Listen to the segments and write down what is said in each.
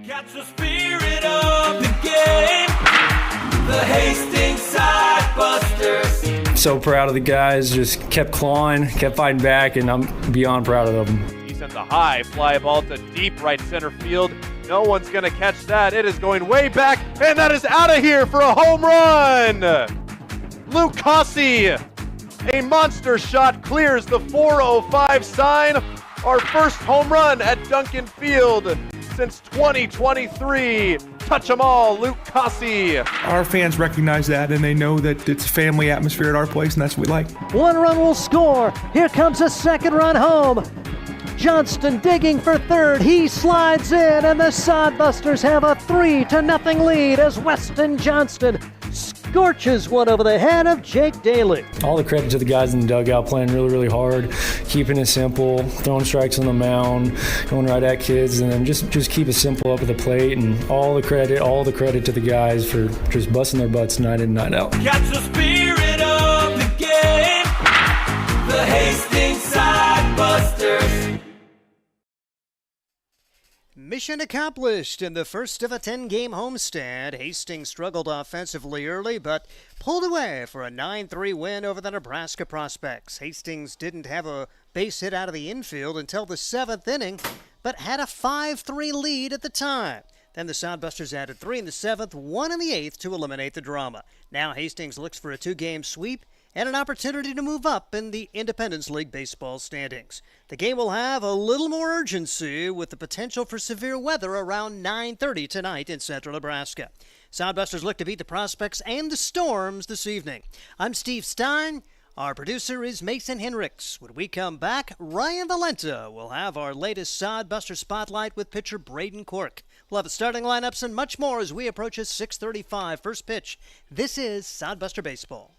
Catch the spirit of the game, the Hastings Sodbusters. So proud of the guys, just kept clawing, kept fighting back, and I'm beyond proud of them. He sends a high fly ball to deep right center field. No one's going to catch that. It is going way back, and that is out of here for a home run. Luke Cossey, a monster shot, clears the 405 sign. Our first home run at Duncan Field since 2023. Touch 'em all, Luke Cossey. Our fans recognize that, and they know that it's a family atmosphere at our place, and that's what we like. One run will score. Here comes a second run home. Johnston digging for third. He slides in, and the Sodbusters have a 3-0 lead as Weston Johnston scorches one over the head of Jake Daly. All the credit to the guys in the dugout playing really, really hard, keeping it simple, throwing strikes on the mound, going right at kids, and then just keep it simple up at the plate. And all the credit to the guys for just busting their butts night in, night out. Catch the spirit of the game, the Hastings Sodbusters. Mission accomplished in the first of a 10-game homestand. Hastings struggled offensively early, but pulled away for a 9-3 win over the Nebraska Prospects. Hastings didn't have a base hit out of the infield until the 7th inning, but had a 5-3 lead at the time. Then the Sodbusters added 3 in the 7th, 1 in the 8th to eliminate the drama. Now Hastings looks for a 2-game sweep and an opportunity to move up in the Independence League baseball standings. The game will have a little more urgency with the potential for severe weather around 9:30 tonight in central Nebraska. Sodbusters look to beat the Prospects and the Storms this evening. I'm Steve Stein. Our producer is Mason Hinrichs. When we come back, Ryan Valenta will have our latest Sodbuster Spotlight with pitcher Braden Cork. We'll have the starting lineups and much more as we approach a 6:35 first pitch. This is Sodbuster Baseball.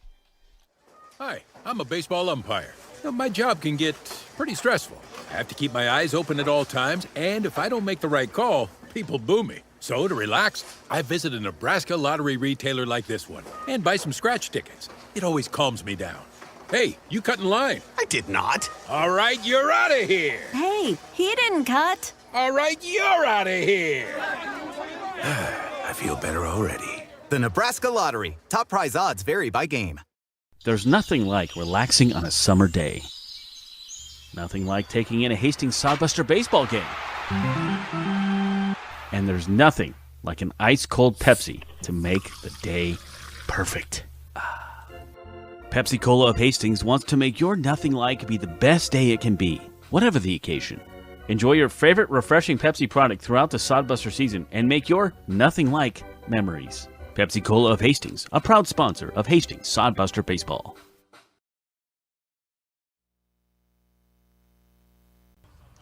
Hi, I'm a baseball umpire. My job can get pretty stressful. I have to keep my eyes open at all times, and if I don't make the right call, people boo me. So to relax, I visit a Nebraska lottery retailer like this one and buy some scratch tickets. It always calms me down. Hey, you cut in line. I did not. All right, you're out of here. Hey, he didn't cut. All right, you're out of here. I feel better already. The Nebraska Lottery. Top prize odds vary by game. There's nothing like relaxing on a summer day. Nothing like taking in a Hastings Sodbuster baseball game. And there's nothing like an ice-cold Pepsi to make the day perfect. Pepsi Cola of Hastings wants to make your nothing like be the best day it can be, whatever the occasion. Enjoy your favorite refreshing Pepsi product throughout the Sodbuster season and make your nothing like memories. Pepsi Cola of Hastings, a proud sponsor of Hastings Sodbuster Baseball.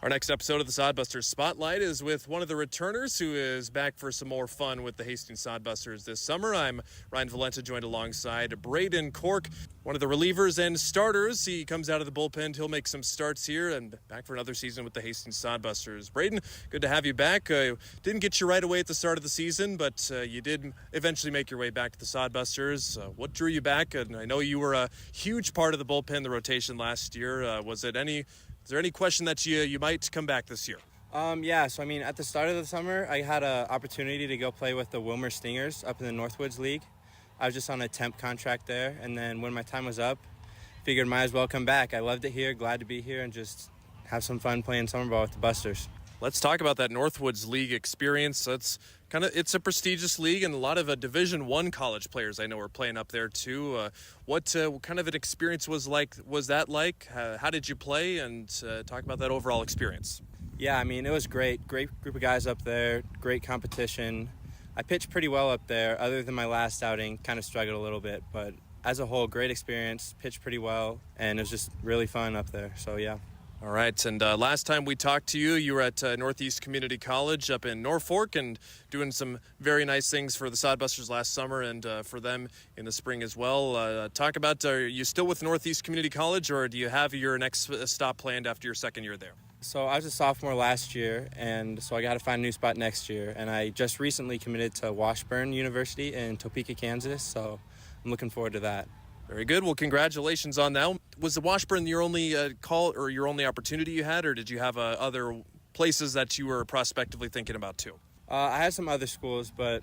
Our next episode of the Sodbusters Spotlight is with one of the returners who is back for some more fun with the Hastings Sodbusters this summer. I'm Ryan Valenta, joined alongside Braden Cork, one of the relievers and starters. He comes out of the bullpen. He'll make some starts here and back for another season with the Hastings Sodbusters. Braden, good to have you back. Didn't get you right away at the start of the season, but you did eventually make your way back to the Sodbusters. What drew you back? And I know you were a huge part of the bullpen, the rotation last year. Is there any question that you might come back this year? Yeah, so at the start of the summer, I had an opportunity to go play with the Wilmer Stingers up in the Northwoods League. I was just on a temp contract there, and then when my time was up, figured might as well come back. I loved it here, glad to be here, and just have some fun playing summer ball with the Busters. Let's talk about that Northwoods League experience. It's a prestigious league, and a lot of Division I college players I know are playing up there too. What kind of an experience was that like? How did you play? And talk about that overall experience. Yeah, it was great. Great group of guys up there. Great competition. I pitched pretty well up there. Other than my last outing, kind of struggled a little bit, but as a whole, great experience. Pitched pretty well, and it was just really fun up there. So yeah. All right, and last time we talked to you, you were at Northeast Community College up in Norfolk and doing some very nice things for the Sodbusters last summer and for them in the spring as well. Talk about, are you still with Northeast Community College, or do you have your next stop planned after your second year there? So I was a sophomore last year, and so I got to find a new spot next year. And I just recently committed to Washburn University in Topeka, Kansas, so I'm looking forward to that. Very good. Well, congratulations on that. Was the Washburn your only call or your only opportunity you had, or did you have other places that you were prospectively thinking about too? I had some other schools, but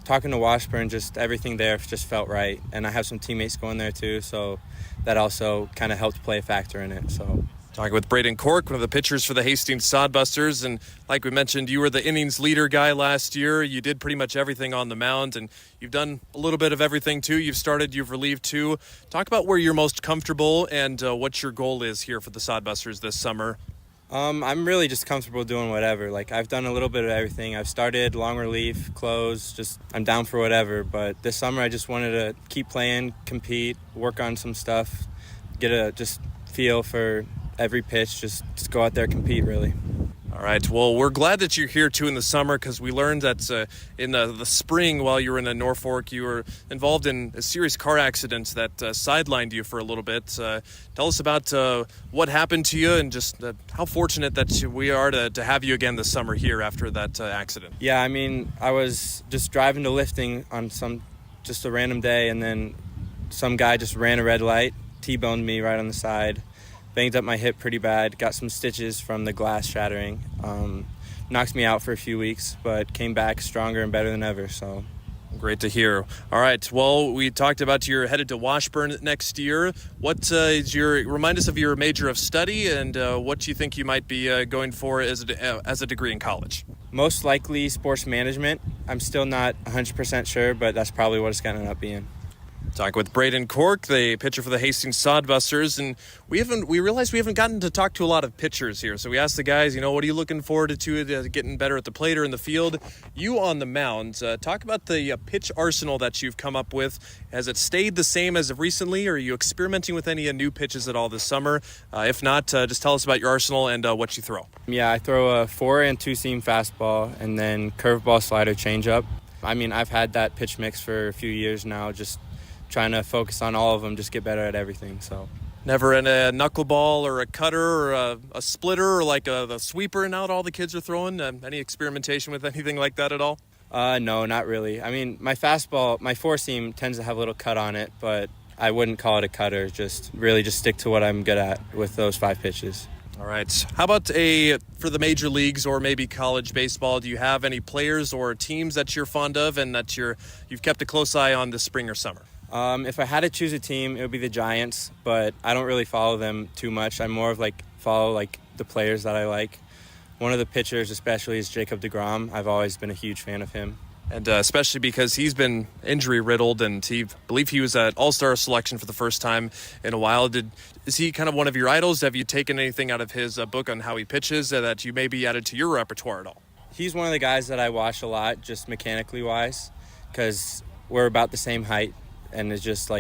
talking to Washburn, just everything there just felt right. And I have some teammates going there too, so that also kind of helped play a factor in it. So. Talking with Braden Cork, one of the pitchers for the Hastings Sodbusters, and like we mentioned, you were the innings leader guy last year. You did pretty much everything on the mound, and you've done a little bit of everything too. You've started, you've relieved too. Talk about where you're most comfortable and what your goal is here for the Sodbusters this summer. I'm really just comfortable doing whatever. Like, I've done a little bit of everything. I've started long relief, close, just I'm down for whatever. But this summer I just wanted to keep playing, compete, work on some stuff, get a just feel for every pitch, just go out there, compete, really. All right. Well, we're glad that you're here, too, in the summer, because we learned that in the spring, while you were in Norfolk, you were involved in a serious car accident that sidelined you for a little bit. Tell us about what happened to you and just how fortunate that we are to have you again this summer here after that accident. Yeah, I mean, I was just driving to lifting on just a random day, and then some guy just ran a red light, T-boned me right on the side. Banged up my hip pretty bad, got some stitches from the glass shattering. Knocked me out for a few weeks, but came back stronger and better than ever, so. Great to hear. All right, well, we talked about you're headed to Washburn next year. What is remind us of your major of study and what do you think you might be going for as a degree in college? Most likely sports management. I'm still not 100% sure, but that's probably what it's going to end up being. Talking with Braden Cork, the pitcher for the Hastings Sodbusters, and we realized we haven't gotten to talk to a lot of pitchers here. So we asked the guys, what are you looking forward to getting better at the plate or in the field? You on the mound, talk about the pitch arsenal that you've come up with. Has it stayed the same as of recently, or are you experimenting with any new pitches at all this summer? If not, just tell us about your arsenal and what you throw. Yeah, I throw a 4 and 2-seam fastball and then curveball, slider, changeup. I mean, I've had that pitch mix for a few years now, just trying to focus on all of them, just get better at everything. So never in a knuckleball or a cutter or a splitter or like the sweeper now that all the kids are throwing? Any experimentation with anything like that at all? No, not really. I mean, my fastball, my 4-seam tends to have a little cut on it, but I wouldn't call it a cutter. Just stick to what I'm good at with those 5 pitches. All right. How about for the major leagues or maybe college baseball, do you have any players or teams that you're fond of and that you've kept a close eye on this spring or summer? If I had to choose a team, it would be the Giants, but I don't really follow them too much. I'm more of follow the players that I like. One of the pitchers especially is Jacob deGrom. I've always been a huge fan of him. And especially because he's been injury-riddled, and I believe he was at All-Star selection for the first time in a while. Is he kind of one of your idols? Have you taken anything out of his book on how he pitches that you maybe added to your repertoire at all? He's one of the guys that I watch a lot, just mechanically-wise, because we're about the same height. And it's just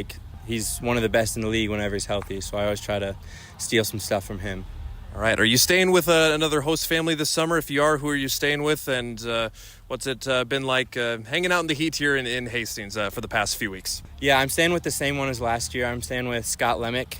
he's one of the best in the league whenever he's healthy. So I always try to steal some stuff from him. All right. Are you staying with another host family this summer? If you are, who are you staying with? And what's it been like hanging out in the heat here in Hastings for the past few weeks? Yeah, I'm staying with the same one as last year. I'm staying with Scott Lemick.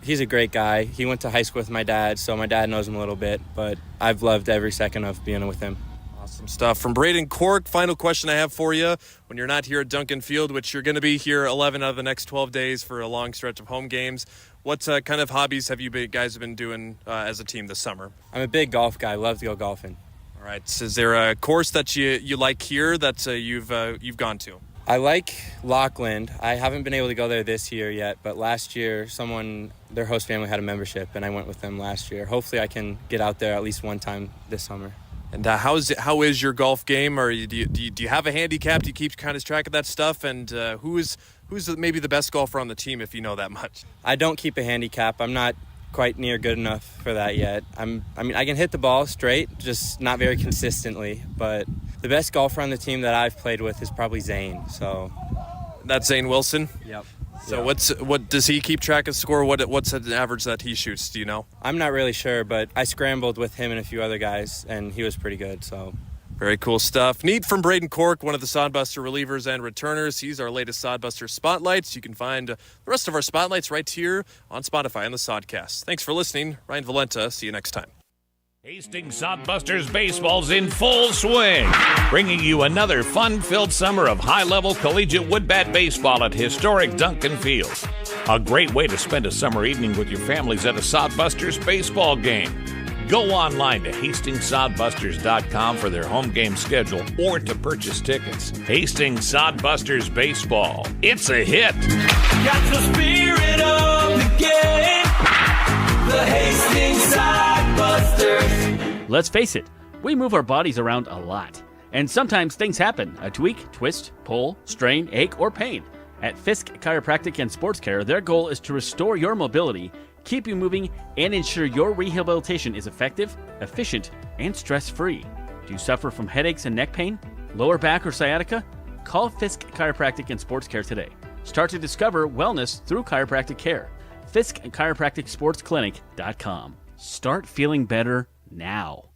He's a great guy. He went to high school with my dad, so my dad knows him a little bit. But I've loved every second of being with him. Awesome stuff. From Braden Cork, final question I have for you. When you're not here at Duncan Field, which you're going to be here 11 out of the next 12 days for a long stretch of home games, what kind of hobbies have you guys been doing as a team this summer? I'm a big golf guy. Love to go golfing. All right. So is there a course that you like here that you've gone to? I like Lockland. I haven't been able to go there this year yet, but last year their host family had a membership, and I went with them last year. Hopefully I can get out there at least one time this summer. And how is your golf game? Or do you have a handicap? Do you keep kind of track of that stuff? And who's maybe the best golfer on the team, if you know that much? I don't keep a handicap. I'm not quite near good enough for that yet. I can hit the ball straight, just not very consistently. But the best golfer on the team that I've played with is probably Zane. So that's Zane Wilson? Yep. So what does he keep track of score? What's the average that he shoots? Do you know? I'm not really sure, but I scrambled with him and a few other guys, and he was pretty good. So very cool stuff. Neat from Braden Cork, one of the Sodbuster relievers and returners. He's our latest Sodbuster Spotlights. You can find the rest of our Spotlights right here on Spotify on the Sodcast. Thanks for listening. Ryan Valenta. See you next time. Hastings Sodbusters baseball's in full swing, bringing you another fun-filled summer of high-level collegiate woodbat baseball at historic Duncan Field. A great way to spend a summer evening with your families at a Sodbusters baseball game. Go online to HastingsSodbusters.com for their home game schedule or to purchase tickets. Hastings Sodbusters Baseball. It's a hit. Got the spirit of the game. The Hastings Sodbusters. Let's face it, we move our bodies around a lot. And sometimes things happen. A tweak, twist, pull, strain, ache, or pain. At Fisk Chiropractic and Sports Care, their goal is to restore your mobility, keep you moving, and ensure your rehabilitation is effective, efficient, and stress-free. Do you suffer from headaches and neck pain, lower back or sciatica? Call Fisk Chiropractic and Sports Care today. Start to discover wellness through chiropractic care. Fisk Chiropractic Sports Clinic.com. Start feeling better now.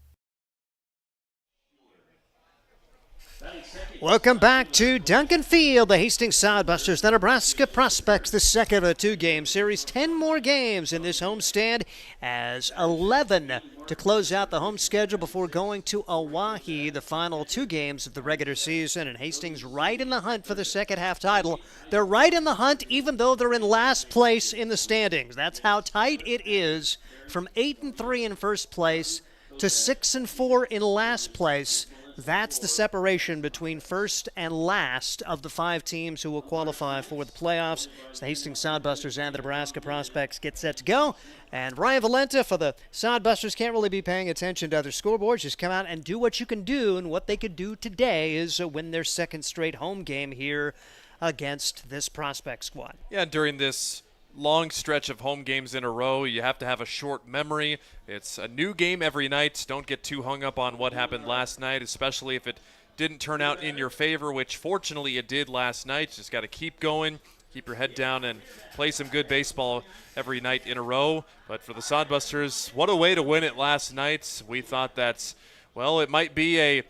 Welcome back to Duncan Field, the Hastings Sodbusters, the Nebraska Prospects, the second of a two-game series. 10 more games in this homestand as 11 to close out the home schedule before going to Oahe, the final two games of the regular season. And Hastings right in the hunt for the second half title. They're right in the hunt even though they're in last place in the standings. That's how tight it is from 8-3 in first place to 6-4 in last place. That's the separation between first and last of the five teams who will qualify for the playoffs. So the Hastings Sodbusters and the Nebraska Prospects get set to go. And Ryan Valenta for the Sodbusters can't really be paying attention to other scoreboards. Just come out and do what you can do. And what they could do today is win their second straight home game here against this Prospect squad. Yeah, during this long stretch of home games in a row, you have to have a short memory. It's a new game every night. Don't get too hung up on what happened last night, especially if it didn't turn out in your favor, which fortunately it did last night. Just got to keep going, keep your head down, and play some good baseball every night in a row. But for the Sodbusters, what a way to win it last night. We thought that's, well, it might be a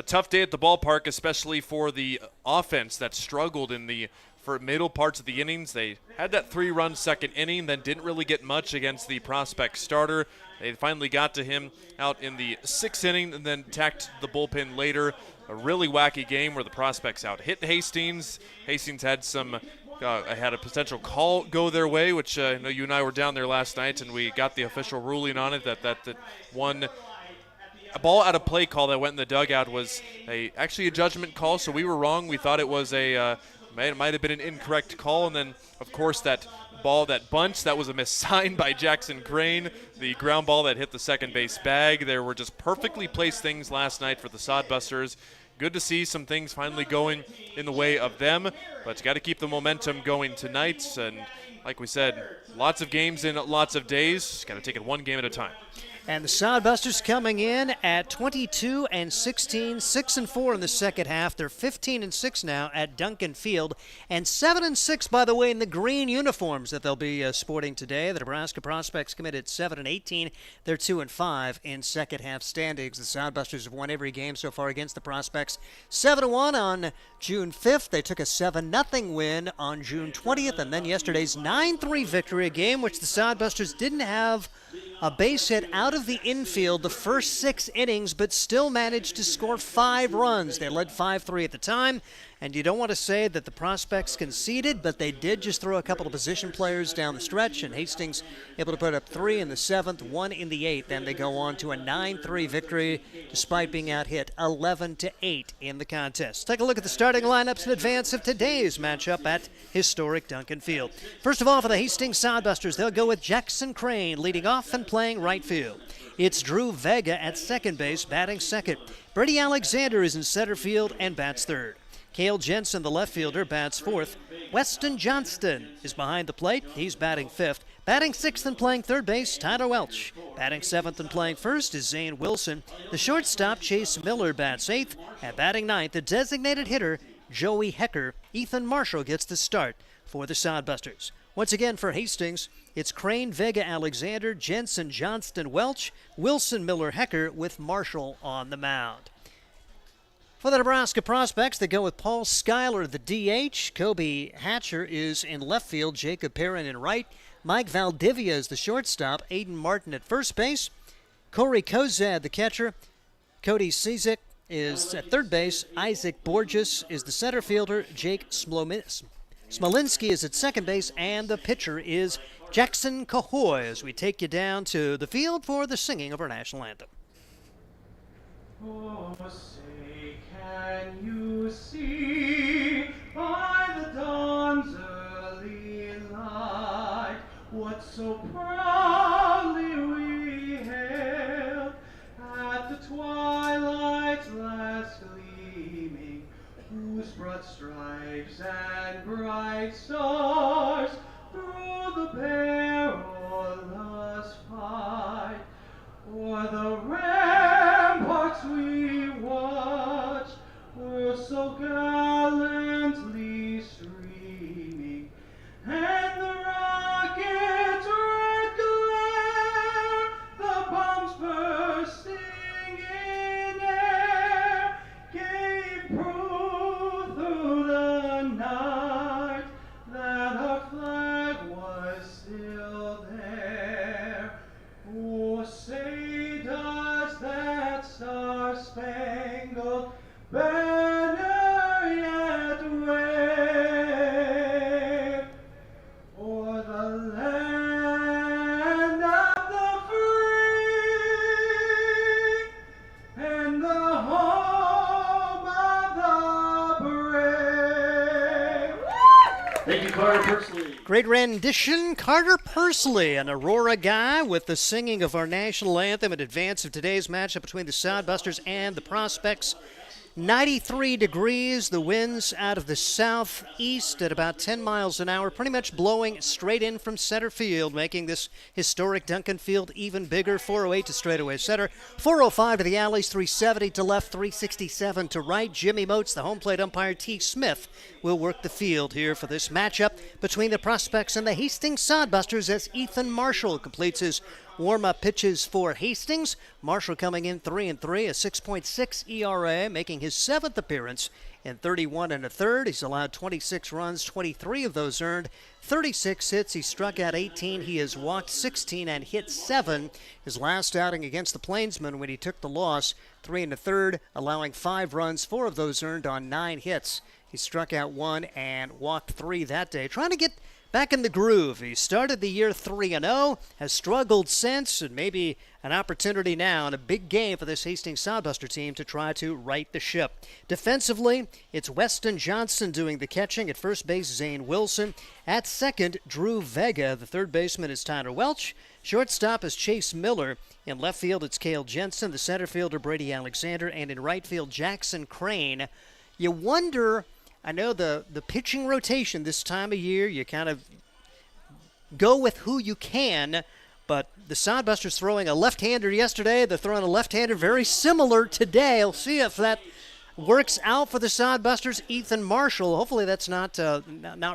tough day at the ballpark, especially for the offense that struggled in the for middle parts of the innings. They had that 3-run second inning, then didn't really get much against the Prospect starter. They finally got to him out in the 6th inning and then tacked the bullpen later. A really wacky game where the Prospects out hit Hastings. Hastings had some had a potential call go their way, which I know you and I were down there last night, and we got the official ruling on it that one a ball out of play call that went in the dugout was actually a judgment call, so we were wrong. We thought it was it might have been an incorrect call, and then, of course, that ball, that bunt, that was a missign by Jackson Crane, the ground ball that hit the second base bag. There were just perfectly placed things last night for the Sodbusters. Good to see some things finally going in the way of them, but you got to keep the momentum going tonight. And like we said, lots of games in lots of days. Got to take it one game at a time. And the Sodbusters coming in at 22-16, 6-4 in the second half. They're 15-6 now at Duncan Field, and 7-6, by the way, in the green uniforms that they'll be sporting today. The Nebraska Prospects committed 7-18. They're 2-5 in second half standings. The Sodbusters have won every game so far against the Prospects. 7-1 on June 5th. They took a 7-0 win on June 20th, and then yesterday's 9-3 victory, a game which the Sodbusters didn't have a base hit out of the infield the first 6 innings, but still managed to score 5 runs. They led 5-3 at the time, and you don't want to say that the Prospects conceded, but they did just throw a couple of position players down the stretch, and Hastings able to put up 3 in the 7th, 1 in the 8th. Then they go on to a 9-3 victory despite being out hit 11-8 in the contest. Take a look at the starting lineups in advance of today's matchup at historic Duncan Field. First of all, for the Hastings Sodbusters, they'll go with Jackson Crane leading off and playing right field. It's Drew Vega at second base, batting second. Brady Alexander is in center field and bats third. Cale Jensen, the left fielder, bats fourth. Weston Johnston is behind the plate. He's batting fifth. Batting sixth and playing third base, Tyler Welch. Batting seventh and playing first is Zane Wilson. The shortstop, Chase Miller, bats eighth. And batting ninth, the designated hitter, Joey Hecker. Ethan Marshall gets the start for the Sodbusters. Once again for Hastings, it's Crane, Vega, Alexander, Jensen, Johnston, Welch, Wilson, Miller, Hecker, with Marshall on the mound. For the Nebraska Prospects, they go with Paul Schuyler, the DH. Kobe Hatcher is in left field. Jacob Perrin in right. Mike Valdivia is the shortstop. Aiden Martin at first base. Corey Kozad, the catcher. Cody Cizik is at third base. Isaac Borges is the center fielder. Jake Smolinski is at second base. And the pitcher is Jackson Cahoy as we take you down to the field for the singing of our national anthem. Oh, say, can you see by the dawn's early light what so proudly we hailed at the twilight's last gleaming, whose broad stripes and bright stars through the perilous fight o'er the ramparts we watched were so gallantly streaming, and the rocket's red glare, the bombs bursting in air, gave proof through the night that our flag was still there. Oh, say does that star-spangled banner yet wave o'er the land of the free and the home of the brave? Thank you, Carter Pursley. Great rendition, Carter Pursley, an Aurora guy, with the singing of our national anthem in advance of today's matchup between the Sodbusters and the Prospects. 93 degrees, the winds out of the southeast at about 10 miles an hour, pretty much blowing straight in from center field, making this historic Duncan Field even bigger. 408 to straightaway center, 405 to the alleys, 370 to left, 367 to right. Jimmy Motes, the home plate umpire, T. Smith, will work the field here for this matchup between the Prospects and the Hastings Sodbusters as Ethan Marshall completes his warm-up pitches for Hastings. Marshall coming in 3-3, a 6.6 ERA, making his 7th appearance in 31 1/3. He's allowed 26 runs, 23 of those earned, 36 hits. He struck out 18. He has walked 16 and hit 7. His last outing against the Plainsmen when he took the loss, 3 1/3, allowing 5 runs, 4 of those earned on 9 hits. He struck out 1 and walked 3 that day, trying to get back in the groove. He started the year 3-0, has struggled since, and maybe an opportunity now in a big game for this Hastings Sodbuster team to try to right the ship. Defensively, it's Weston Johnson doing the catching. At first base, Zane Wilson. At second, Drew Vega. The third baseman is Tyler Welch. Shortstop is Chase Miller. In left field, it's Cale Jensen. The center fielder, Brady Alexander. And in right field, Jackson Crane. You wonder, I know the pitching rotation this time of year, you kind of go with who you can, but the Sodbusters throwing a left-hander yesterday. They're throwing a left-hander very similar today. We'll see if that works out for the Sodbusters. Ethan Marshall, hopefully that's not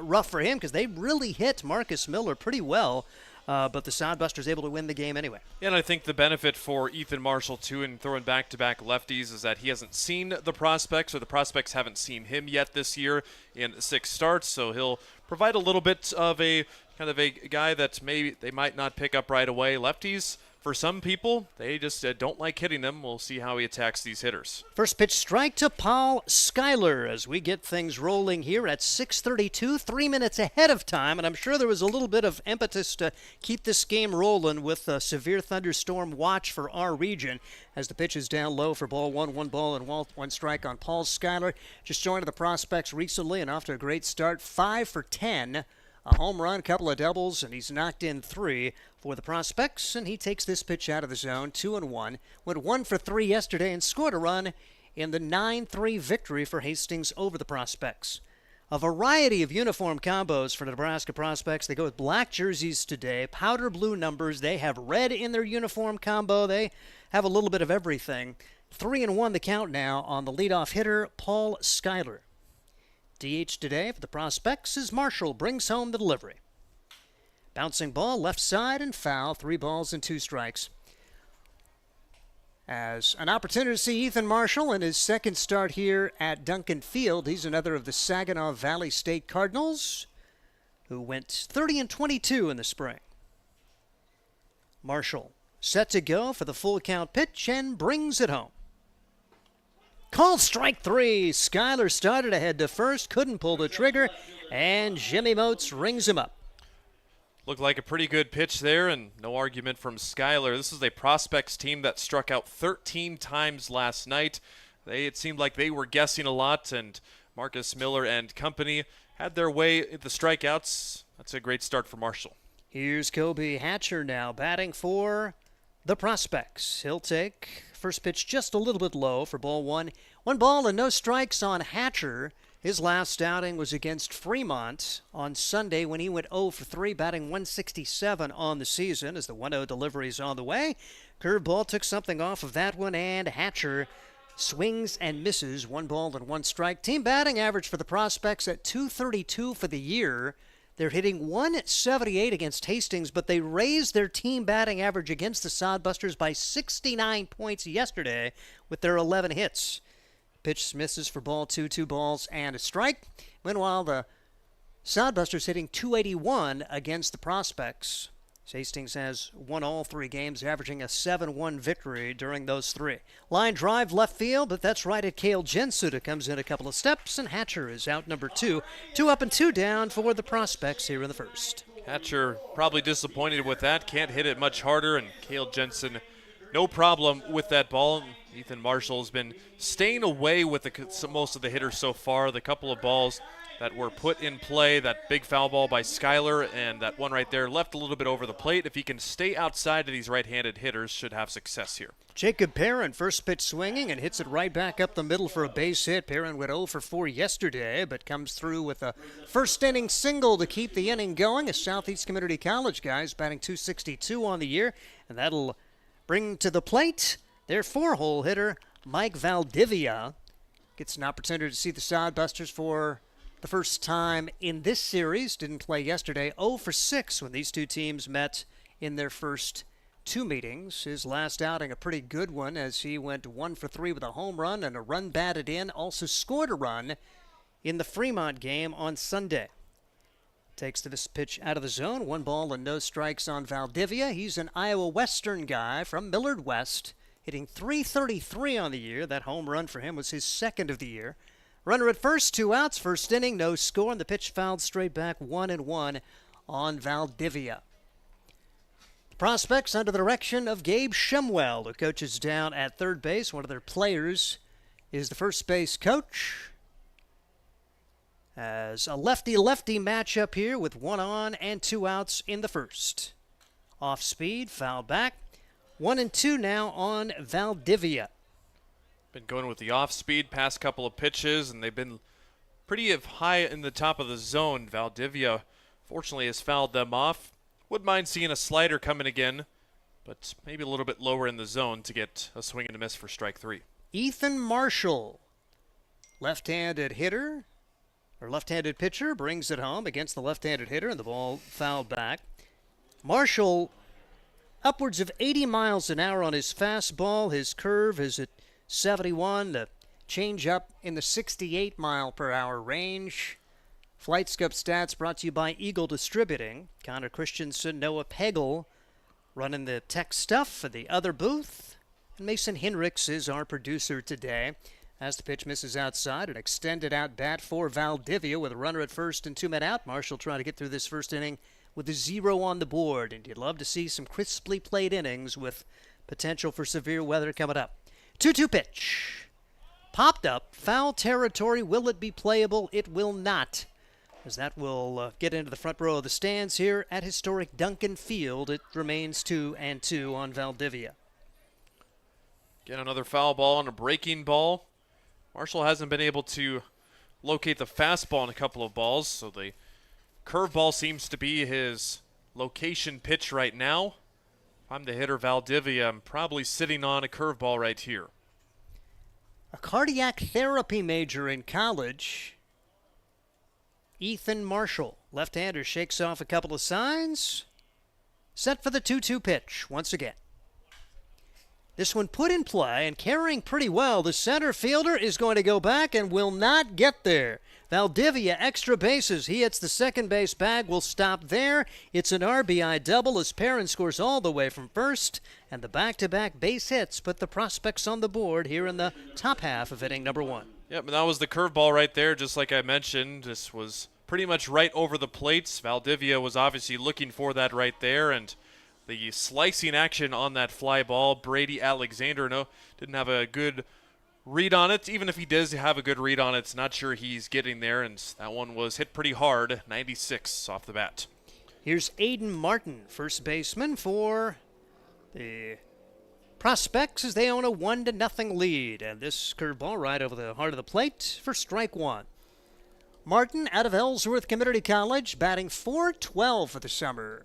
rough for him, because they really hit Marcus Miller pretty well. But the Sodbusters able to win the game anyway. Yeah, and I think the benefit for Ethan Marshall, too, in throwing back-to-back lefties is that he hasn't seen the Prospects, or the Prospects haven't seen him yet this year in 6 starts, so he'll provide a little bit of a kind of a guy that maybe they might not pick up right away. Lefties, for some people, they just don't like hitting them. We'll see how he attacks these hitters. First pitch strike to Paul Schuyler as we get things rolling here at 6:32, 3 minutes ahead of time. And I'm sure there was a little bit of impetus to keep this game rolling with a severe thunderstorm watch for our region as the pitch is down low for ball 1, 1 ball and 1 strike on Paul Schuyler. Just joined the Prospects recently and off to a great start, 5 for 10. A home run, couple of doubles, and he's knocked in 3 for the Prospects, and he takes this pitch out of the zone, 2-1. Went 1 for 3 yesterday and scored a run in the 9-3 victory for Hastings over the Prospects. A variety of uniform combos for the Nebraska Prospects. They go with black jerseys today, powder blue numbers. They have red in their uniform combo. They have a little bit of everything. 3-1 the count now on the leadoff hitter, Paul Schuyler. DH today for the Prospects as Marshall brings home the delivery. Bouncing ball left side and foul, 3 balls and 2 strikes. As an opportunity to see Ethan Marshall in his second start here at Duncan Field. He's another of the Saginaw Valley State Cardinals who went 30-22 in the spring. Marshall set to go for the full count pitch and brings it home. Called strike 3. Schuyler started ahead to first, couldn't pull the trigger, and Jimmy Motes rings him up. Looked like a pretty good pitch there, and no argument from Schuyler. This is a Prospects team that struck out 13 times last night. It seemed like they were guessing a lot, and Marcus Miller and company had their way at the strikeouts. That's a great start for Marshall. Here's Kobe Hatcher now batting for the Prospects. He'll take first pitch just a little bit low for ball one. 1 ball and no strikes on Hatcher. His last outing was against Fremont on Sunday when he went 0 for 3, batting 167 on the season as the 1-0 delivery is on the way. Curveball took something off of that one, and Hatcher swings and misses. 1 ball and 1 strike. Team batting average for the Prospects at .232 for the year. They're hitting .178 against Hastings, but they raised their team batting average against the Sodbusters by 69 points yesterday with their 11 hits. Pitch misses for ball 2, 2 balls and a strike. Meanwhile, the Sodbusters hitting .281 against the Prospects. Hastings has won all 3 games, averaging a 7-1 victory during those 3. Line drive left field, but that's right at Cale Jensuda. Comes in a couple of steps, and Hatcher is out number 2. 2 up and 2 down for the Prospects here in the first. Hatcher probably disappointed with that. Can't hit it much harder, and Cale Jensen, no problem with that ball. Ethan Marshall has been staying away with most of the hitters so far. The couple of balls that were put in play, that big foul ball by Schuyler and that one right there left a little bit over the plate. If he can stay outside of these right-handed hitters, should have success here. Jacob Perrin, first pitch swinging and hits it right back up the middle for a base hit. Perrin went 0 for 4 yesterday, but comes through with a first inning single to keep the inning going. A Southeast Community College guys batting .262 on the year, and that'll bring to the plate their 4-hole hitter, Mike Valdivia. Gets an opportunity to see the Sodbusters for the first time in this series. Didn't play yesterday. 0 for 6 when these two teams met in their first 2 meetings. His last outing a pretty good one as he went 1 for 3 with a home run and a run batted in. Also scored a run in the Fremont game on Sunday. Takes this pitch out of the zone. 1 ball and no strikes on Valdivia. He's an Iowa Western guy from Millard West, hitting .333 on the year. That home run for him was his 2nd of the year. Runner at first, 2 outs, first inning, no score, and the pitch fouled straight back 1-1 on Valdivia. The Prospects under the direction of Gabe Shumwell, who coaches down at third base. One of their players is the first base coach. As a lefty-lefty matchup here with 1 on and 2 outs in the first. Off speed, foul back. 1-2 now on Valdivia. Been going with the off-speed past couple of pitches, and they've been pretty high in the top of the zone. Valdivia, fortunately, has fouled them off. Wouldn't mind seeing a slider coming again, but maybe a little bit lower in the zone to get a swing and a miss for strike 3. Ethan Marshall, left-handed hitter, or left-handed pitcher, brings it home against the left-handed hitter, and the ball fouled back. Marshall, upwards of 80 miles an hour on his fastball. His curve is at 71, the changeup in the 68-mile-per-hour range. Flight Scope stats brought to you by Eagle Distributing. Connor Christensen, Noah Pegel running the tech stuff for the other booth. And Mason Hinrichs is our producer today. As the pitch misses outside, an extended out bat for Valdivia with a runner at first and 2 men out. Marshall trying to get through this first inning with a 0 on the board. And you'd love to see some crisply played innings with potential for severe weather coming up. 2-2 pitch. Popped up. Foul territory. Will it be playable? It will not, as that will get into the front row of the stands here at historic Duncan Field. It remains 2-2 on Valdivia. Again, another foul ball and a breaking ball. Marshall hasn't been able to locate the fastball in a couple of balls, so the curveball seems to be his location pitch right now. If I'm the hitter, Valdivia, I'm probably sitting on a curveball right here. A cardiac therapy major in college, Ethan Marshall. Left-hander shakes off a couple of signs. Set for the 2-2 pitch once again. This one put in play and carrying pretty well. The center fielder is going to go back and will not get there. Valdivia, extra bases. He hits the second base bag. Will stop there. It's an RBI double as Perrin scores all the way from first. And the back-to-back base hits put the Prospects on the board here in the top half of inning number 1. Yep, and that was the curveball right there, just like I mentioned. This was pretty much right over the plates. Valdivia was obviously looking for that right there, and the slicing action on that fly ball, Brady Alexander, didn't have a good read on it. Even if he does have a good read on it, it's not sure he's getting there, and that one was hit pretty hard, 96 off the bat. Here's Aiden Martin, first baseman for the Prospects, as they own a 1-0 lead. And this curveball right over the heart of the plate for strike one. Martin out of Ellsworth Community College, batting .412 for the summer.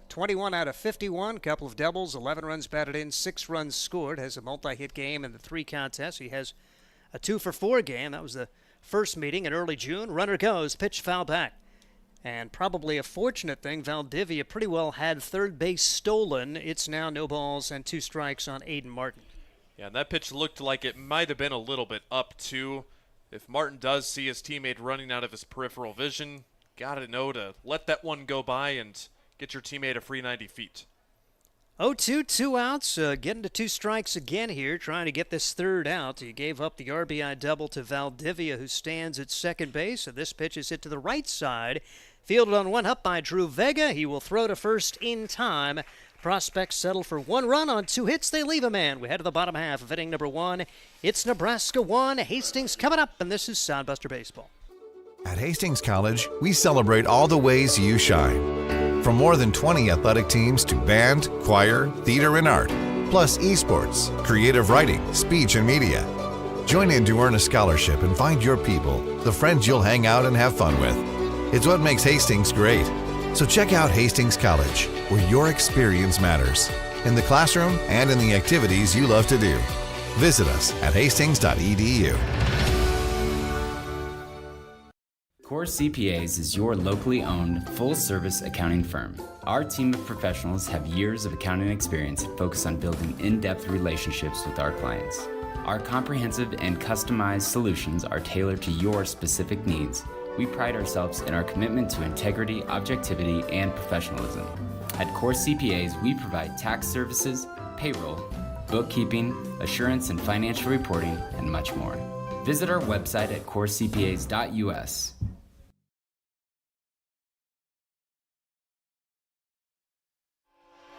21 out of 51, couple of doubles, 11 runs batted in, 6 runs scored. Has a multi-hit game in the 3 contests. He has a 2-for-4 game. That was the first meeting in early June. Runner goes, pitch foul back. And probably a fortunate thing, Valdivia pretty well had third base stolen. It's now no balls and 2 strikes on Aiden Martin. Yeah, and that pitch looked like it might have been a little bit up, too. If Martin does see his teammate running out of his peripheral vision, got to know to let that one go by and get your teammate a free 90 feet. 0-2, 2 outs, getting to 2 strikes again here, trying to get this third out. He gave up the RBI double to Valdivia, who stands at second base. And this pitch is hit to the right side. Fielded on one up by Drew Vega. He will throw to first in time. Prospects settle for 1 run on 2 hits. They leave a man. We head to the bottom half of inning number 1. It's Nebraska 1, Hastings coming up, and this is Sodbuster Baseball. At Hastings College, we celebrate all the ways you shine. From more than 20 athletic teams to band, choir, theater, and art, plus esports, creative writing, speech, and media. Join in to earn a scholarship and find your people, the friends you'll hang out and have fun with. It's what makes Hastings great. So check out Hastings College, where your experience matters, in the classroom and in the activities you love to do. Visit us at hastings.edu. Core CPAs is your locally owned, full-service accounting firm. Our team of professionals have years of accounting experience and focus on building in-depth relationships with our clients. Our comprehensive and customized solutions are tailored to your specific needs. We pride ourselves in our commitment to integrity, objectivity, and professionalism. At Core CPAs, we provide tax services, payroll, bookkeeping, assurance and financial reporting, and much more. Visit our website at corecpas.us.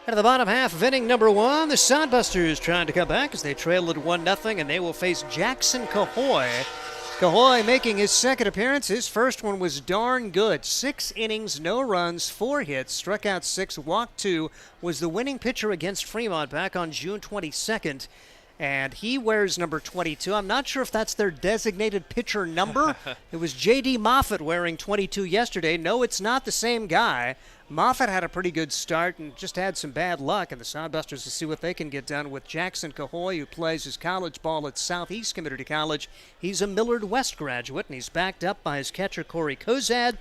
At the bottom half of inning number 1, the Sodbusters trying to come back as they trail at 1-0, and they will face Jackson Cahoy. Cahoy making his second appearance. His first one was darn good. 6 innings, no runs, 4 hits, struck out 6, walked 2, was the winning pitcher against Fremont back on June 22nd. And he wears number 22. I'm not sure if that's their designated pitcher number. It was J.D. Moffitt wearing 22 yesterday. No, it's not the same guy. Moffitt had a pretty good start and just had some bad luck, and the Sodbusters will see what they can get done with Jackson Cahoy, who plays his college ball at Southeast Community College. He's a Millard West graduate, and he's backed up by his catcher, Corey Kozad.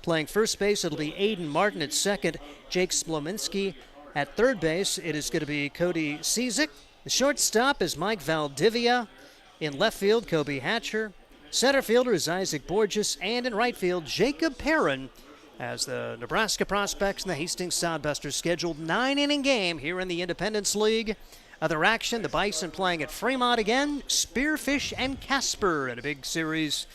Playing first base, it'll be Aiden Martin at second, Jake Splominski at third base. It is going to be Cody Cizik. The shortstop is Mike Valdivia. In left field, Kobe Hatcher. Center fielder is Isaac Borges. And in right field, Jacob Perrin, as the Nebraska Prospects and the Hastings Sodbusters scheduled 9-inning game here in the Independence League. Other action, the Bison playing at Fremont again. Spearfish and Casper in a big series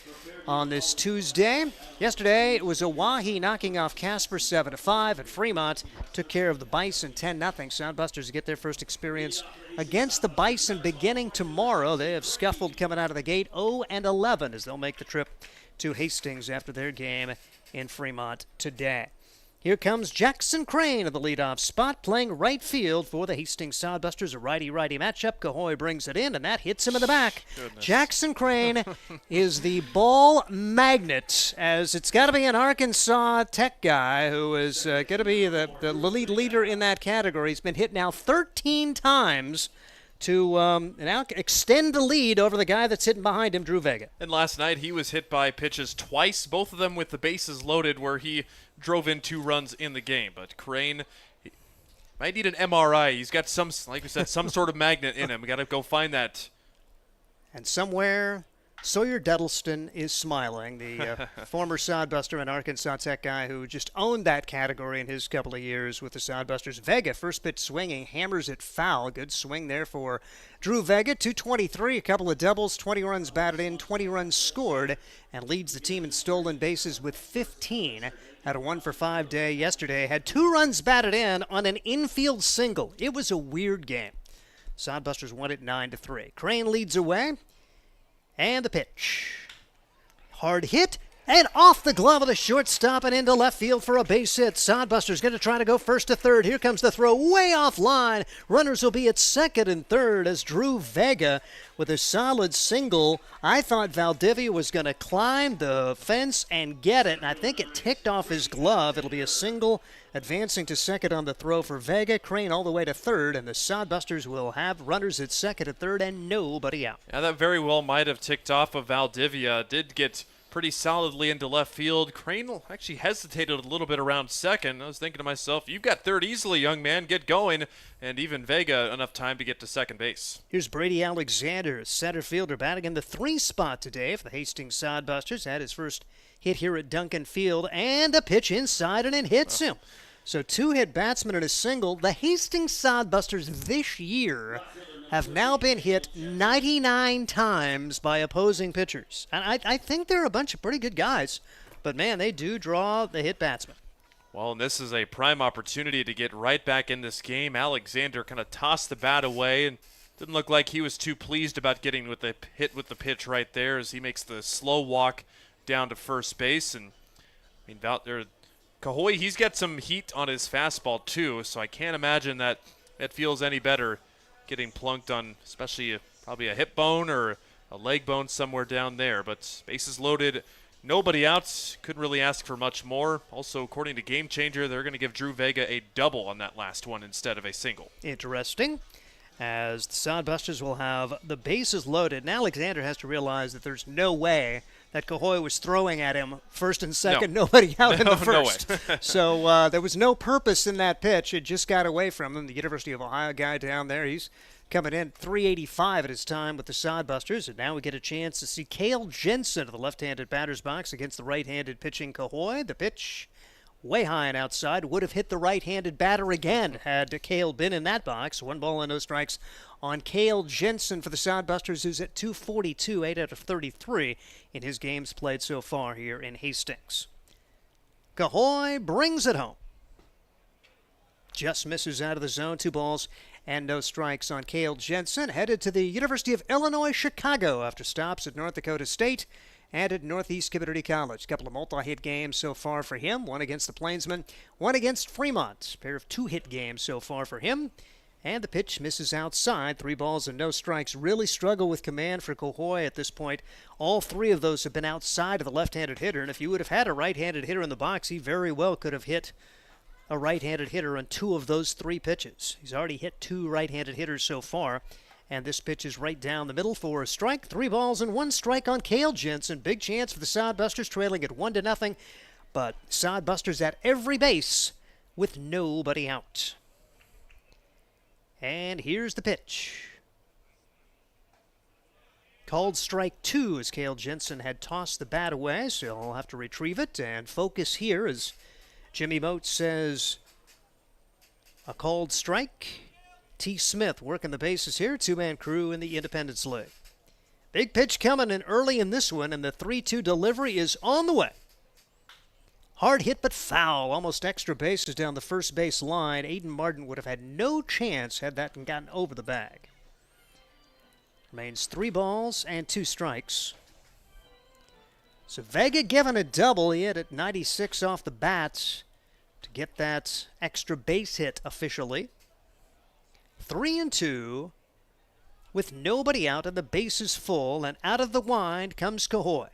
on this Tuesday. Yesterday, it was Oahe knocking off Casper 7-5, and Fremont took care of the Bison 10-0. Sodbusters get their first experience against the Bison beginning tomorrow. They have scuffled coming out of the gate 0-11 as they'll make the trip to Hastings after their game in Fremont today. Here comes Jackson Crane in the leadoff spot, playing right field for the Hastings Sodbusters. A righty-righty matchup. Cahoy brings it in, and that hits him in the back. Goodness. Jackson Crane is the ball magnet, as it's got to be an Arkansas Tech guy who is going to be the lead leader in that category. He's been hit now 13 times to now extend the lead over the guy that's hitting behind him, Drew Vega. And last night he was hit by pitches twice, both of them with the bases loaded, where he drove in 2 runs in the game. But Crane might need an MRI. He's got some, like we said, some sort of magnet in him. We got to go find that. And somewhere Sawyer Duddleston is smiling, the former Sodbuster and Arkansas Tech guy who just owned that category in his couple of years with the Sodbusters. Vega, first pitch swinging, hammers it foul. Good swing there for Drew Vega. 223, a couple of doubles, 20 runs batted in, 20 runs scored, and leads the team in stolen bases with 15. Had a 1-for-5 day yesterday. Had 2 runs batted in on an infield single. It was a weird game. Sodbusters won it 9-3. Crane leads away. And the pitch. Hard hit, and off the glove of the shortstop and into left field for a base hit. Sodbusters going to try to go first to third. Here comes the throw way off line. Runners will be at second and third as Drew Vega with a solid single. I thought Valdivia was going to climb the fence and get it, and I think it ticked off his glove. It'll be a single advancing to second on the throw for Vega. Crane all the way to third, and the Sodbusters will have runners at second and third and nobody out. Yeah, that very well might have ticked off of Valdivia. Did get pretty solidly into left field. Crane actually hesitated a little bit around second. I was thinking to myself, you've got third easily, young man. Get going. And even Vega enough time to get to second base. Here's Brady Alexander, center fielder, batting in the 3 spot today for the Hastings Sodbusters. Had his first hit here at Duncan Field, and a pitch inside, and it hits him. So 2-hit batsman and a single. The Hastings Sodbusters this year have now been hit 99 times by opposing pitchers. And I think they're a bunch of pretty good guys. But, man, they do draw the hit batsman. Well, and this is a prime opportunity to get right back in this game. Alexander kind of tossed the bat away and didn't look like he was too pleased about getting with the hit with the pitch right there as he makes the slow walk down to first base. And, I mean, Cahoy, he's got some heat on his fastball too, so I can't imagine that it feels any better getting plunked on, especially probably a hip bone or a leg bone somewhere down there. But bases loaded, nobody out, couldn't really ask for much more. Also, according to Game Changer, they're going to give Drew Vega a double on that last one instead of a single. Interesting, as the Sodbusters will have the bases loaded. And Alexander has to realize that there's no way that Cahoy was throwing at him first and second, nobody out in the first. No way. So there was no purpose in that pitch. It just got away from him. The University of Ohio guy down there, he's coming in 385 at his time with the Sodbusters. And now we get a chance to see Cale Jensen of the left-handed batter's box against the right-handed pitching Cahoy. The pitch way high and outside, would have hit the right-handed batter again had Cale been in that box. 1 ball and no strikes on Cale Jensen for the Sodbusters, who's at 242, 8 out of 33 in his games played so far here in Hastings. Cahoy brings it home. Just misses out of the zone. 2 balls and no strikes on Cale Jensen, headed to the University of Illinois Chicago after stops at North Dakota State and at Northeast Community College. A couple of multi-hit games so far for him. 1 against the Plainsmen, 1 against Fremont. A pair of 2-hit games so far for him. And the pitch misses outside. 3 balls and no strikes. Really struggle with command for Cahoy at this point. All 3 of those have been outside of the left-handed hitter. And if you would have had a right-handed hitter in the box, he very well could have hit a right-handed hitter on 2 of those 3 pitches. He's already hit 2 right-handed hitters so far. And this pitch is right down the middle for a strike. 3 balls and 1 strike on Cale Jensen. Big chance for the Sodbusters, trailing at 1-0. But Sodbusters at every base with nobody out. And here's the pitch. Called strike 2 as Cale Jensen had tossed the bat away, so he'll have to retrieve it and focus here as Jimmy Mote says a called strike. T. Smith working the bases here. 2-man crew in the Independence League. Big pitch coming in early in this one, and the 3-2 delivery is on the way. Hard hit but foul. Almost extra bases down the first base line. Aiden Martin would have had no chance had that gotten over the bag. Remains 3 balls and 2 strikes. So Vega given a double. He hit at 96 off the bat to get that extra base hit officially. 3-2 with nobody out and the bases full, and out of the wind comes Cahoy.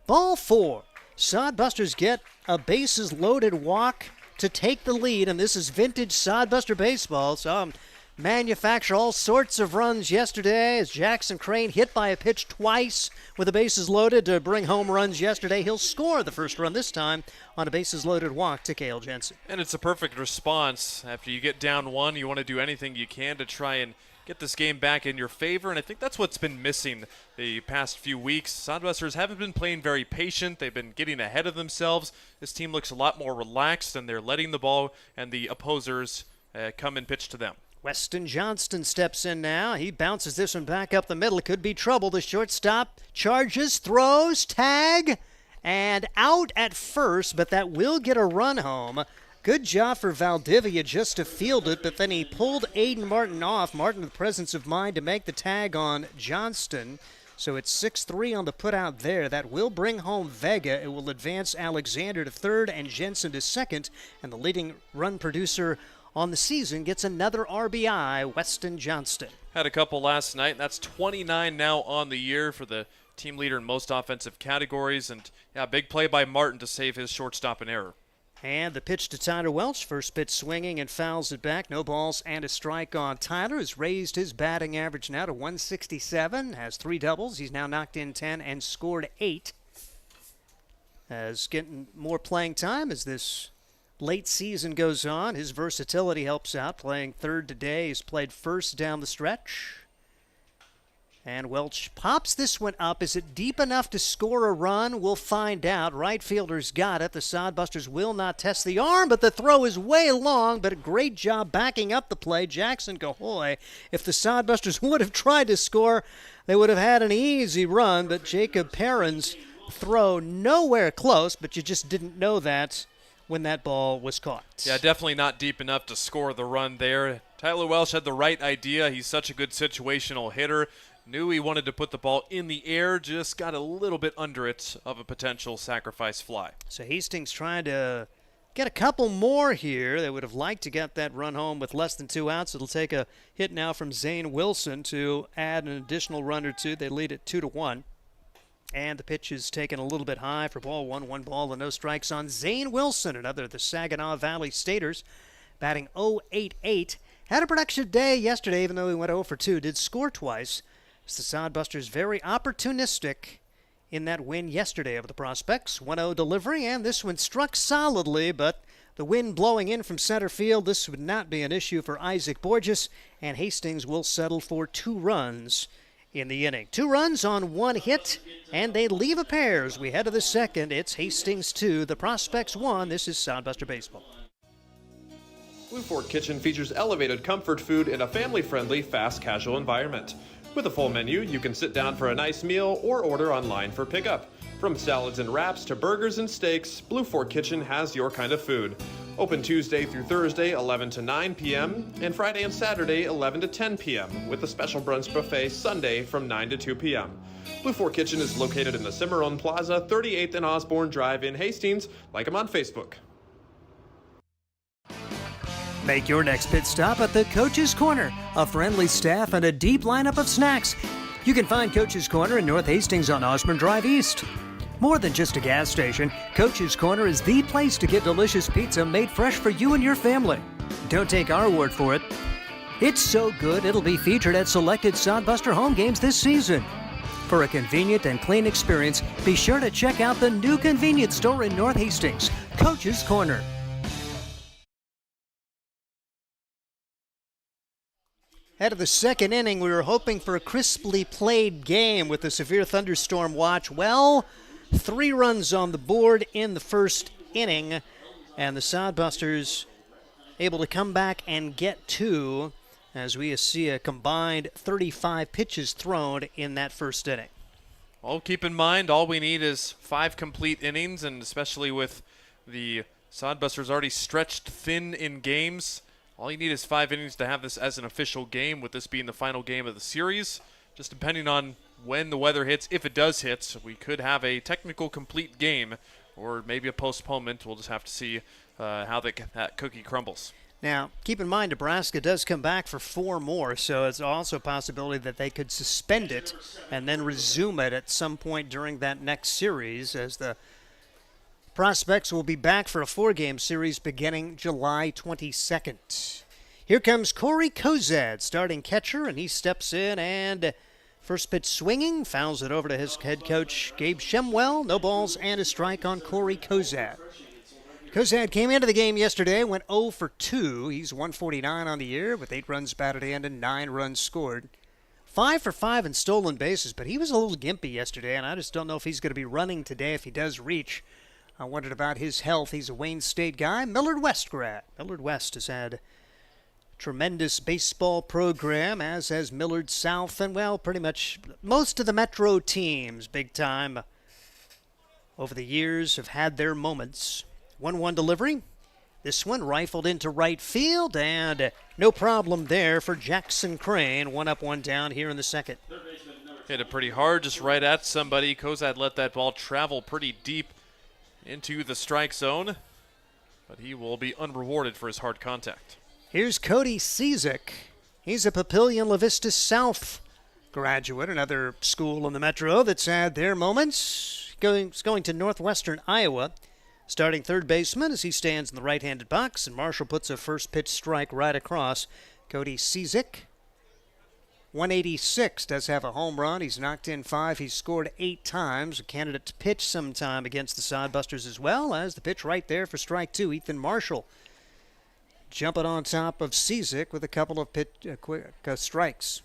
Ball 4. Sodbusters get a bases loaded walk to take the lead, and this is vintage Sodbuster baseball. So manufacture all sorts of runs yesterday as Jackson Crane hit by a pitch twice with the bases loaded to bring home runs yesterday. He'll score the first run this time on a bases loaded walk to Cale Jensen. And it's a perfect response. After you get down 1, you want to do anything you can to try and get this game back in your favor, and I think that's what's been missing the past few weeks. Sodbusters haven't been playing very patient. They've been getting ahead of themselves. This team looks a lot more relaxed, and they're letting the ball and the opposers come and pitch to them. Weston Johnston steps in now. He bounces this one back up the middle. It could be trouble. The shortstop charges, throws, tag, and out at first, but that will get a run home. Good job for Valdivia just to field it, but then he pulled Aiden Martin off. Martin with presence of mind to make the tag on Johnston. So it's 6-3 on the putout there. That will bring home Vega. It will advance Alexander to third and Jensen to second. And the leading run producer on the season gets another RBI, Weston Johnston. Had a couple last night. That's 29 now on the year for the team leader in most offensive categories. And yeah, big play by Martin to save his shortstop an error. And the pitch to Tyler Welch. First pitch swinging and fouls it back. No balls and a strike on Tyler. Has raised his batting average now to 167. Has 3 doubles. He's now knocked in 10 and scored 8. As getting more playing time as this late season goes on. His versatility helps out. Playing third today. He's played first down the stretch. And Welch pops this one up. Is it deep enough to score a run? We'll find out. Right fielder's got it. The Sodbusters will not test the arm, but the throw is way long, but a great job backing up the play. Jackson Gahoy. If the Sodbusters would have tried to score, they would have had an easy run, but Jacob Perrin's throw nowhere close, but you just didn't know that when that ball was caught. Yeah, definitely not deep enough to score the run there. Tyler Welch had the right idea. He's such a good situational hitter. Knew he wanted to put the ball in the air, just got a little bit under it of a potential sacrifice fly. So Hastings trying to get a couple more here. They would have liked to get that run home with less than 2 outs. It'll take a hit now from Zane Wilson to add an additional run or two. They lead it 2-1. And the pitch is taken a little bit high for ball 1. 1 ball and no strikes on Zane Wilson, another of the Saginaw Valley Staters, batting .088. Had a production day yesterday, even though he went 0 for 2. Did score twice. It's the Sodbusters very opportunistic in that win yesterday over the Prospects. 1-0 delivery, and this one struck solidly, but the wind blowing in from center field, this would not be an issue for Isaac Borges, and Hastings will settle for 2 runs in the inning. 2 runs on 1 hit, and they leave a pair as we head to the second. It's Hastings 2, the Prospects 1. This is Sodbuster Baseball. Blue Fork Kitchen features elevated comfort food in a family-friendly, fast casual environment. With a full menu, you can sit down for a nice meal or order online for pickup. From salads and wraps to burgers and steaks, Blue Fork Kitchen has your kind of food. Open Tuesday through Thursday, 11 to 9 p.m., and Friday and Saturday, 11 to 10 p.m., with a special brunch buffet Sunday from 9 to 2 p.m. Blue Fork Kitchen is located in the Cimarron Plaza, 38th and Osborne Drive in Hastings. Like them on Facebook. Make your next pit stop at the Coach's Corner. A friendly staff and a deep lineup of snacks. You can find Coach's Corner in North Hastings on Osborne Drive East. More than just a gas station, Coach's Corner is the place to get delicious pizza made fresh for you and your family. Don't take our word for it. It's so good it'll be featured at selected Sodbuster home games this season. For a convenient and clean experience, be sure to check out the new convenience store in North Hastings, Coach's Corner. Out of the second inning, we were hoping for a crisply played game with a severe thunderstorm watch. Well, 3 runs on the board in the first inning, and the Sodbusters able to come back and get 2 as we see a combined 35 pitches thrown in that first inning. Well, keep in mind, all we need is 5 complete innings, and especially with the Sodbusters already stretched thin in games, all you need is 5 innings to have this as an official game, with this being the final game of the series. Just depending on when the weather hits, if it does hit, so we could have a technical complete game or maybe a postponement. We'll just have to see how that cookie crumbles. Now, keep in mind, Nebraska does come back for 4 more, so it's also a possibility that they could suspend it and then resume it at some point during that next series, as the Prospects will be back for a 4-game series beginning July 22nd. Here comes Corey Kozad, starting catcher, and he steps in and first pitch swinging, fouls it over to his head coach, Gabe Shemwell. No balls and a strike on Corey Kozad. Kozad came into the game yesterday, went 0 for 2. He's 149 on the year with 8 runs batted in and 9 runs scored. 5 for 5 in stolen bases, but he was a little gimpy yesterday, and I just don't know if he's going to be running today if he does reach. I wondered about his health. He's a Wayne State guy. Millard West grad. Millard West has had a tremendous baseball program, as has Millard South, and, well, pretty much most of the Metro teams, big time, over the years have had their moments. 1-1 delivery. This one rifled into right field, and no problem there for Jackson Crane. 1 up, 1 down here in the second. Hit it pretty hard, just right at somebody. Kozad let that ball travel pretty deep into the strike zone, but he will be unrewarded for his hard contact. Here's Cody Cizik. He's a Papillion La Vista South graduate, another school in the Metro that's had their moments. He's going to Northwestern Iowa. Starting third baseman as he stands in the right-handed box, and Marshall puts a first pitch strike right across. Cody Cizik, 186, does have a home run. He's knocked in 5. He's scored 8 times. A candidate to pitch sometime against the Sodbusters as well, as the pitch right there for strike 2. Ethan Marshall jumping on top of Cizik with a couple of quick strikes.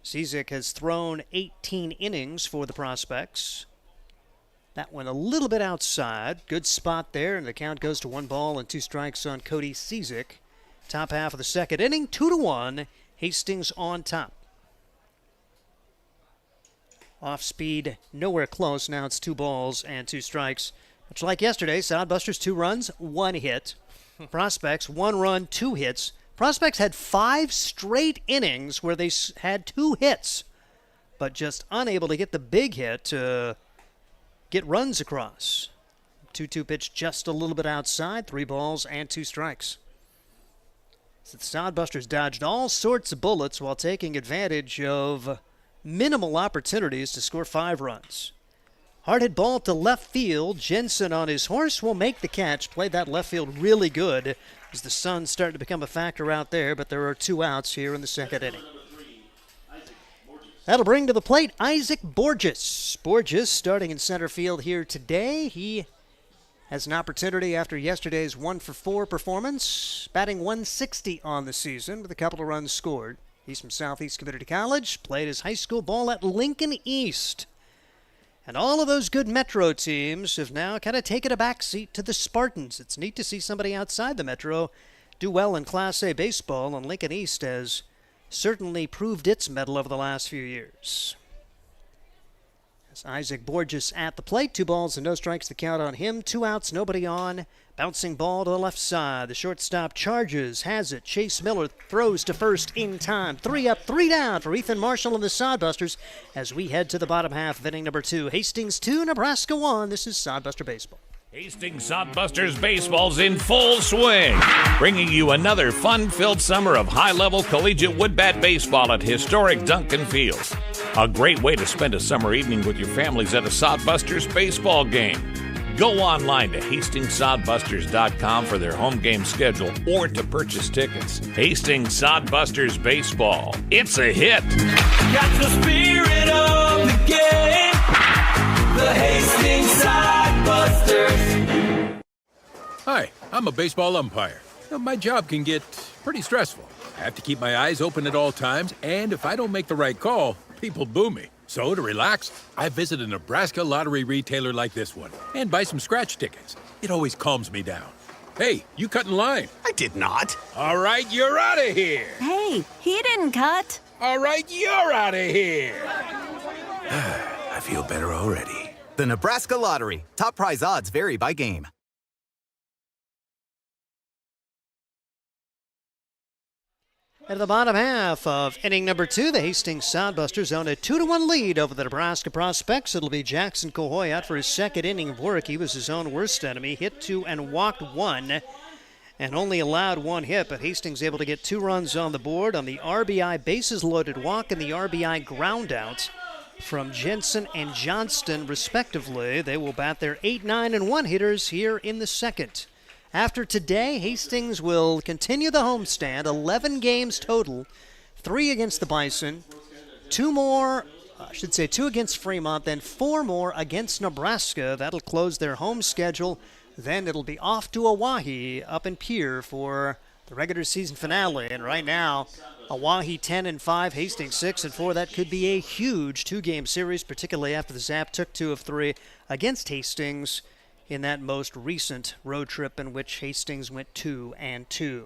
Cizik has thrown 18 innings for the Prospects. That one a little bit outside. Good spot there, and the count goes to 1 ball and 2 strikes on Cody Cizik. Top half of the second inning, 2-1. Hastings on top. Off speed, nowhere close. Now it's 2 balls and 2 strikes. Much like yesterday, Sodbusters 2 runs, 1 hit. Prospects 1 run, 2 hits. Prospects had 5 straight innings where they had 2 hits, but just unable to get the big hit to get runs across. 2-2 pitch just a little bit outside. 3 balls and 2 strikes. So the Sodbusters dodged all sorts of bullets while taking advantage of minimal opportunities to score 5 runs. Hard hit ball to left field. Jensen on his horse will make the catch. Played that left field really good as the sun's starting to become a factor out there, but there are 2 outs here in the second inning. That'll bring to the plate Isaac Borges. Borges starting in center field here today. He has an opportunity after yesterday's 1 for 4 performance, batting 160 on the season with a couple of runs scored. He's from Southeast Community College, played his high school ball at Lincoln East. And all of those good Metro teams have now kind of taken a backseat to the Spartans. It's neat to see somebody outside the Metro do well in Class A baseball, and Lincoln East has certainly proved its mettle over the last few years. As Isaac Borges at the plate, 2 balls and no strikes to count on him. 2 outs, nobody on. Bouncing ball to the left side. The shortstop charges, has it. Chase Miller throws to first in time. 3 up, 3 down for Ethan Marshall and the Sodbusters as we head to the bottom half of inning number 2. Hastings 2, Nebraska 1. This is Sodbuster Baseball. Hastings Sodbusters baseball's in full swing, bringing you another fun-filled summer of high-level collegiate woodbat baseball at historic Duncan Field. A great way to spend a summer evening with your families at a Sodbusters baseball game. Go online to HastingsSodbusters.com for their home game schedule or to purchase tickets. Hastings Sodbusters baseball. It's a hit. Got the spirit of the game. The Hastings Sodbusters. Hi, I'm a baseball umpire. My job can get pretty stressful. I have to keep my eyes open at all times, and if I don't make the right call, people boo me. So to relax, I visit a Nebraska lottery retailer like this one and buy some scratch tickets. It always calms me down. Hey, you cut in line. I did not. All right, you're out of here. Hey, he didn't cut. All right, you're out of here. I feel better already. The Nebraska Lottery. Top prize odds vary by game. At the bottom half of inning number 2, the Hastings Sodbusters own a 2-1 lead over the Nebraska Prospects. It'll be Jackson Cohoy out for his second inning of work. He was his own worst enemy, hit 2 and walked 1, and only allowed 1 hit, but Hastings able to get 2 runs on the board on the RBI bases loaded walk and the RBI ground out from Jensen and Johnston, respectively. They will bat their 8, 9, and 1 hitters here in the second. After today, Hastings will continue the homestand, 11 games total, 3 against the Bison, 2 against Fremont, then 4 more against Nebraska. That'll close their home schedule Then it'll be off to Oahe up in Pierre for the regular season finale. And right now, Oahe 10-5, Hastings 6-4. That could be a huge two-game series, particularly after the Zap took 2 of 3 against Hastings in that most recent road trip in which Hastings went 2-2.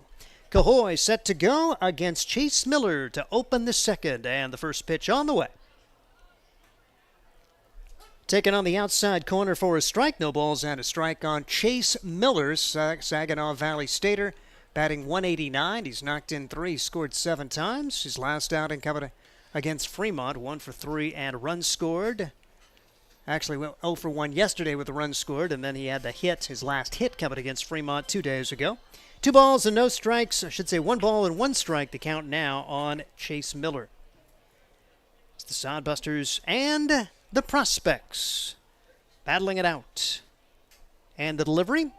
Cahoy set to go against Chase Miller to open the second, and the first pitch on the way. Taken on the outside corner for a strike. No balls and a strike on Chase Miller, Saginaw Valley Stater, batting .189. He's knocked in 3, scored 7 times. His last outing coming against Fremont, 1 for 3 and a run scored. Actually went 0 for 1 yesterday with a run scored, and then he had the hit, his last hit coming against Fremont 2 days ago. 2 balls and no strikes. I should say 1 ball and 1 strike, the count now on Chase Miller. It's the Sodbusters and the Prospects battling it out. And the delivery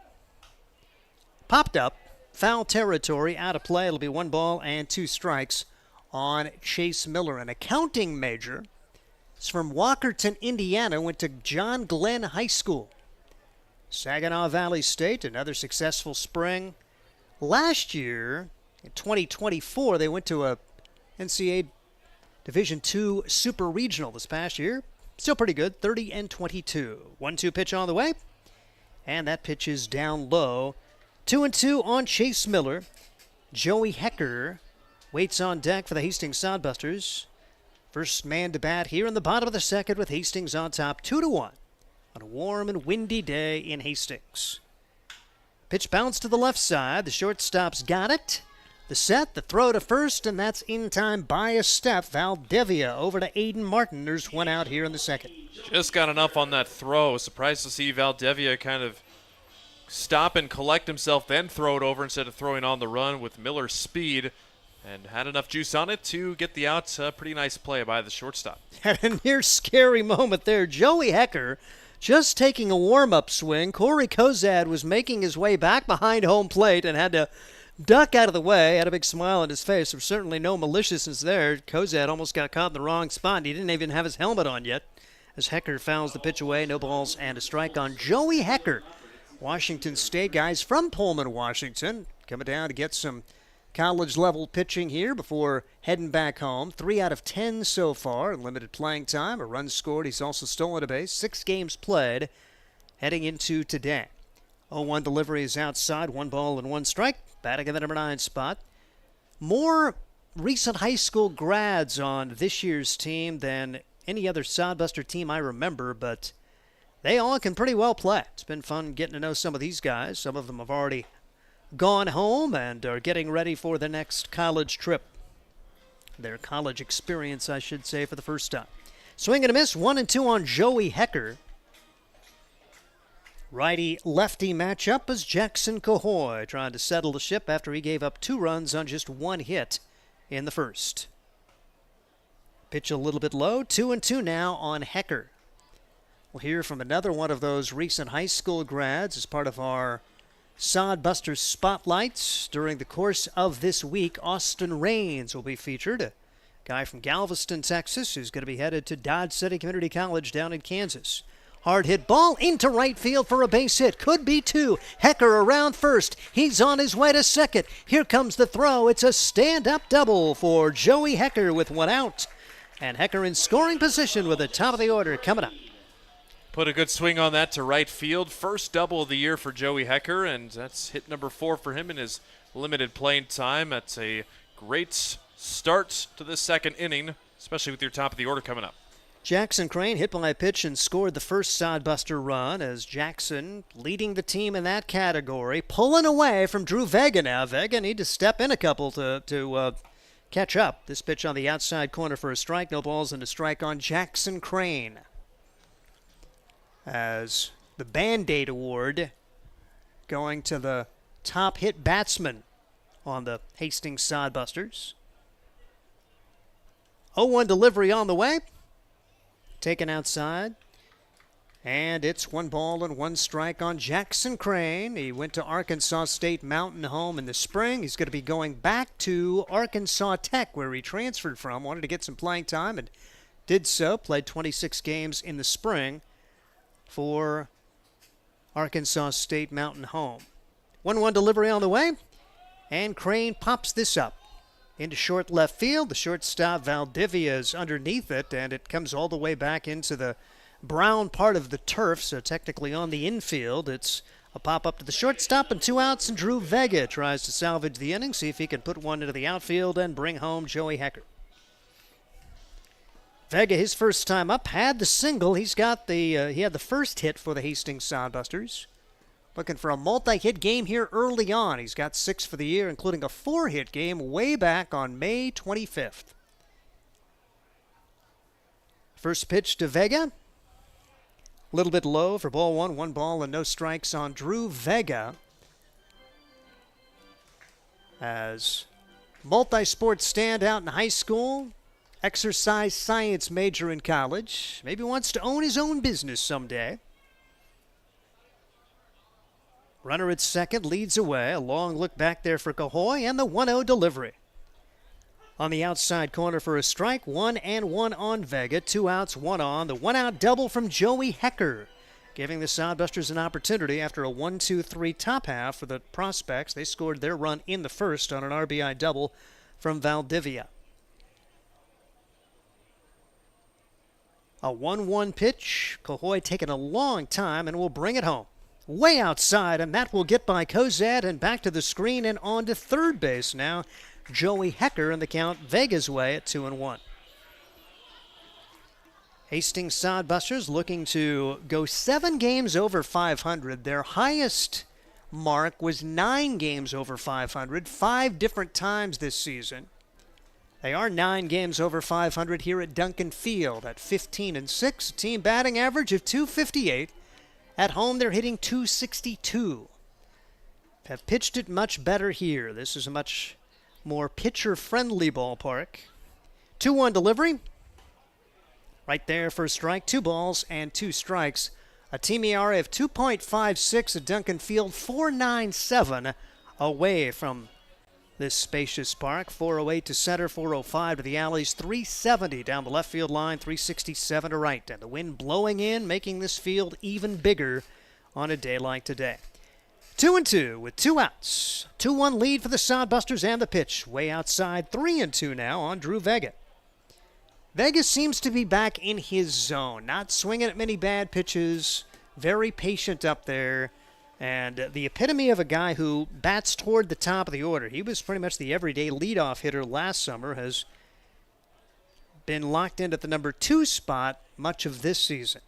popped up. Foul territory, out of play. It'll be 1 ball and 2 strikes on Chase Miller. An accounting major. It's from Walkerton, Indiana. Went to John Glenn High School. Saginaw Valley State, another successful spring. Last year, in 2024, they went to a NCAA Division II Super Regional this past year. Still pretty good, 30-22. 1-2 pitch on the way, and that pitch is down low. 2-2 on Chase Miller. Joey Hecker waits on deck for the Hastings Sodbusters. First man to bat here in the bottom of the second with Hastings on top, 2-1 on a warm and windy day in Hastings. Pitch bounced to the left side. The shortstop's got it. The set, the throw to first, and that's in time by a step. Valdivia over to Aiden Martin. There's 1 out here in the second. Just got enough on that throw. Surprised to see Valdivia kind of stop and collect himself, then throw it over instead of throwing on the run with Miller's speed. And had enough juice on it to get the out. Pretty nice play by the shortstop. Had a near scary moment there. Joey Hecker just taking a warm-up swing. Corey Kozad was making his way back behind home plate and had to duck out of the way. Had a big smile on his face. There's certainly no maliciousness there. Kozad almost got caught in the wrong spot. He didn't even have his helmet on yet as Hecker fouls the pitch away. No balls and a strike on Joey Hecker. Washington State guys from Pullman, Washington, coming down to get some college-level pitching here before heading back home. 3 out of 10 so far, limited playing time, a run scored. He's also stolen a base. 6 games played heading into today. 0-1 delivery is outside, 1 ball and 1 strike. Batting in the number 9 spot. More recent high school grads on this year's team than any other Sodbuster team I remember, but they all can pretty well play. It's been fun getting to know some of these guys. Some of them have already gone home and are getting ready for the next college trip. Their college experience, I should say, for the first time. Swing and a miss, 1-2 on Joey Hecker. Righty-lefty matchup as Jackson Cahoy trying to settle the ship after he gave up 2 runs on just 1 hit in the first. Pitch a little bit low, 2-2 now on Hecker. We'll hear from another one of those recent high school grads as part of our Sodbusters Spotlights. During the course of this week, Austin Raines will be featured, a guy from Galveston, Texas, who's going to be headed to Dodge City Community College down in Kansas. Hard hit ball into right field for a base hit. Could be 2. Hecker around first. He's on his way to second. Here comes the throw. It's a stand-up double for Joey Hecker with 1 out. And Hecker in scoring position with the top of the order coming up. Put a good swing on that to right field. First double of the year for Joey Hecker, and that's hit number 4 for him in his limited playing time. That's a great start to this second inning, especially with your top of the order coming up. Jackson Crane hit by a pitch and scored the first Sodbuster run as Jackson leading the team in that category, pulling away from Drew Vega now. Vega need to step in a couple to catch up. This pitch on the outside corner for a strike. No balls and a strike on Jackson Crane. As the Band-Aid Award going to the top hit batsman on the Hastings Sodbusters. 0-1 delivery on the way. Taken outside. And it's 1 ball and 1 strike on Jackson Crane. He went to Arkansas State Mountain Home in the spring. He's going to be going back to Arkansas Tech, where he transferred from. Wanted to get some playing time and did so. Played 26 games in the spring for Arkansas State Mountain home. 1-1 delivery on the way, and Crane pops this up into short left field. The shortstop Valdivia is underneath it, and it comes all the way back into the brown part of the turf, so technically on the infield. It's a pop-up to the shortstop and 2 outs, and Drew Vega tries to salvage the inning, see if he can put one into the outfield and bring home Joey Hecker. Vega, his first time up, had the single. He had the first hit for the Hastings Sodbusters. Looking for a multi-hit game here early on. He's got 6 for the year, including a 4-hit game way back on May 25th. First pitch to Vega. A little bit low for ball 1. 1 ball and no strikes on Drew Vega. As multi-sport standout in high school, exercise science major in college, maybe wants to own his own business someday. Runner at second leads away. A long look back there for Cahoy, and the 1-0 delivery. On the outside corner for a strike, 1-1 on Vega. 2 outs, 1 on. The 1-out double from Joey Hecker, giving the Sodbusters an opportunity after a 1-2-3 top half for the Prospects. They scored their run in the first on an RBI double from Valdivia. A 1-1 pitch. Cahoy taking a long time and will bring it home. Way outside, and that will get by Cozad and back to the screen and on to third base now. Joey Hecker in the count, Vega's way at 2-1. Hastings Sodbusters looking to go 7 games over 500. Their highest mark was 9 games over 500, 5 different times this season. They are 9 games over 500 here at Duncan Field at 15-6, a team batting average of .258. At home, they're hitting .262. Have pitched it much better here. This is a much more pitcher-friendly ballpark. 2-1 delivery. Right there for a strike. 2 balls and 2 strikes. A team ERA of 2.56 at Duncan Field. 4.97 away from this spacious park. 408 to center, 405 to the alleys, 370 down the left field line, 367 to right. And the wind blowing in, making this field even bigger on a day like today. 2-2 with 2 outs. 2-1 lead for the Sodbusters, and the pitch way outside. 3-2 now on Drew Vega. Vega seems to be back in his zone, not swinging at many bad pitches, very patient up there. And the epitome of a guy who bats toward the top of the order. He was pretty much the everyday leadoff hitter last summer, has been locked in at the number 2 spot much of this season.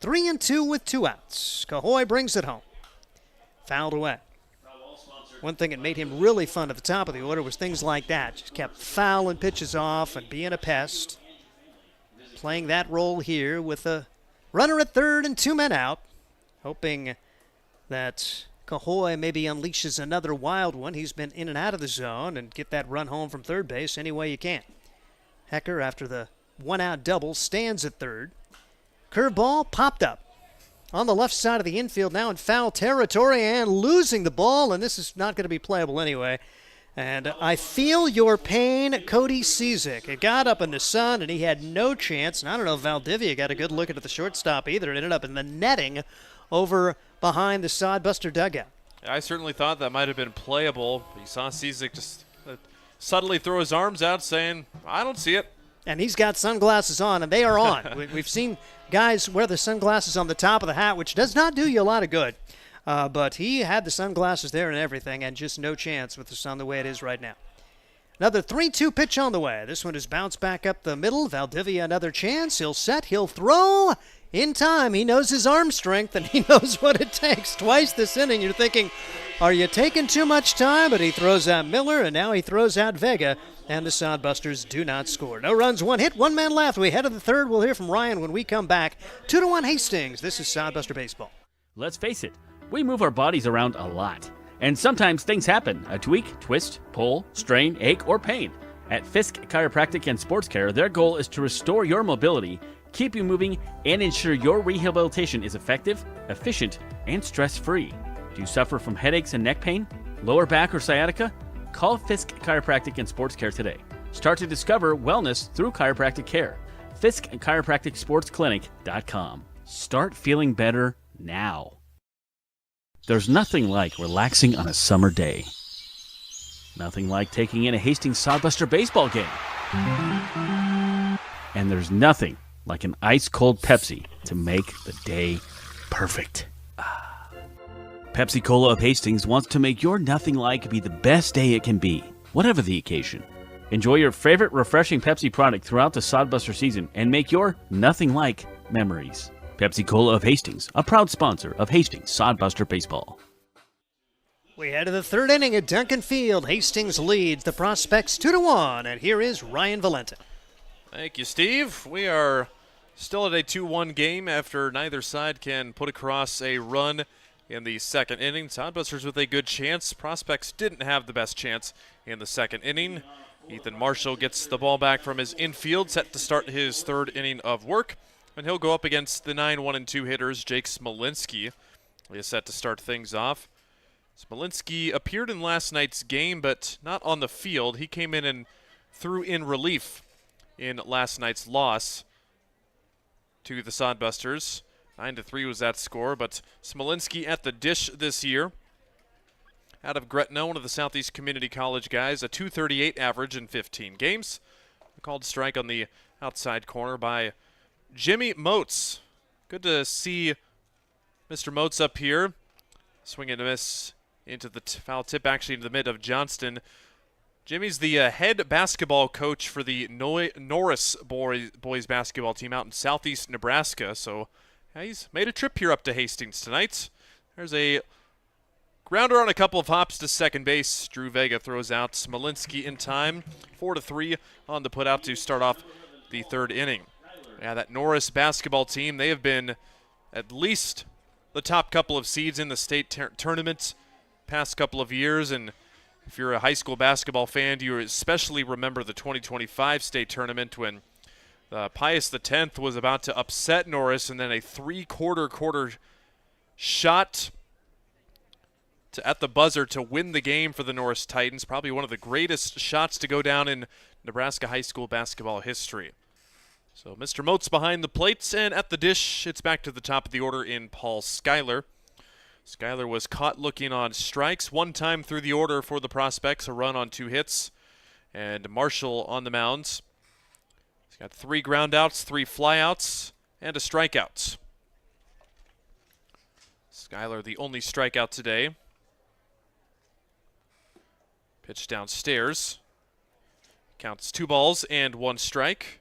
3-2 with 2 outs. Cahoy brings it home. Fouled away. One thing that made him really fun at the top of the order was things like that. Just kept fouling pitches off and being a pest. Playing that role here with a runner at third and 2 men out. Hoping that Cahoy maybe unleashes another wild one. He's been in and out of the zone, and get that run home from third base any way you can. Hecker, after the 1-out double, stands at third. Curveball popped up on the left side of the infield now in foul territory, and losing the ball, and this is not going to be playable anyway. And I feel your pain, Cody Cizik. It got up in the sun, and he had no chance. And I don't know if Valdivia got a good look at the shortstop either. It ended up in the netting over behind the Sodbuster dugout. I certainly thought that might have been playable. You saw Cizik just subtly throw his arms out saying, I don't see it. And he's got sunglasses on, and they are on. We've seen guys wear the sunglasses on the top of the hat, which does not do you a lot of good. But he had the sunglasses there and everything, and just no chance with the sun the way it is right now. Another 3-2 pitch on the way. This one is bounced back up the middle. Valdivia another chance. He'll set. He'll throw. In time, he knows his arm strength, and he knows what it takes. Twice this inning, you're thinking, are you taking too much time? But he throws out Miller, and now he throws out Vega, and the Sodbusters do not score. No runs, 1 hit, 1 man left. We head to the third. We'll hear from Ryan when we come back. 2-1 Hastings. This is Sodbuster Baseball. Let's face it, we move our bodies around a lot. And sometimes things happen. A tweak, twist, pull, strain, ache, or pain. At Fisk Chiropractic and Sports Care, their goal is to restore your mobility, keep you moving, and ensure your rehabilitation is effective, efficient, and stress-free. Do you suffer from headaches and neck pain, lower back, or sciatica? Call Fisk Chiropractic and Sports Care today. Start to discover wellness through chiropractic care. FiskChiropracticSportsClinic.com. Start feeling better now. There's nothing like relaxing on a summer day. Nothing like taking in a Hastings Sodbuster baseball game. And there's nothing like an ice-cold Pepsi to make the day perfect. Pepsi Cola of Hastings wants to make your nothing like be the best day it can be, whatever the occasion. Enjoy your favorite refreshing Pepsi product throughout the Sodbuster season and make your nothing like memories. Pepsi Cola of Hastings, a proud sponsor of Hastings Sodbuster Baseball. We head to the third inning at Duncan Field. Hastings leads the Prospects 2-1, and here is Ryan Valenta. Thank you, Steve. We are still at a 2-1 game after neither side can put across a run in the second inning. Sodbusters with a good chance. Prospects didn't have the best chance in the second inning. Ethan Marshall gets the ball back from his infield, set to start his third inning of work, and he'll go up against the 9-1-2 hitters, Jake Smolinski. He is set to start things off. Smolinski appeared in last night's game, but not on the field. He came in and threw in relief in last night's loss to the Sodbusters. 9-3 was that score, but Smolinski at the dish this year. Out of Gretna, one of the Southeast Community College guys, a .238 average in 15 games. A called strike on the outside corner by Jimmy Moats. Good to see Mr. Moats up here. Swing and a miss into the foul tip, actually into the mid of Johnston. Jimmy's the head basketball coach for the Norris boys basketball team out in southeast Nebraska. So he's made a trip here up to Hastings tonight. There's a grounder on a couple of hops to second base. Drew Vega throws out Smolinski in time. 4-3 on the putout to start off the third inning. Yeah, that Norris basketball team, they have been at least the top couple of seeds in the state tournament past couple of years. And if you're a high school basketball fan, you especially remember the 2025 state tournament when Pius X was about to upset Norris, and then a three-quarter shot at the buzzer to win the game for the Norris Titans. Probably one of the greatest shots to go down in Nebraska high school basketball history. So Mr. Moats behind the plates, and at the dish, it's back to the top of the order in Paul Schuyler. Schuyler was caught looking on strikes one time through the order for the Prospects, a run on 2 hits. And Marshall on the mound. He's got 3 groundouts, 3 flyouts, and a strikeout. Schuyler the only strikeout today. Pitch downstairs. Counts 2 balls and 1 strike.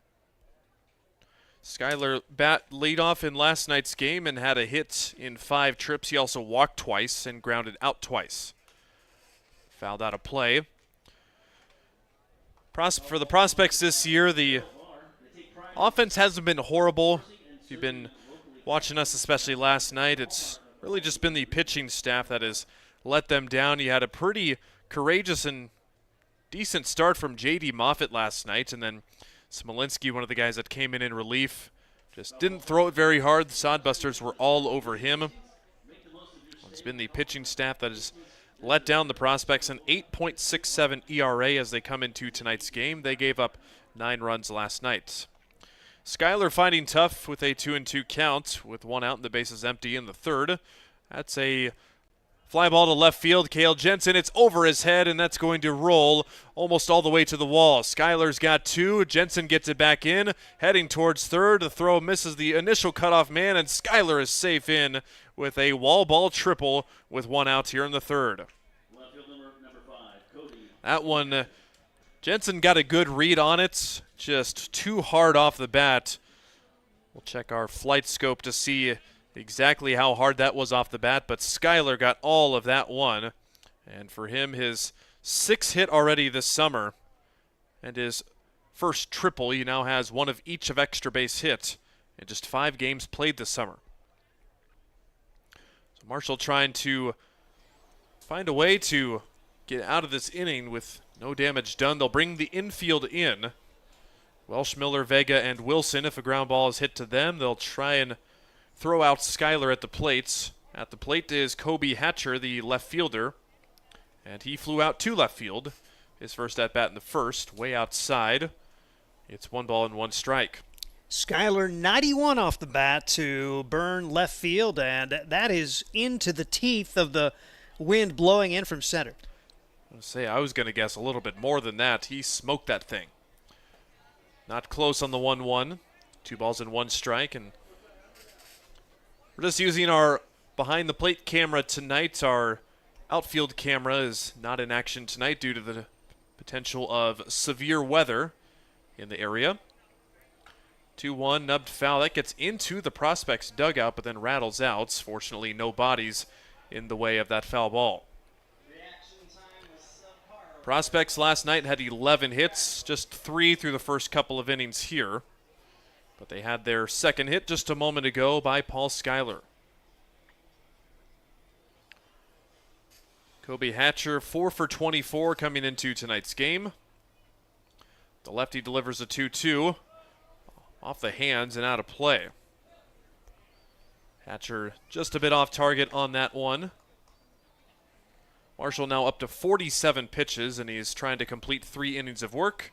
Schuyler bat lead off in last night's game and had a hit in 5 trips. He also walked twice and grounded out twice. Fouled out of play. For the Prospects this year, the offense hasn't been horrible. If you've been watching us, especially last night, it's really just been the pitching staff that has let them down. You had a pretty courageous and decent start from J.D. Moffitt last night, and then Smolinski, one of the guys that came in relief, just didn't throw it very hard. The Sodbusters were all over him. It's been the pitching staff that has let down the Prospects, an 8.67 ERA as they come into tonight's game. They gave up 9 runs last night. Schuyler finding tough with a 2-2 count with 1 out and the bases empty in the third. That's a fly ball to left field. Cale Jensen, it's over his head, and that's going to roll almost all the way to the wall. Schuyler's got 2. Jensen gets it back in, heading towards third. The throw misses the initial cutoff man, and Schuyler is safe in with a wall ball triple with 1 out here in the third. That one, Jensen got a good read on it, just too hard off the bat. We'll check our flight scope to see exactly how hard that was off the bat, but Schuyler got all of that one. And for him, his 6th hit already this summer and his first triple. He now has 1 of each of extra base hit in just 5 games played this summer. So Marshall trying to find a way to get out of this inning with no damage done. They'll bring the infield in. Welsh, Miller, Vega, and Wilson. If a ground ball is hit to them, they'll try and throw out Schuyler at the plate. At the plate is Kobe Hatcher, the left fielder, and he flew out to left field. His first at bat in the first, way outside. It's 1 ball and 1 strike. Skyler 91 off the bat to burn left field, and that is into the teeth of the wind blowing in from center. I was going to guess a little bit more than that. He smoked that thing. Not close on the 1-1. 2 balls and 1 strike, and we're just using our behind the plate camera tonight. Our outfield camera is not in action tonight due to the potential of severe weather in the area. 2-1, nubbed foul. That gets into the Prospects dugout, but then rattles out. Fortunately, no bodies in the way of that foul ball. Prospects last night had 11 hits, just 3 through the first couple of innings here. But they had their second hit just a moment ago by Paul Schuyler. Kobe Hatcher 4 for 24 coming into tonight's game. The lefty delivers a 2-2 off the hands and out of play. Hatcher just a bit off target on that one. Marshall now up to 47 pitches, and he's trying to complete 3 innings of work.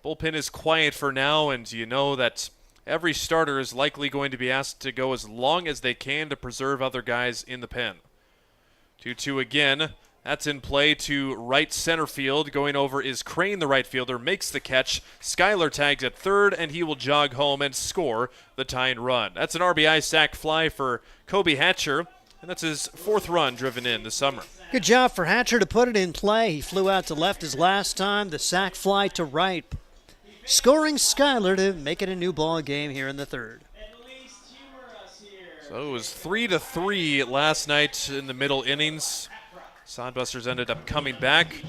Bullpen is quiet for now, and you know that every starter is likely going to be asked to go as long as they can to preserve other guys in the pen. 2-2 again. That's in play to right center field. Going over is Crane, the right fielder, makes the catch. Schuyler tags at third, and he will jog home and score the tying run. That's an RBI sac fly for Kobe Hatcher, and that's his 4th run driven in this summer. Good job for Hatcher to put it in play. He flew out to left his last time, the sac fly to right. Scoring Schuyler to make it a new ball game here in the 3rd. So it was 3-3 last night in the middle innings. Sodbusters ended up coming back.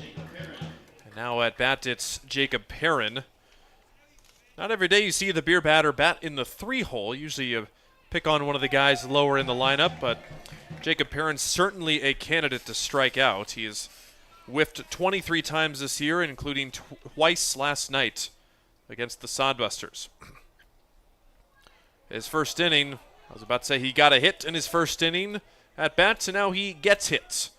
And now at bat, it's Jacob Perrin. Not every day you see the beer batter bat in the 3-hole. Usually you pick on one of the guys lower in the lineup, but Jacob Perrin's certainly a candidate to strike out. He has whiffed 23 times this year, including twice last night against the Sodbusters. His first inning, I was about to say he got a hit in his first inning at bat, and now he gets hit.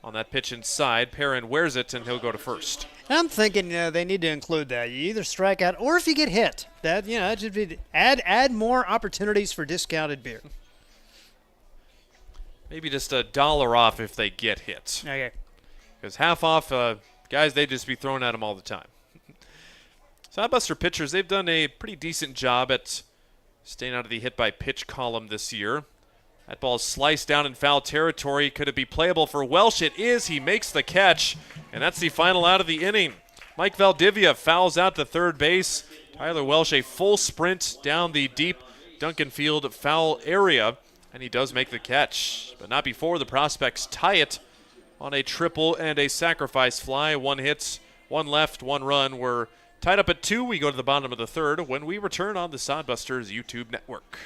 On that pitch inside, Perrin wears it, and he'll go to first. I'm thinking they need to include that. You either strike out or if you get hit. That that should be add more opportunities for discounted beer. Maybe just $1 off if they get hit. Okay. Because half off, guys, they'd just be thrown at them all the time. Sodbuster pitchers, they've done a pretty decent job at staying out of the hit by pitch column this year. That ball is sliced down in foul territory. Could it be playable for Welsh? It is. He makes the catch, and that's the final out of the inning. Mike Valdivia fouls out to third base. Tyler Welsh a full sprint down the deep Duncan Field foul area, and he does make the catch, but not before the Prospects tie it on a triple and a sacrifice fly. 1 hit, 1 left, 1 run. We're tied up at 2. We go to the bottom of the 3rd when we return on the Sodbusters YouTube network.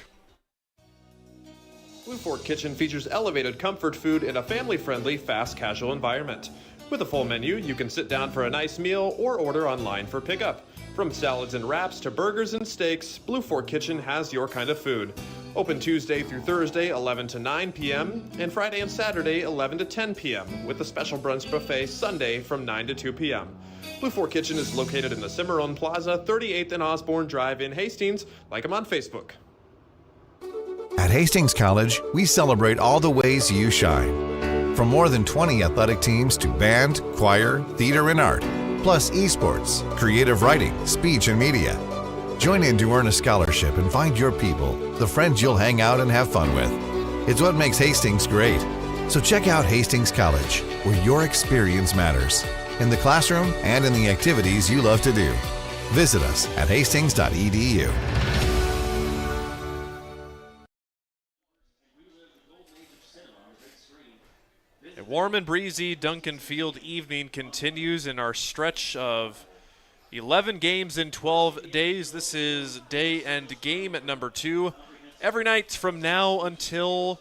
Blue Fork Kitchen features elevated comfort food in a family-friendly, fast casual environment. With a full menu, you can sit down for a nice meal or order online for pickup. From salads and wraps to burgers and steaks, Blue Fork Kitchen has your kind of food. Open Tuesday through Thursday, 11 to 9 p.m., and Friday and Saturday, 11 to 10 p.m., with a special brunch buffet Sunday from 9 to 2 p.m. Blue Fork Kitchen is located in the Cimarron Plaza, 38th and Osborne Drive in Hastings. Like them on Facebook. At Hastings College, we celebrate all the ways you shine. From more than 20 athletic teams to band, choir, theater, and art, plus esports, creative writing, speech, and media. Join in to earn a scholarship and find your people, the friends you'll hang out and have fun with. It's what makes Hastings great. So check out Hastings College, where your experience matters, in the classroom and in the activities you love to do. Visit us at hastings.edu. A warm and breezy Duncan Field evening continues in our stretch of 11 games in 12 days. This is day and game at number 2. Every night from now until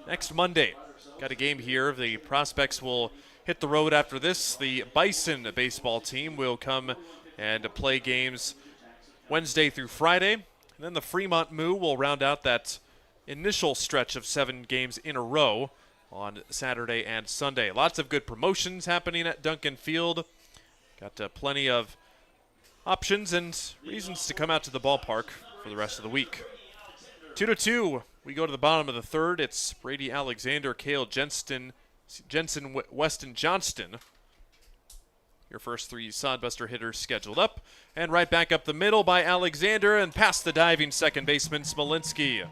next Monday. Got a game here. The Prospects will hit the road after this. The Bison baseball team will come and play games Wednesday through Friday. And then the Fremont Moo will round out that initial stretch of 7 games in a row on Saturday and Sunday. Lots of good promotions happening at Duncan Field. Got plenty of options and reasons to come out to the ballpark for the rest of the week. 2-2. We go to the bottom of the third. It's Brady Alexander, Cale Jensen, Weston Johnston. Your first three Sodbuster hitters scheduled up. And right back up the middle by Alexander and past the diving second baseman Smolinski.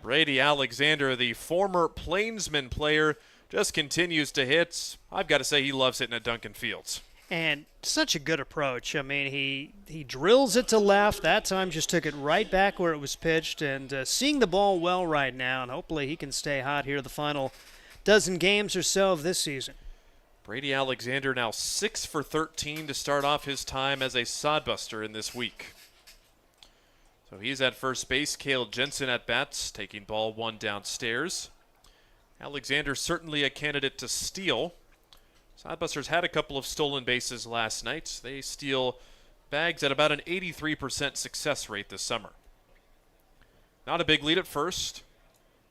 Brady Alexander, the former Plainsman player, just continues to hit. I've got to say he loves hitting at Duncan Field. And such a good approach. I mean, he drills it to left. That time just took it right back where it was pitched. And seeing the ball well right now, and hopefully he can stay hot here the final dozen games or so of this season. Brady Alexander now 6 for 13 to start off his time as a Sodbuster in this week. So he's at first base. Cale Jensen at bats, taking ball one downstairs. Alexander certainly a candidate to steal. Sodbusters had a couple of stolen bases last night. They steal bags at about an 83% success rate this summer. Not a big lead at first.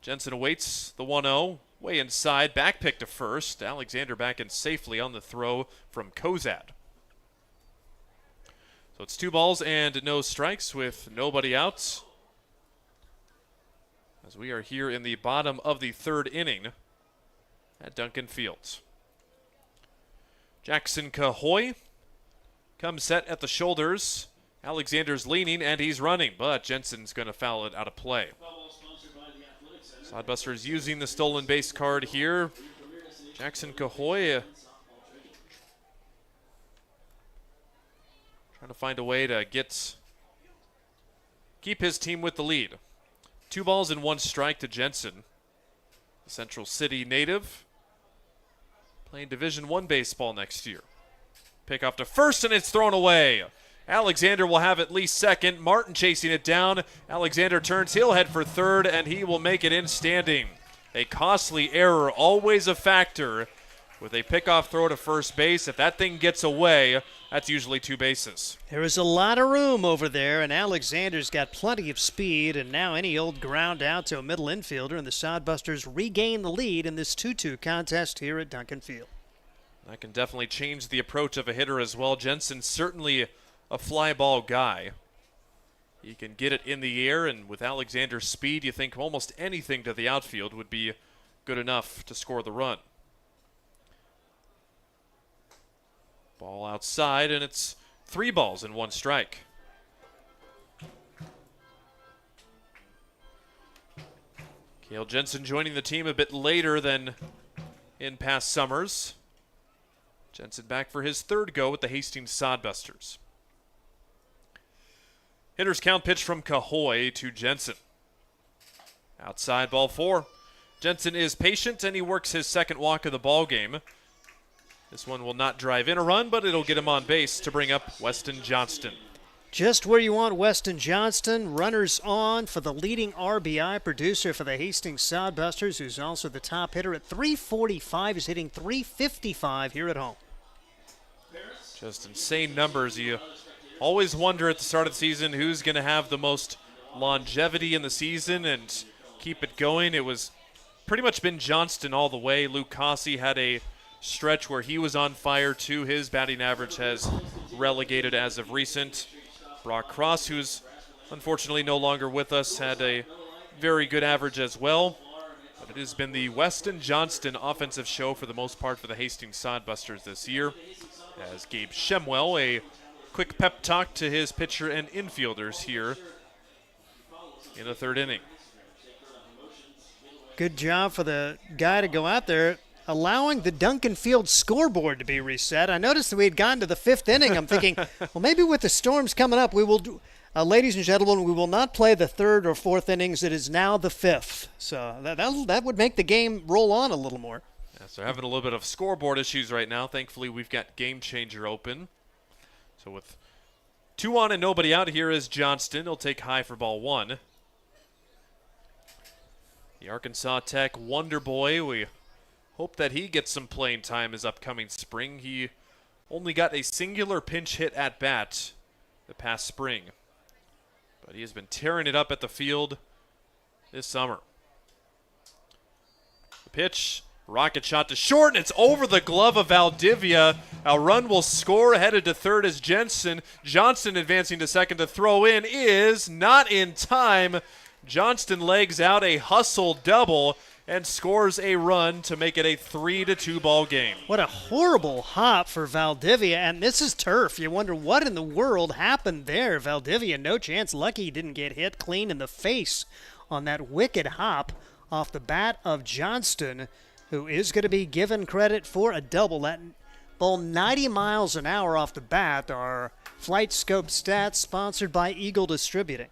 Jensen awaits the 1-0. Way inside, back pick to first. Alexander back in safely on the throw from Kozad. So it's 2 balls and no strikes with nobody out. As we are here in the bottom of the third inning at Duncan Field. Jackson Cahoy comes set at the shoulders. Alexander's leaning and he's running, but Jensen's going to foul it out of play. Sodbusters using the stolen base card here. Jackson Cahoy trying to find a way to keep his team with the lead. 2 balls and 1 strike to Jensen, the Central City native, playing Division I baseball next year. Pick off to first and it's thrown away. Alexander will have at least second. Martin chasing it down. Alexander turns. He'll head for third, and he will make it in standing. A costly error, always a factor with a pickoff throw to first base. If that thing gets away, that's usually 2 bases. There is a lot of room over there, and Alexander's got plenty of speed, and now any old ground out to a middle infielder, and the Sodbusters regain the lead in this 2-2 contest here at Duncan Field. That can definitely change the approach of a hitter as well. Jensen certainly a fly ball guy. He can get it in the air, and with Alexander's speed, you think almost anything to the outfield would be good enough to score the run. Ball outside, and it's 3 balls and 1 strike. Cale Jensen joining the team a bit later than in past summers. Jensen back for his 3rd go with the Hastings Sodbusters. Hitter's count pitch from Cahoy to Jensen. Outside, ball 4. Jensen is patient and he works his 2nd walk of the ball game. This one will not drive in a run, but it'll get him on base to bring up Weston Johnston. Just where you want Weston Johnston. Runners on for the leading RBI producer for the Hastings Sodbusters, who's also the top hitter at .345. He's hitting .355 here at home. Just insane numbers. You always wonder at the start of the season who's going to have the most longevity in the season and keep it going. It was pretty much been Johnston all the way. Luke Cossey had a stretch where he was on fire too. His batting average has relegated as of recent. Brock Cross, who's unfortunately no longer with us, had a very good average as well. But it has been the Weston Johnston offensive show for the most part for the Hastings Sodbusters this year. As Gabe Shemwell, a quick pep talk to his pitcher and infielders here in the 3rd inning. Good job for the guy to go out there, allowing the Duncan Field scoreboard to be reset. I noticed that we had gotten to the 5th inning. I'm thinking, well, maybe with the Storms coming up, we will do, ladies and gentlemen, we will not play the 3rd or 4th innings. It is now the 5th. So that would make the game roll on a little more. Yeah, so having a little bit of scoreboard issues right now. Thankfully, we've got Game Changer open. So with 2 on and nobody out, here is Johnston. He'll take high for ball 1. The Arkansas Tech Wonder Boy, we hope that he gets some playing time this upcoming spring. He only got a singular pinch hit at bat the past spring, but he has been tearing it up at the field this summer. The pitch Rocket shot to short, and it's over the glove of Valdivia. A run will score, headed to third is Jensen. Johnston advancing to second to throw in is not in time. Johnston legs out a hustle double and scores a run to make it a 3-2 ball game. What a horrible hop for Valdivia, and this is turf. You wonder what in the world happened there. Valdivia, no chance. Lucky he didn't get hit clean in the face on that wicked hop off the bat of Johnston, who is going to be given credit for a double. That ball 90 miles an hour off the bat. Our Flight Scope stats sponsored by Eagle Distributing.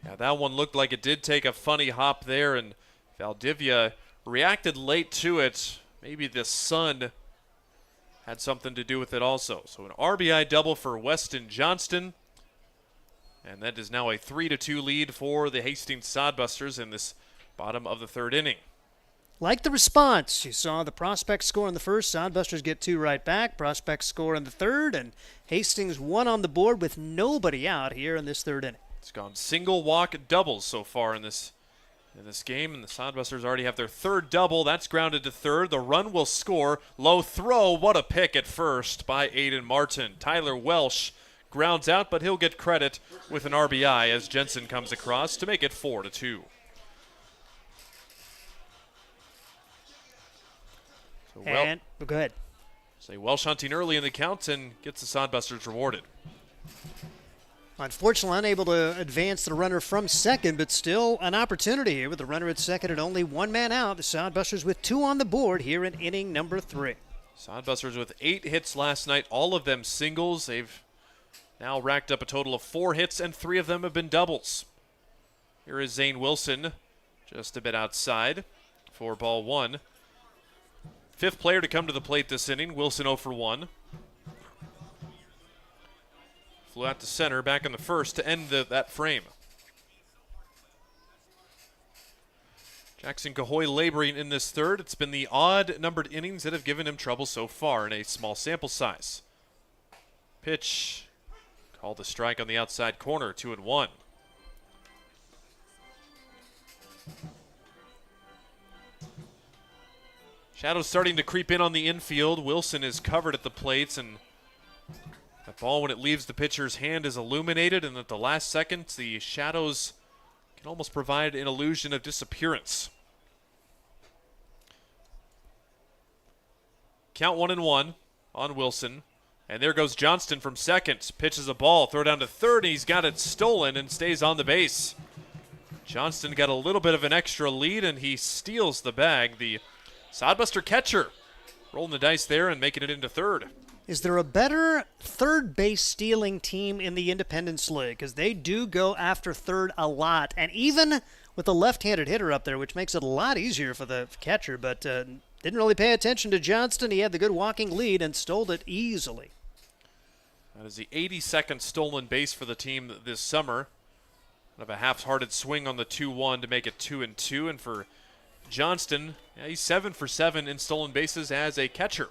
Yeah, that one looked like it did take a funny hop there, and Valdivia reacted late to it. Maybe the sun had something to do with it also. So an RBI double for Weston Johnston. And that is now a 3-2 lead for the Hastings Sodbusters in this bottom of the third inning. Like the response. You saw the Prospects score in the first. Sodbusters get 2 right back. Prospects score in the third. And Hastings 1 on the board with nobody out here in this third inning. It's gone single walk doubles so far in this game, and the Sodbusters already have their third double. That's grounded to third. The run will score. Low throw. What a pick at first by Aiden Martin. Tyler Welsh grounds out, but he'll get credit with an RBI as Jensen comes across to make it 4-2. So go ahead. Say Welsh hunting early in the count and gets the Sodbusters rewarded. Unfortunately, unable to advance the runner from second, but still an opportunity here with the runner at second and only 1 man out. The Sodbusters with 2 on the board here in inning number 3. Sodbusters with 8 hits last night, all of them singles. They've now racked up a total of 4 hits, and 3 of them have been doubles. Here is Zane Wilson, just a bit outside for ball 1. 5th player to come to the plate this inning, Wilson 0 for 1. Flew out to center, back in the first to end that frame. Jackson Cahoy laboring in this third. It's been the odd-numbered innings that have given him trouble so far in a small sample size. Pitch called a strike on the outside corner, 2-1. Shadows starting to creep in on the infield. Wilson is covered at the plates, and that ball, when it leaves the pitcher's hand, is illuminated, and at the last second, the shadows can almost provide an illusion of disappearance. Count 1-1 on Wilson. And there goes Johnston from second. Pitches a ball, throw down to third, and he's got it stolen and stays on the base. Johnston got a little bit of an extra lead, and he steals the bag. The Sodbuster catcher rolling the dice there and making it into third. Is there a better third base stealing team in the Independence League? Because they do go after third a lot. And even with a left-handed hitter up there, which makes it a lot easier for the catcher, but didn't really pay attention to Johnston. He had the good walking lead and stole it easily. That is the 82nd stolen base for the team this summer. Kind of a half-hearted swing on the 2-1 to make it 2-2. And for Johnston, he's 7 for 7 in stolen bases as a catcher.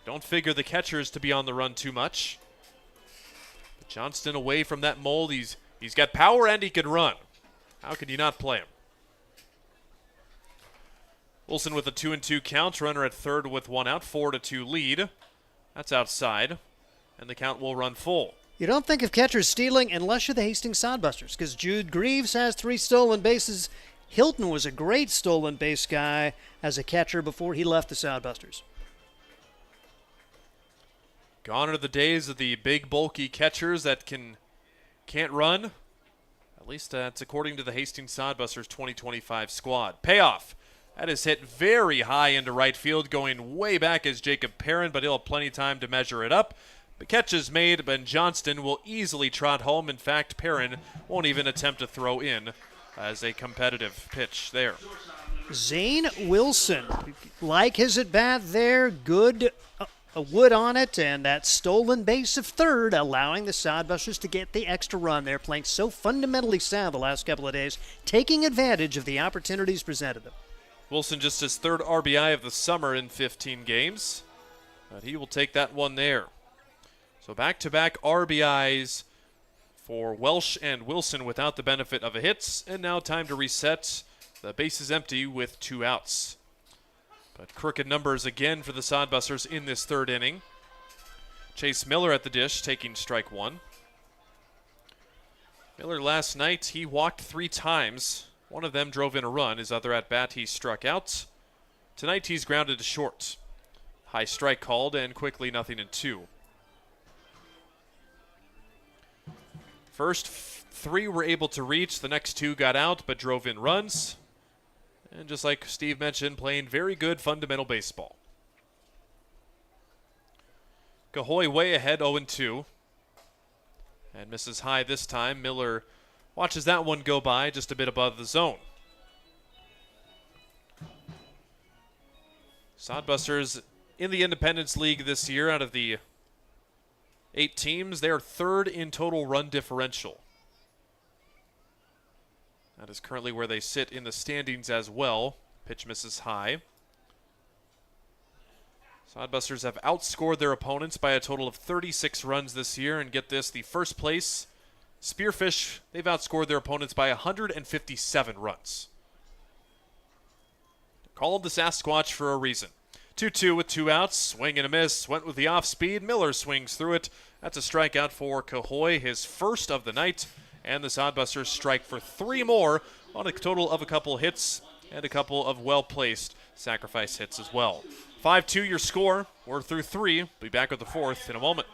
Don't figure the catchers to be on the run too much. But Johnston away from that mold. He's got power and he can run. How could you not play him? Wilson with a 2-2 count. Runner at third with 1 out. 4-2 lead. That's outside. And the count will run full. You don't think of catchers stealing unless you're the Hastings Sodbusters, because Jude Greaves has 3 stolen bases. Hilton was a great stolen base guy as a catcher before he left the Sodbusters. Gone are the days of the big, bulky catchers that can't run. At least that's according to the Hastings Sodbusters 2025 squad. Payoff. That is hit very high into right field, going way back as Jacob Perrin, but he'll have plenty of time to measure it up. The catch is made, but Johnston will easily trot home. In fact, Perrin won't even attempt to throw in as a competitive pitch there. Zane Wilson, like his at-bat there, good wood on it, and that stolen base of third, allowing the Sodbusters to get the extra run. They're playing so fundamentally sound the last couple of days, taking advantage of the opportunities presented them. Wilson just his 3rd RBI of the summer in 15 games, but he will take that one there. So back-to-back RBIs for Welsh and Wilson without the benefit of a hit, and now time to reset. The base is empty with 2 outs. But crooked numbers again for the Sodbusters in this third inning. Chase Miller at the dish, taking strike one. Miller last night, he walked 3 times. One of them drove in a run. His other at-bat, he struck out. Tonight, he's grounded to short. High strike called, and quickly 0-2. First 3 were able to reach. The next 2 got out, but drove in runs. And just like Steve mentioned, playing very good fundamental baseball. Cahoy way ahead, 0-2. And misses high this time. Miller watches that one go by just a bit above the zone. Sodbusters in the Independence League this year, out of the 8 teams, they are 3rd in total run differential. That is currently where they sit in the standings as well. Pitch misses high. Sodbusters have outscored their opponents by a total of 36 runs this year, and get this, the first place Spearfish, they've outscored their opponents by 157 runs. Call them the Sasquatch for a reason. 2-2 with 2 outs, swing and a miss, went with the off-speed, Miller swings through it. That's a strikeout for Cahoy, his first of the night, and the Sodbusters strike for 3 more on a total of a couple hits and a couple of well-placed sacrifice hits as well. 5-2 your score. We're through 3. Be back with the 4th in a moment.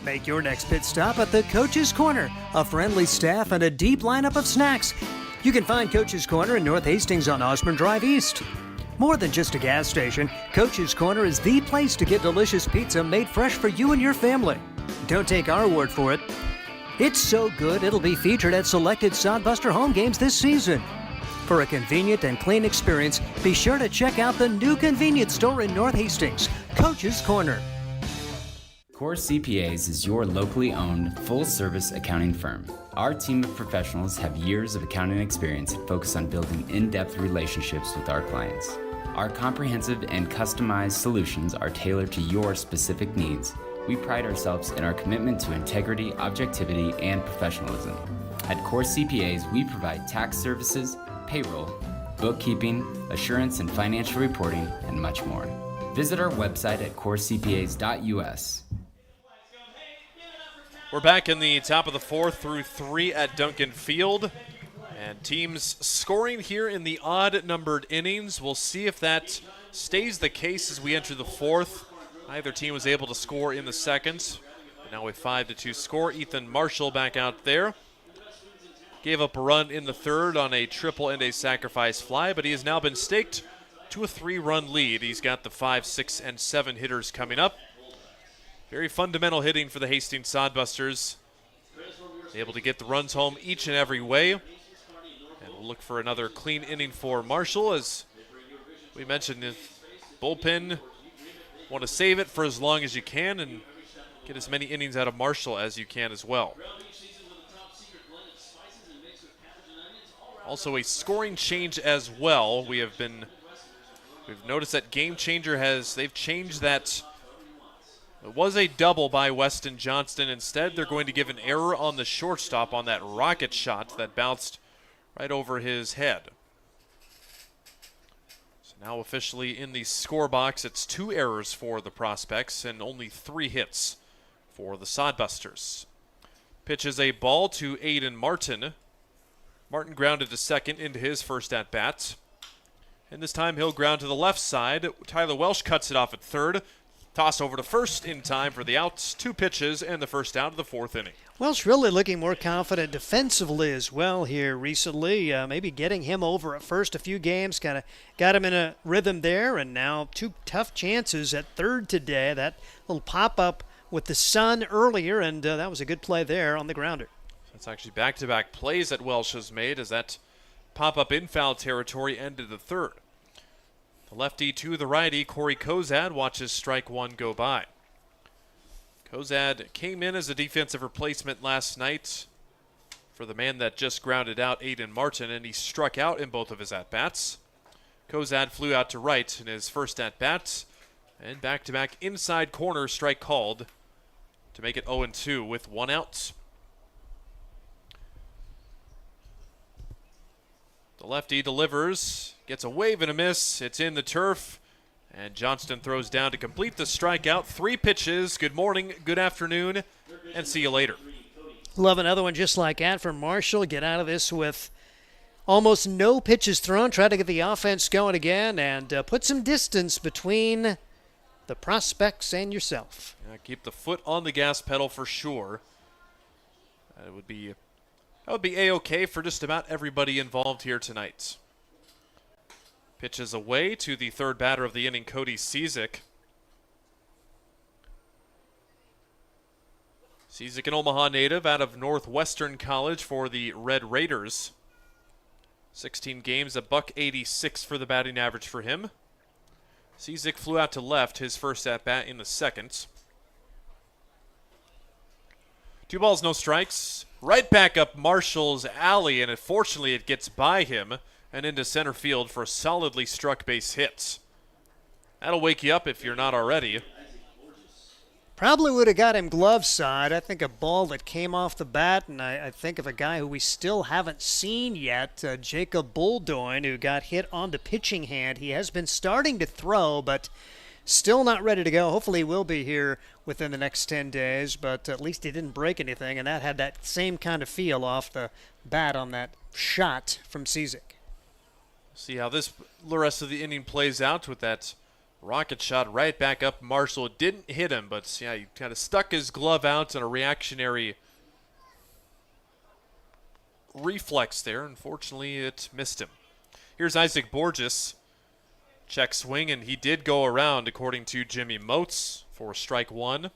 Make your next pit stop at the Coach's Corner. A friendly staff and a deep lineup of snacks. You can find Coach's Corner in North Hastings on Osborne Drive East. More than just a gas station, Coach's Corner is the place to get delicious pizza made fresh for you and your family. Don't take our word for it. It's so good it'll be featured at selected Sodbuster home games this season. For a convenient and clean experience, be sure to check out the new convenience store in North Hastings, Coach's Corner. Core CPAs is your locally owned, full-service accounting firm. Our team of professionals have years of accounting experience and focus on building in-depth relationships with our clients. Our comprehensive and customized solutions are tailored to your specific needs. We pride ourselves in our commitment to integrity, objectivity, and professionalism. At Core CPAs, we provide tax services, payroll, bookkeeping, assurance and financial reporting, and much more. Visit our website at corecpas.us. We're back in the top of the 4th through 3 at Duncan Field. And teams scoring here in the odd-numbered innings. We'll see if that stays the case as we enter the 4th. Neither team was able to score in the 2nd. But now with 5-2 score, Ethan Marshall back out there. Gave up a run in the 3rd on a triple and a sacrifice fly, but he has now been staked to a 3-run lead. He's got the 5, 6, and 7 hitters coming up. Very fundamental hitting for the Hastings Sodbusters. Able to get the runs home each and every way. And we'll look for another clean inning for Marshall. As we mentioned, the bullpen, want to save it for as long as you can and get as many innings out of Marshall as you can as well. Also a scoring change as well. We've noticed that Game Changer they've changed that. It was a double by Weston Johnston. Instead, they're going to give an error on the shortstop on that rocket shot that bounced right over his head. So now officially in the score box, it's 2 errors for the Prospects and only 3 hits for the Sodbusters. Pitches a ball to Aiden Martin. Martin grounded to second into his first at-bat. And this time he'll ground to the left side. Tyler Welsh cuts it off at 3rd. Toss over to first in time for the outs. 2 pitches and the first out of the 4th inning. Welsh really looking more confident defensively as well here recently. Maybe getting him over at first a few games. Kind of got him in a rhythm there. And now 2 tough chances at 3rd today. That little pop-up with the sun earlier. And that was a good play there on the grounder. That's actually back-to-back plays that Welsh has made as that pop-up in foul territory ended the 3rd. The lefty to the righty, Corey Kozad, watches strike 1 go by. Kozad came in as a defensive replacement last night for the man that just grounded out Aiden Martin, and he struck out in both of his at-bats. Kozad flew out to right in his first at-bat, and back-to-back inside corner strike called to make it 0-2 with 1 out. The lefty delivers, gets a wave and a miss. It's in the turf, and Johnston throws down to complete the strikeout. 3 pitches. Good morning, good afternoon, and see you later. Love another one just like that from Marshall. Get out of this with almost no pitches thrown. Try to get the offense going again and put some distance between the prospects and yourself. Keep the foot on the gas pedal for sure. That would be A-okay for just about everybody involved here tonight. Pitches away to the third batter of the inning, Cody Cizik. Cizik, an Omaha native out of Northwestern College for the Red Raiders. 16 games, a .186 for the batting average for him. Cizik flew out to left, his first at-bat in the second. 2 balls, no strikes. Right back up Marshall's alley, and unfortunately it gets by him and into center field for a solidly struck base hit. That'll wake you up if you're not already. Probably would have got him glove side. I think a ball that came off the bat, and I think of a guy who we still haven't seen yet, Jacob Boldoin, who got hit on the pitching hand. He has been starting to throw, but still not ready to go. Hopefully he will be here within the next 10 days, but at least he didn't break anything, and that had that same kind of feel off the bat on that shot from Cizik. See how the rest of the inning plays out with that rocket shot right back up Marshall. It didn't hit him, but yeah, he kind of stuck his glove out in a reactionary reflex there. Unfortunately, it missed him. Here's Isaac Borges. Check swing, and he did go around, according to Jimmy Moats, for strike 1.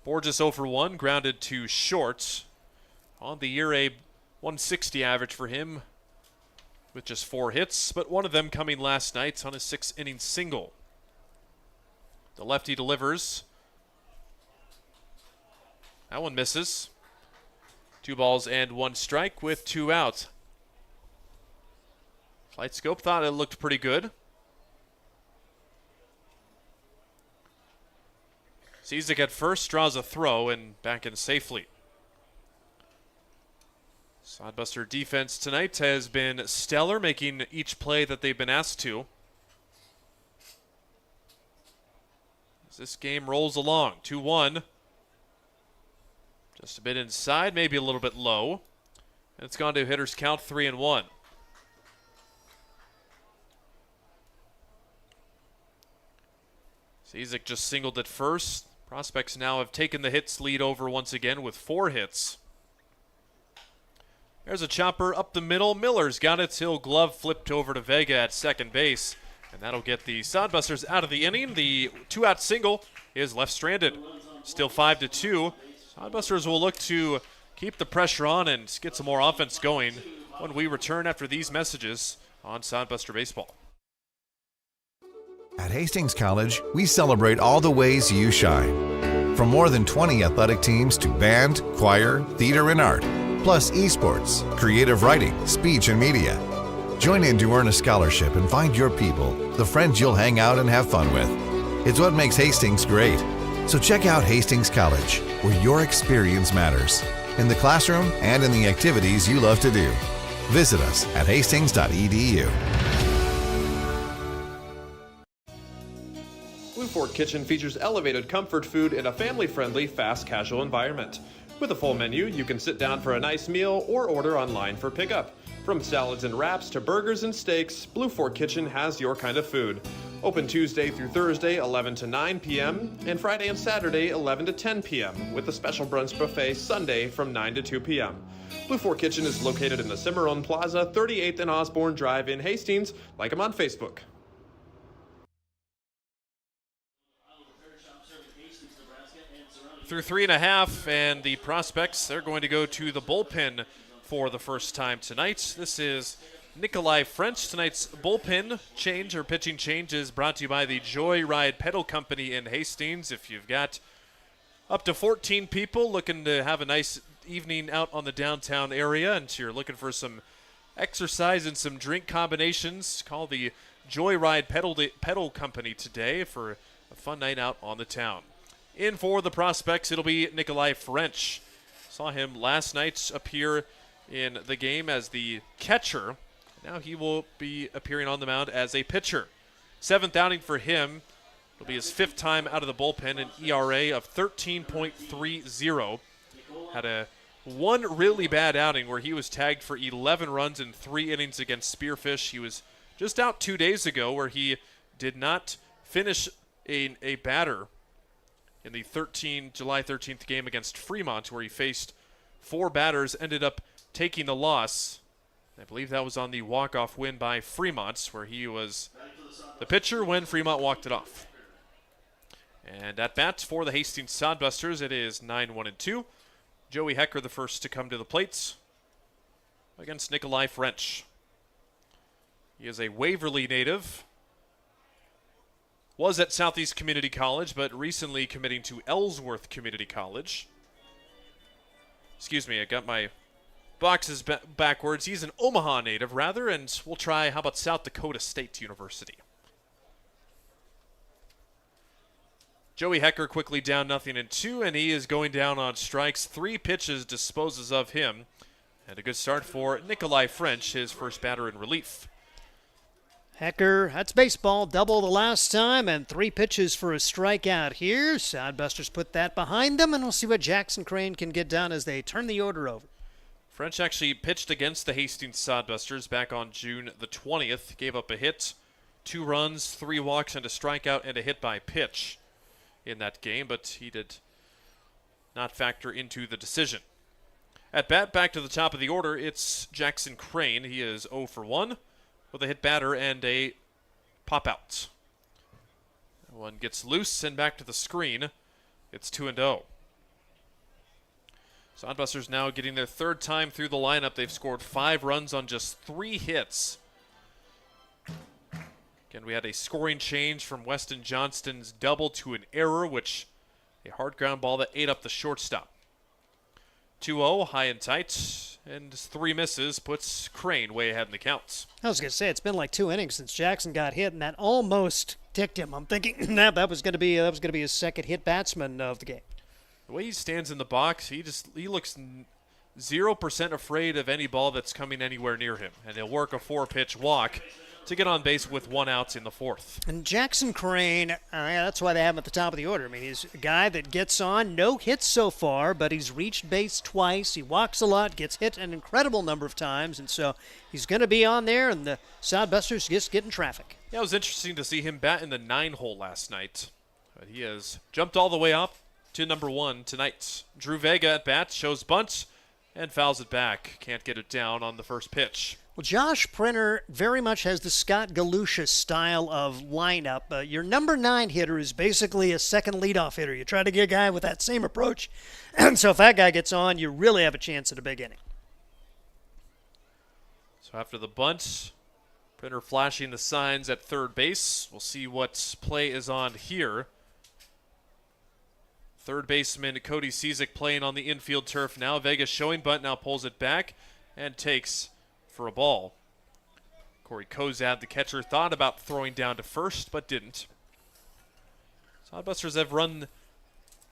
Borges 0 for 1, grounded to short. On the year, a 160 average for him with just 4 hits, but one of them coming last night on a 6-inning single. The lefty delivers. That one misses. 2 balls and 1 strike with 2 out. Flight scope thought it looked pretty good. Cizik at first, draws a throw, and back in safely. Sodbuster defense tonight has been stellar, making each play that they've been asked to. As this game rolls along, 2-1. Just a bit inside, maybe a little bit low. And it's gone to hitter's count 3-1. Cizik just singled at first. Prospects now have taken the hits lead over once again with 4 hits. There's a chopper up the middle. Miller's got it till glove flipped over to Vega at second base. And that'll get the Sodbusters out of the inning. The 2-out single is left stranded. Still 5-2. Sodbusters will look to keep the pressure on and get some more offense going when we return after these messages on Sodbuster Baseball. At Hastings College, we celebrate all the ways you shine. From more than 20 athletic teams to band, choir, theater, and art, plus esports, creative writing, speech, and media. Join in to earn a scholarship and find your people, the friends you'll hang out and have fun with. It's what makes Hastings great. So check out Hastings College, where your experience matters, in the classroom and in the activities you love to do. Visit us at hastings.edu. Blue Fork Kitchen features elevated comfort food in a family-friendly, fast casual environment. With a full menu, you can sit down for a nice meal or order online for pickup. From salads and wraps to burgers and steaks, Blue Fork Kitchen has your kind of food. Open Tuesday through Thursday, 11 to 9 p.m., and Friday and Saturday, 11 to 10 p.m., with a special brunch buffet Sunday from 9 to 2 p.m. Blue Fork Kitchen is located in the Cimarron Plaza, 38th and Osborne Drive in Hastings. Like them on Facebook. Through 3.5, and the Prospects, they're going to go to the bullpen for the first time tonight. This is Nikolai French. Tonight's bullpen change, or pitching change, is brought to you by the Joyride Pedal Company in Hastings. If you've got up to 14 people looking to have a nice evening out on the downtown area, and you're looking for some exercise and some drink combinations, call the Joyride Pedal Company today for a fun night out on the town. In for the Prospects, it'll be Nikolai French. Saw him last night appear in the game as the catcher Now he will be appearing on the mound as a pitcher. 7th outing for him. It'll be his 5th time out of the bullpen, an ERA of 13.30. Had one really bad outing where he was tagged for 11 runs in 3 innings against Spearfish. He was just out 2 days ago where he did not finish a batter in the July 13th game against Fremont, where he faced 4 batters, ended up taking the loss. I believe that was on the walk-off win by Fremont, where he was the pitcher when Fremont walked it off. And at bat for the Hastings Sodbusters, it is 9-1-2. Joey Hecker the first to come to the plates against Nikolai French. He is a Waverly native. Was at Southeast Community College, but recently committing to Ellsworth Community College. Excuse me, I got my boxes backwards. He's an Omaha native, rather, and we'll try, how about South Dakota State University? Joey Hecker quickly down 0-2, and he is going down on strikes. 3 pitches disposes of him. And a good start for Nikolai French, his first batter in relief. Hecker, that's baseball, double the last time, and 3 pitches for a strikeout here. Sodbusters put that behind them, and we'll see what Jackson Crane can get done as they turn the order over. French actually pitched against the Hastings Sodbusters back on June the 20th. Gave up a hit, 2 runs, 3 walks, and a strikeout, and a hit by pitch in that game, but he did not factor into the decision. At bat, back to the top of the order, it's Jackson Crane. He is 0 for 1 with a hit batter and a pop-out. One gets loose and back to the screen. It's 2-0. Sodbusters now getting their 3rd time through the lineup. They've scored 5 runs on just 3 hits. Again, we had a scoring change from Weston Johnston's double to an error, which a hard ground ball that ate up the shortstop. 2-0, high and tight, and 3 misses puts Crane way ahead in the counts. I was going to say, it's been like 2 innings since Jackson got hit, and that almost ticked him. I'm thinking that was going to be his 2nd hit batsman of the game. The way he stands in the box, he looks 0% afraid of any ball that's coming anywhere near him, and he'll work a 4-pitch walk to get on base with 1 out in the 4th. And Jackson Crane, that's why they have him at the top of the order. I mean, he's a guy that gets on, no hits so far, but he's reached base twice. He walks a lot, gets hit an incredible number of times, and so he's going to be on there, and the Sodbusters just get in traffic. Yeah, it was interesting to see him bat in the 9-hole last night. But he has jumped all the way up to number 1 tonight. Drew Vega at bat, shows bunt, and fouls it back. Can't get it down on the first pitch. Well, Josh Printer very much has the Scott Galusha style of lineup. Your number 9 hitter is basically a second leadoff hitter. You try to get a guy with that same approach. And so if that guy gets on, you really have a chance at a big inning. So after the bunt, Printer flashing the signs at third base. We'll see what play is on here. Third baseman Cody Cizik playing on the infield turf now. Vega showing bunt, now pulls it back and takes for a ball. Corey Kozad, the catcher, thought about throwing down to first, but didn't. Sodbusters have run,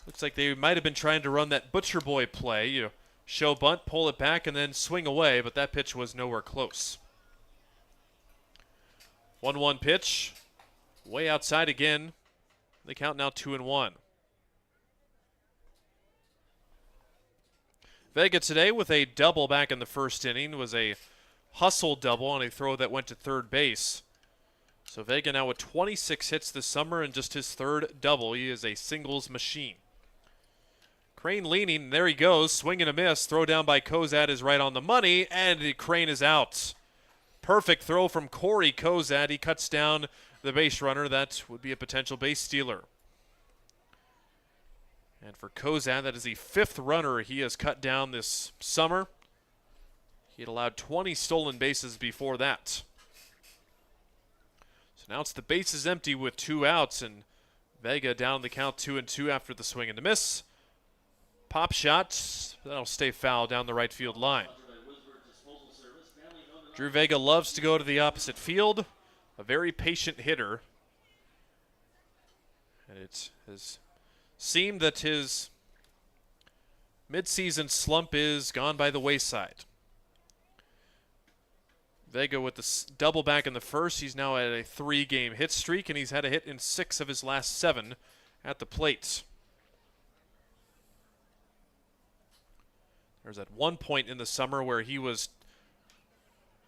looks like they might have been trying to run that Butcher Boy play. You show bunt, pull it back, and then swing away, but that pitch was nowhere close. 1-1 pitch, way outside again. They count now 2-1. Vega today with a double back in the first inning, was a hustle double on a throw that went to third base. So Vega now with 26 hits this summer and just his 3rd double. He is a singles machine. Crane leaning, there he goes, swing and a miss. Throw down by Kozad is right on the money, and Crane is out. Perfect throw from Corey Kozad. He cuts down the base runner. That would be a potential base stealer. And for Kozad, that is the 5th runner he has cut down this summer. He had allowed 20 stolen bases before that. So now it's the bases empty with 2 outs, and Vega down the count 2-2 after the swing and the miss. Pop shot, that'll stay foul down the right field line. Drew Vega loves to go to the opposite field. A very patient hitter. And it has seemed that his midseason slump is gone by the wayside. Vega with the double back in the first. He's now at a 3-game hit streak, and he's had a hit in 6 of his last 7 at the plate. There's at one point in the summer where he was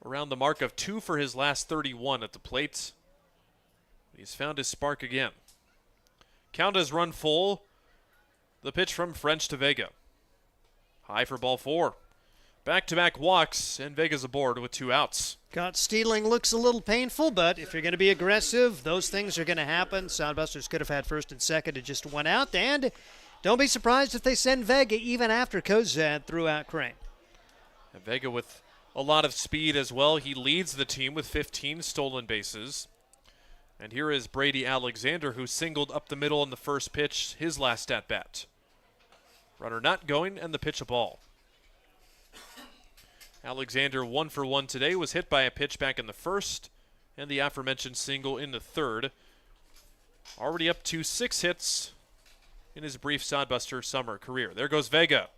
around the mark of 2 for his last 31 at the plate. He's found his spark again. Count has run full. The pitch from French to Vega. High for ball 4. Back-to-back walks, and Vega's aboard with 2 outs. Caught stealing looks a little painful, but if you're going to be aggressive, those things are going to happen. Sodbusters could have had first and second and just 1 out, and don't be surprised if they send Vega even after Kozad threw out Crane. And Vega with a lot of speed as well. He leads the team with 15 stolen bases. And here is Brady Alexander, who singled up the middle in the first pitch, his last at-bat. Runner not going, and the pitch a ball. Alexander 1 for 1 today, was hit by a pitch back in the first, and the aforementioned single in the third. Already up to 6 hits in his brief Sodbuster summer career. There goes Vega.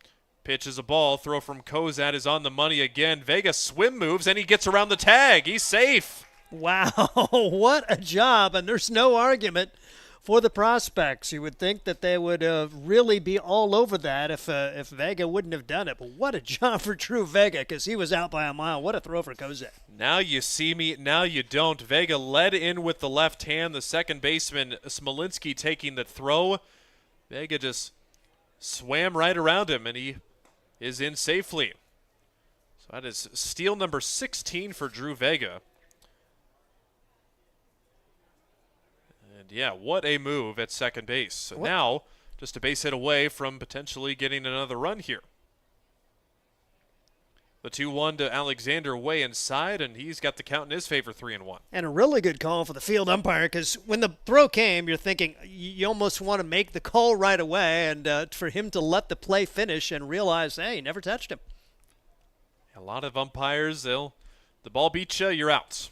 Pitch is a ball. Throw from Kozad is on the money again. Vega swim moves, and he gets around the tag. He's safe. Wow, what a job, and there's no argument for the Prospects. You would think that they would really be all over that if Vega wouldn't have done it. But what a job for Drew Vega, because he was out by a mile. What a throw for Kozak. Now you see me, now you don't. Vega led in with the left hand. The second baseman, Smolinski, taking the throw. Vega just swam right around him, and he is in safely. So that is steal number 16 for Drew Vega. And yeah, what a move at second base. So now, just a base hit away from potentially getting another run here. The 2-1 to Alexander way inside, and he's got the count in his favor, 3-1. And a really good call for the field umpire, because when the throw came, you're thinking you almost want to make the call right away, and for him to let the play finish and realize, hey, he never touched him. A lot of umpires, the ball beats you, you're out.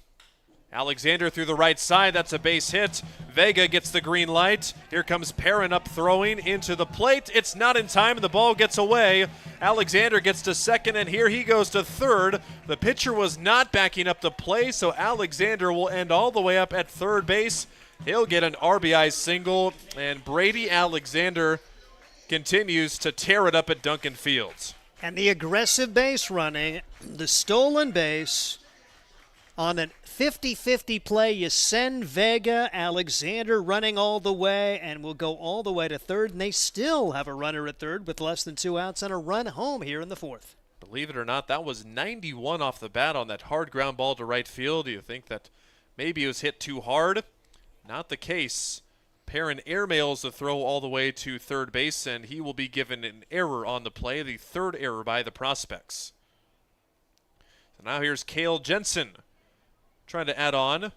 Alexander through the right side, that's a base hit. Vega gets the green light. Here comes Perrin up throwing into the plate. It's not in time, and the ball gets away. Alexander gets to second, and here he goes to third. The pitcher was not backing up the play, so Alexander will end all the way up at third base. He'll get an RBI single, and Brady Alexander continues to tear it up at Duncan Field. And the aggressive base running, the stolen base, on a 50-50 play, you send Vega, Alexander running all the way, and will go all the way to third, and they still have a runner at third with less than 2 outs and a run home here in the fourth. Believe it or not, that was 91 off the bat on that hard ground ball to right field. You think that maybe it was hit too hard? Not the case. Perrin airmails the throw all the way to third base, and he will be given an error on the play, the third error by the Prospects. So now here's Cale Jensen trying to add on.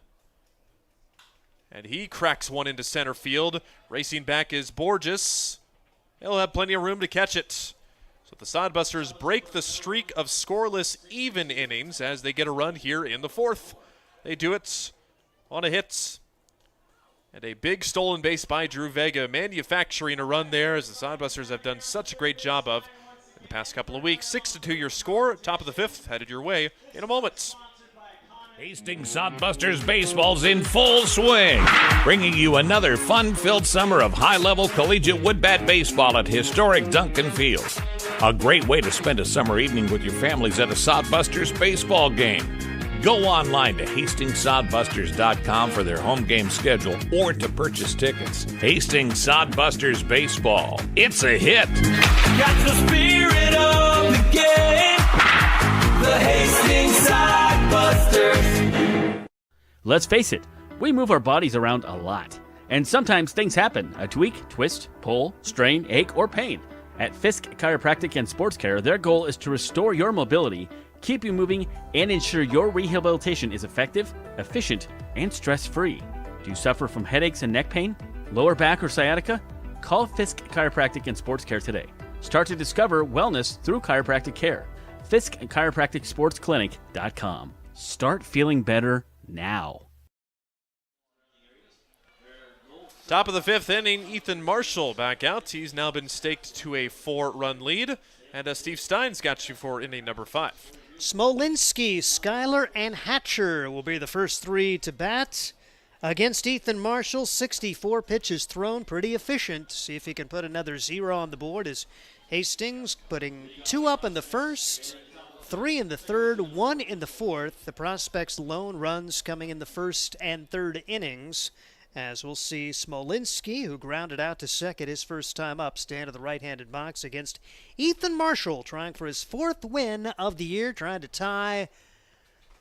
And he cracks one into center field. Racing back is Borges. He'll have plenty of room to catch it. So the Sodbusters break the streak of scoreless even innings as they get a run here in the fourth. They do it on a hit. And a big stolen base by Drew Vega, manufacturing a run there, as the Sodbusters have done such a great job of in the past couple of weeks. 6-2 your score. Top of the fifth, headed your way in a moment. Hastings Sodbusters baseball's in full swing, bringing you another fun-filled summer of high-level collegiate woodbat baseball at historic Duncan Field. A great way to spend a summer evening with your families at a Sodbusters baseball game. Go online to HastingsSodbusters.com for their home game schedule or to purchase tickets. Hastings Sodbusters baseball. It's a hit. Got the spirit of the game. The Hastings Sodbusters. Let's face it, we move our bodies around a lot. And sometimes things happen. A tweak, twist, pull, strain, ache, or pain. At Fisk Chiropractic and Sports Care, their goal is to restore your mobility, keep you moving, and ensure your rehabilitation is effective, efficient, and stress-free. Do you suffer from headaches and neck pain, lower back, or sciatica? Call Fisk Chiropractic and Sports Care today. Start to discover wellness through chiropractic care. Fisk Chiropractic Sports Clinic.com. Start feeling better now. Top of the fifth inning, Ethan Marshall back out. He's now been staked to a 4-run lead. And Steve Stein's got you for inning number 5. Smolinski, Schuyler, and Hatcher will be the first three to bat. Against Ethan Marshall, 64 pitches thrown, pretty efficient. See if he can put another 0 on the board as Hastings putting 2 up in the first, 3 in the third, 1 in the fourth. The Prospects' lone runs coming in the first and third innings, as we'll see Smolinski, who grounded out to second his first time up, stand in the right-handed box against Ethan Marshall, trying for his 4th win of the year, trying to tie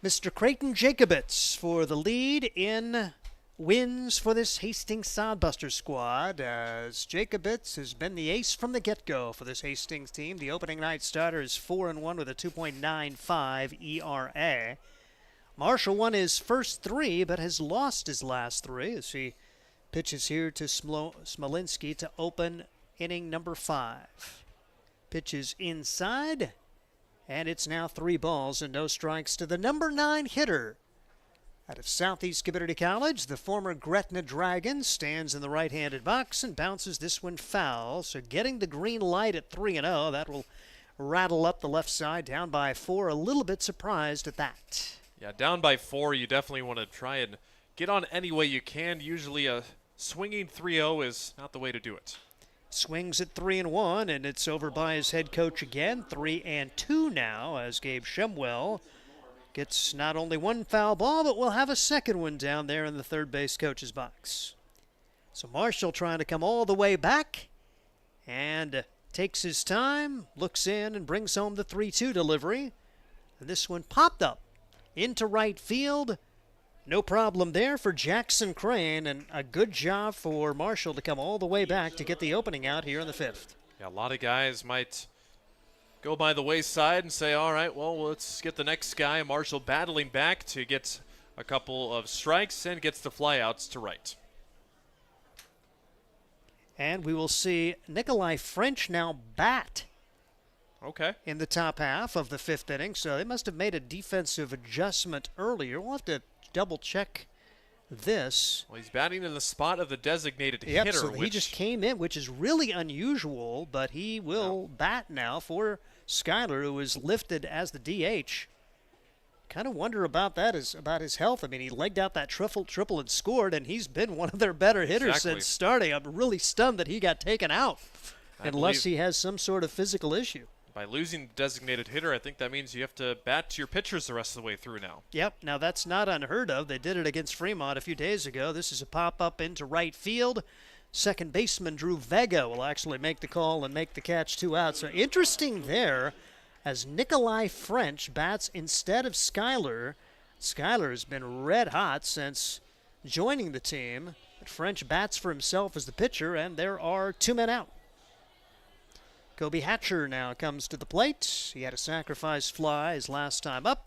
Mr. Creighton Jacobitz for the lead in wins for this Hastings Sodbusters squad, as Jacobitz has been the ace from the get-go for this Hastings team. The opening night starter is 4-1 with a 2.95 ERA. Marshall won his first 3, but has lost his last 3 as he pitches here to Smolinski to open inning number 5. Pitches inside, and it's now 3 balls and no strikes to the number 9 hitter. Out of Southeast Community College, the former Gretna Dragon stands in the right-handed box and bounces this one foul. So getting the green light at 3-0, that will rattle up the left side, down by 4. A little bit surprised at that. Yeah, down by 4, you definitely want to try and get on any way you can. Usually a swinging 3-0 is not the way to do it. Swings at 3-1, and it's over by his head coach again. 3-2 now, as Gabe Shemwell gets not only 1 foul ball, but will have a second one down there in the third base coach's box. So Marshall trying to come all the way back and takes his time, looks in, and brings home the 3-2 delivery. And this one popped up into right field. No problem there for Jackson Crane, and a good job for Marshall to come all the way back to get the opening out here in the 5th. Yeah, a lot of guys might go by the wayside and say, all right, well, let's get the next guy. Marshall battling back to get a couple of strikes and gets the flyouts to right. And we will see Nikolai French now bat in the top half of the 5th inning. So they must have made a defensive adjustment earlier. We'll have to double check this. Well, he's batting in the spot of the designated hitter. So he just came in, which is really unusual, but he will bat now for Schuyler, who is lifted as the DH. Kind of wonder about that, about his health. I mean, he legged out that triple and scored, and he's been one of their better hitters since starting. I'm really stunned that he got taken out, unless he has some sort of physical issue. By losing the designated hitter, I think that means you have to bat to your pitchers the rest of the way through now. Yep, now that's not unheard of. They did it against Fremont a few days ago. This is a pop-up into right field. Second baseman Drew Vega will actually make the call and make the catch, 2 out. So interesting there, as Nikolai French bats instead of Schuyler. Schuyler has been red hot since joining the team, but French bats for himself as the pitcher, and there are 2 men out. Kobe Hatcher now comes to the plate. He had a sacrifice fly his last time up,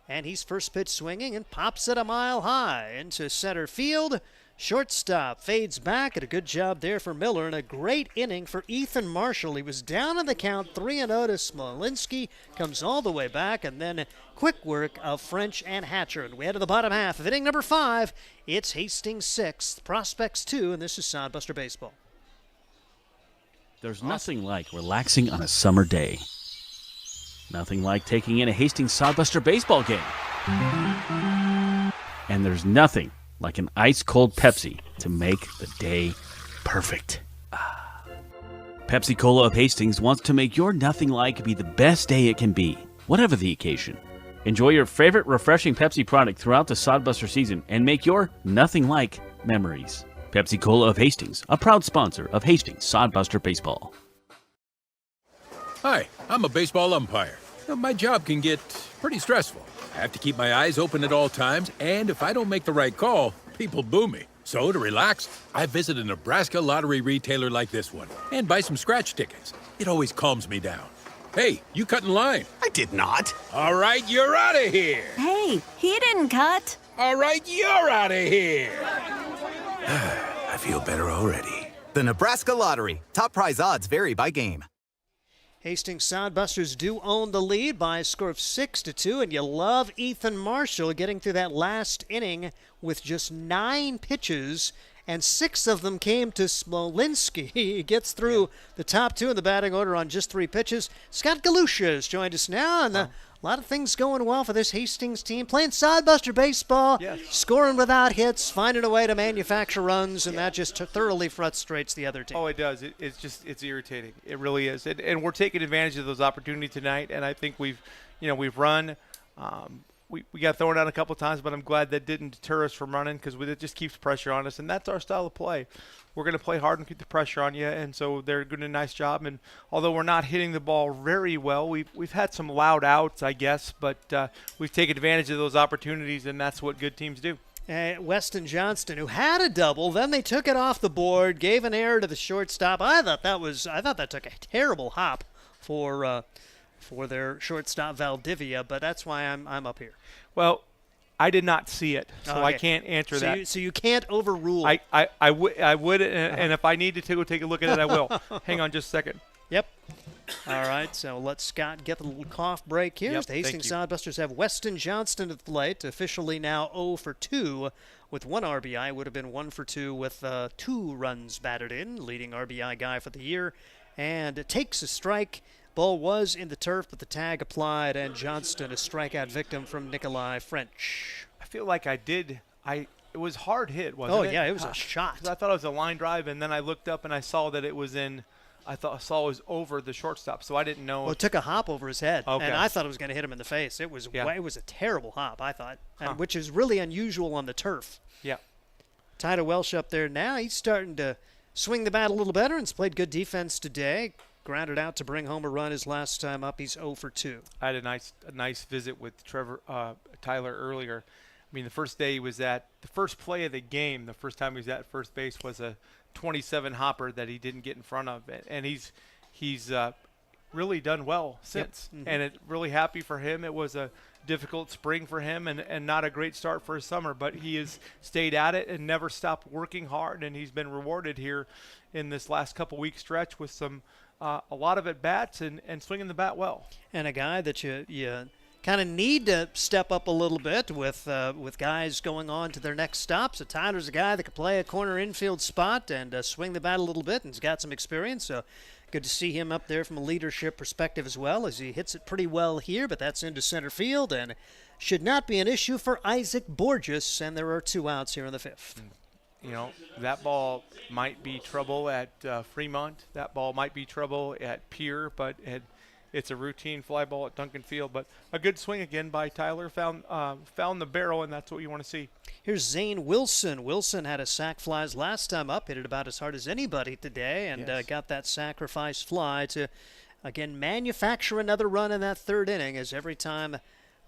and he's first pitch swinging and pops it a mile high into center field. Shortstop fades back, and a good job there for Miller, and a great inning for Ethan Marshall. He was down in the count, 3-0 to Smolinski, comes all the way back, and then quick work of French and Hatcher. And we head to the bottom half of inning number 5. It's Hastings 6, Prospects 2, and this is Sodbuster Baseball. There's nothing like relaxing on a summer day. Nothing like taking in a Hastings Sodbuster baseball game. And there's nothing like an ice-cold Pepsi to make the day perfect. Pepsi Cola of Hastings wants to make your nothing like be the best day it can be, whatever the occasion. Enjoy your favorite refreshing Pepsi product throughout the Sodbuster season and make your nothing like memories. Pepsi Cola of Hastings, a proud sponsor of Hastings Sodbuster Baseball. Hi, I'm a baseball umpire. My job can get pretty stressful. I have to keep my eyes open at all times, and if I don't make the right call, people boo me. So to relax, I visit a Nebraska lottery retailer like this one and buy some scratch tickets. It always calms me down. Hey, you cut in line. I did not. All right, you're out of here. Hey, he didn't cut. All right, you're out of here. I feel better already. The Nebraska Lottery. Top prize odds vary by game. Hastings Sodbusters do own the lead by a score of 6-2, and you love Ethan Marshall getting through that last inning with just 9 pitches and 6 of them came to Smolinski. He gets through the top 2 in the batting order on just 3 pitches. Scott Galusha has joined us now, and a lot of things going well for this Hastings team. Playing sodbuster baseball, scoring without hits, finding a way to manufacture runs, and that just thoroughly frustrates the other team. Oh, it does. It's irritating. It really is. And we're taking advantage of those opportunities tonight, and I think we've run. We got thrown out a couple times, but I'm glad that didn't deter us from running because it just keeps pressure on us, and that's our style of play. We're going to play hard and keep the pressure on you, and so they're doing a nice job. And although we're not hitting the ball very well, we've had some loud outs, I guess, but we've taken advantage of those opportunities, and that's what good teams do. Weston Johnston, who had a double, then they took it off the board, gave an error to the shortstop. I thought that took a terrible hop for their shortstop Valdivia, but that's why I'm up here. Well, I did not see it, so I can't answer that. So you can't overrule. I would, and if I needed to go take a look at it, I will. Hang on just a second. Yep. All right, so let Scott get the little cough break here. Yep, The Hastings Sodbusters have Weston Johnston at the plate, officially now 0 for 2 with 1 RBI. Would have been 1 for 2 with 2 runs batted in, leading RBI guy for the year. And it takes a strike. Ball was in the turf, but the tag applied, and Johnston a strikeout victim from Nikolai French. I feel like it was hard hit, wasn't it? Oh, yeah, it was a shot. I thought it was a line drive, and then I looked up and I saw that it was in. I saw it was over the shortstop, so I didn't know. Well, it took a hop over his head, okay. and I thought it was going to hit him in the face. It was a terrible hop, I thought, which is really unusual on the turf. Yeah. Tyler Welsh up there now. He's starting to swing the bat a little better and has played good defense today. Grounded out to bring home a run his last time up. He's 0 for 2. I had a nice visit with Tyler earlier. I mean, the first day he was at the first play of the game. The first time he was at first base was a 27 hopper that he didn't get in front of, and he's really done well since. Yep. And it really happy for him. It was a difficult spring for him and not a great start for his summer, but he has stayed at it and never stopped working hard, and he's been rewarded here in this last couple week stretch with some. A lot of at-bats and swinging the bat well. And a guy that you kind of need to step up a little bit with guys going on to their next stop. So Tyler's a guy that can play a corner infield spot and swing the bat a little bit and has got some experience. So good to see him up there from a leadership perspective as well, as he hits it pretty well here, but that's into center field and should not be an issue for Isaac Borges, and there are 2 outs here in the 5th. You know, that ball might be trouble at Fremont. That ball might be trouble at Pier, but it's a routine fly ball at Duncan Field. But a good swing again by Tyler. Found the barrel, and that's what you want to see. Here's Zane Wilson. Wilson had a sac flies last time up, hit it about as hard as anybody today, and got that sacrifice fly to, again, manufacture another run in that 3rd inning, as every time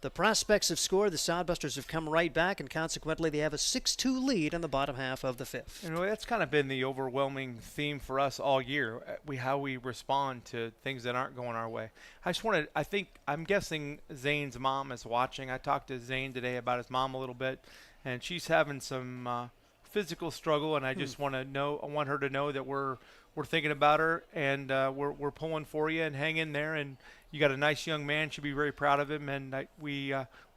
the Prospects have scored, the Sodbusters have come right back, and consequently they have a 6-2 lead in the bottom half of the 5th. You know, that's kind of been the overwhelming theme for us all year, how we respond to things that aren't going our way. I'm guessing Zane's mom is watching. I talked to Zane today about his mom a little bit, and she's having some physical struggle, and I just want her to know that we're thinking about her, and we're pulling for you, and hang in there. And you got a nice young man. Should be very proud of him. And we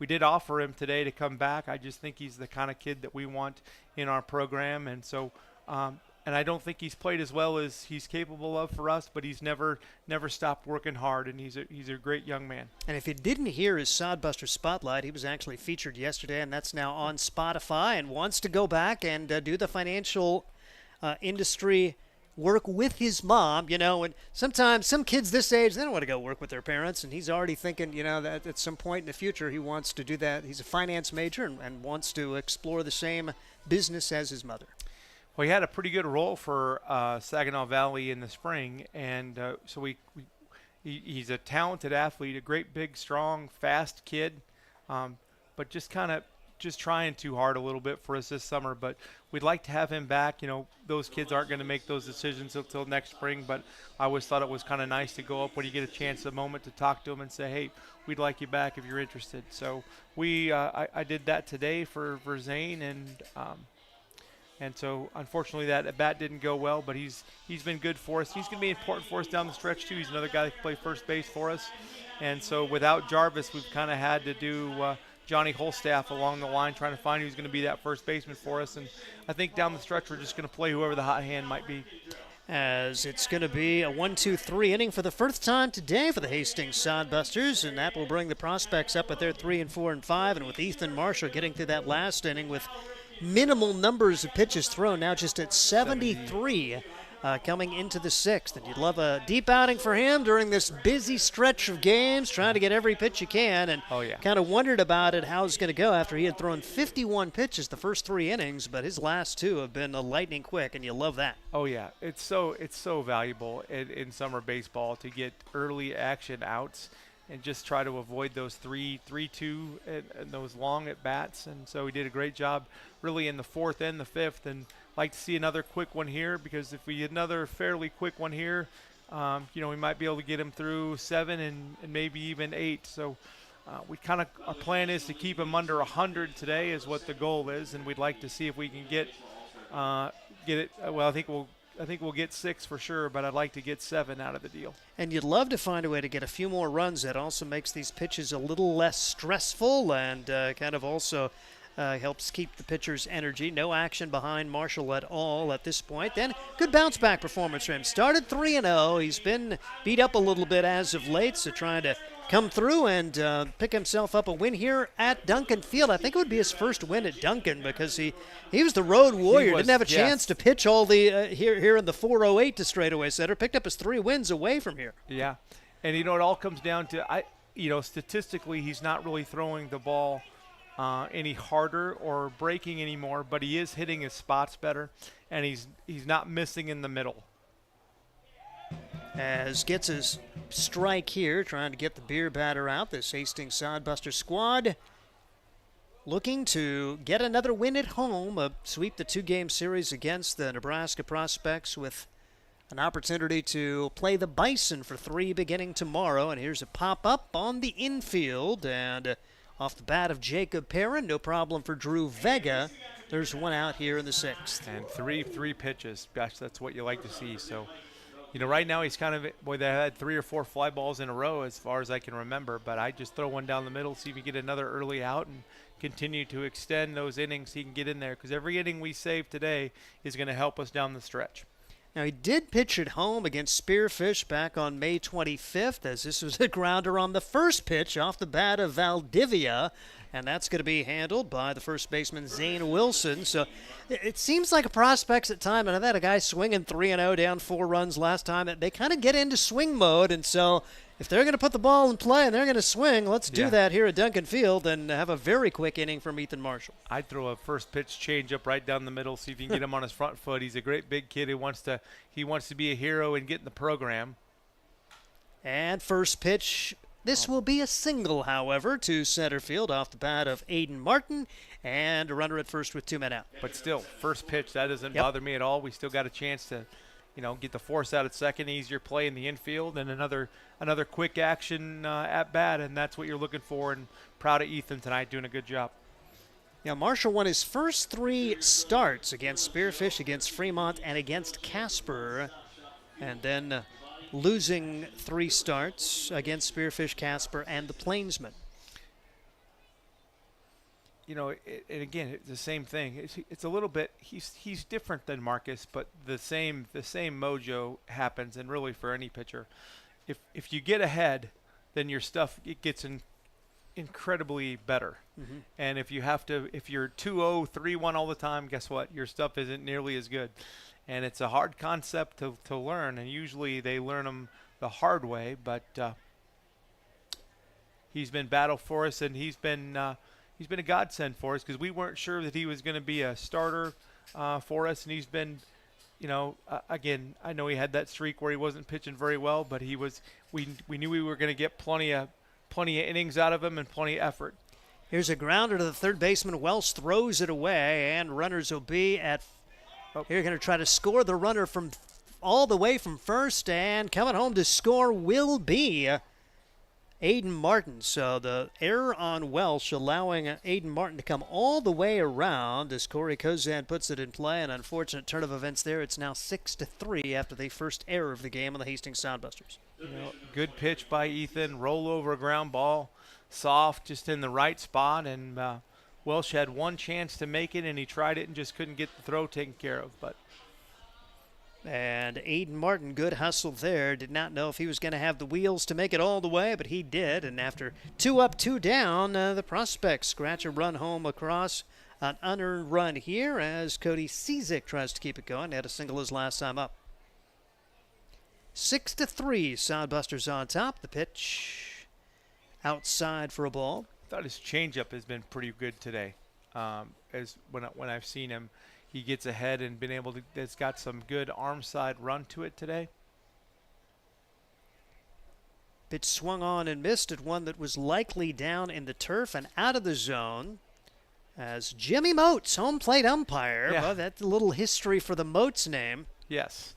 did offer him today to come back. I just think he's the kind of kid that we want in our program. And so, and I don't think he's played as well as he's capable of for us, but he's never stopped working hard, and he's a great young man. And if you didn't hear his Sodbuster Spotlight, he was actually featured yesterday, and that's now on Spotify, and wants to go back and do the financial industry work with his mom, and sometimes some kids this age, they don't want to go work with their parents, and he's already thinking, that at some point in the future he wants to do that. He's a finance major and wants to explore the same business as his mother. Well, he had a pretty good role for Saginaw Valley in the spring, and so he's a talented athlete, a great, big, strong, fast kid, but just trying too hard a little bit for us this summer. But we'd like to have him back. Those kids aren't going to make those decisions until next spring, but I always thought it was kind of nice to go up when you get a chance, a moment to talk to him and say, hey, we'd like you back if you're interested. So I did that today for Zane, and so unfortunately that at bat didn't go well, but he's been good for us. He's going to be important for us down the stretch too. He's another guy that can play first base for us. And so without Jarvis, we've kind of had to do Johnny Holstaff along the line trying to find who's going to be that first baseman for us. And I think down the stretch we're just going to play whoever the hot hand might be. As it's going to be a 1-2-3 inning for the first time today for the Hastings Sodbusters, and that will bring the Prospects up at their 3 and 4 and 5, and with Ethan Marshall getting through that last inning with minimal numbers of pitches thrown, now just at 73 coming into the sixth. And you'd love a deep outing for him during this busy stretch of games, trying to get every pitch you can, and kind of wondered about it, how it's going to go after he had thrown 51 pitches the first 3 innings, but his last 2 have been lightning quick, and you love that. Oh yeah, it's so valuable in summer baseball to get early action outs and just try to avoid those 3-2 and those long at bats. And so he did a great job really in the 4th and the 5th, and like to see another quick one here, because if we get another fairly quick one here, we might be able to get him through 7 and maybe even 8. So our plan is to keep him under 100 today is what the goal is, and we'd like to see if we can get it. Well, I think we'll get 6 for sure, but I'd like to get 7 out of the deal. And you'd love to find a way to get a few more runs. That also makes these pitches a little less stressful and kind of also helps keep the pitcher's energy. No action behind Marshall at all at this point. Then good bounce-back performance for him. Started 3-0. He's been beat up a little bit as of late, so trying to come through and pick himself up a win here at Duncan Field. I think it would be his first win at Duncan because he was the road warrior. Didn't have a chance to pitch all the here in the 408 to straightaway center. Picked up his 3 wins away from here. Yeah, and it all comes down to statistically he's not really throwing the ball any harder or breaking anymore, but he is hitting his spots better, and he's not missing in the middle. As gets his strike here, trying to get the beer batter out. This Hastings Sodbuster squad looking to get another win at home, sweep the 2-game series against the Nebraska Prospects with an opportunity to play the Bison for 3 beginning tomorrow. And here's a pop-up on the infield, and off the bat of Jacob Perrin, no problem for Drew Vega. There's 1 out here in the 6th. And three pitches. Gosh, that's what you like to see. So, right now he's kind of, they had 3 or 4 fly balls in a row as far as I can remember, but I just throw one down the middle, see if we get another early out and continue to extend those innings he can get in there, because every inning we save today is going to help us down the stretch. Now, he did pitch at home against Spearfish back on May 25th, as this was a grounder on the first pitch off the bat of Valdivia, and that's going to be handled by the first baseman, Zane Wilson. So it seems like a Prospects at time, and I've had a guy swinging 3-0 down 4 runs last time. They kind of get into swing mode, and so if they're going to put the ball in play and they're going to swing, let's do that here at Duncan Field and have a very quick inning from Ethan Marshall. I'd throw a first pitch change up right down the middle, see if you can get him on his front foot. He's a great big kid who wants to be a hero and get in the program. And first pitch, this will be a single, however, to center field off the bat of Aiden Martin, and a runner at first with 2 men out. But still, first pitch, that doesn't bother me at all. We still got a chance to get the force out at second, easier play in the infield, and another quick action at bat, and that's what you're looking for. And proud of Ethan tonight, doing a good job. Yeah, Marshall won his first 3 starts against Spearfish, against Fremont, and against Casper, and then losing 3 starts against Spearfish, Casper, and the Plainsmen. And again, it's the same thing. It's a little bit. He's different than Marcus, but the same mojo happens. And really, for any pitcher, if you get ahead, then your stuff gets incredibly better. Mm-hmm. And if you're 2-0, 3-1 all the time, guess what? Your stuff isn't nearly as good. And it's a hard concept to learn. And usually they learn them the hard way. But he's been battle for us, and he's been a godsend for us, because we weren't sure that he was going to be a starter for us, and he's been, again, I know he had that streak where he wasn't pitching very well, but he was. We knew we were going to get plenty of innings out of him and plenty of effort. Here's a grounder to the third baseman. Welsh throws it away, and runners will be at. Here, going to try to score the runner from all the way from first, and coming home to score will be Aiden Martin. So the error on Welsh allowing Aiden Martin to come all the way around as Corey Kozan puts it in play. An unfortunate turn of events there. It's now 6-3 after the first error of the game on the Hastings Sodbusters. Good pitch by Ethan. Roll over ground ball. soft, just in the right spot, and Welsh had one chance to make it, and he tried it and just couldn't get the throw taken care of. And Aiden Martin, good hustle there. Did not know if he was going to have the wheels to make it all the way, but he did. And after 2 up, 2 down, the Prospects scratch a run home across an unearned run here as Cody Cizik tries to keep it going. Had a single his last time up. 6-3, Sodbusters on top. The pitch outside for a ball. I thought his changeup has been pretty good today. As when I've seen him, he gets ahead and been able to. It's got some good arm side run to it today. Pitch swung on and missed at one that was likely down in the turf and out of the zone. As Jimmy Moats, home plate umpire. Yeah. Well, that's a little history for the Moats name. Yes.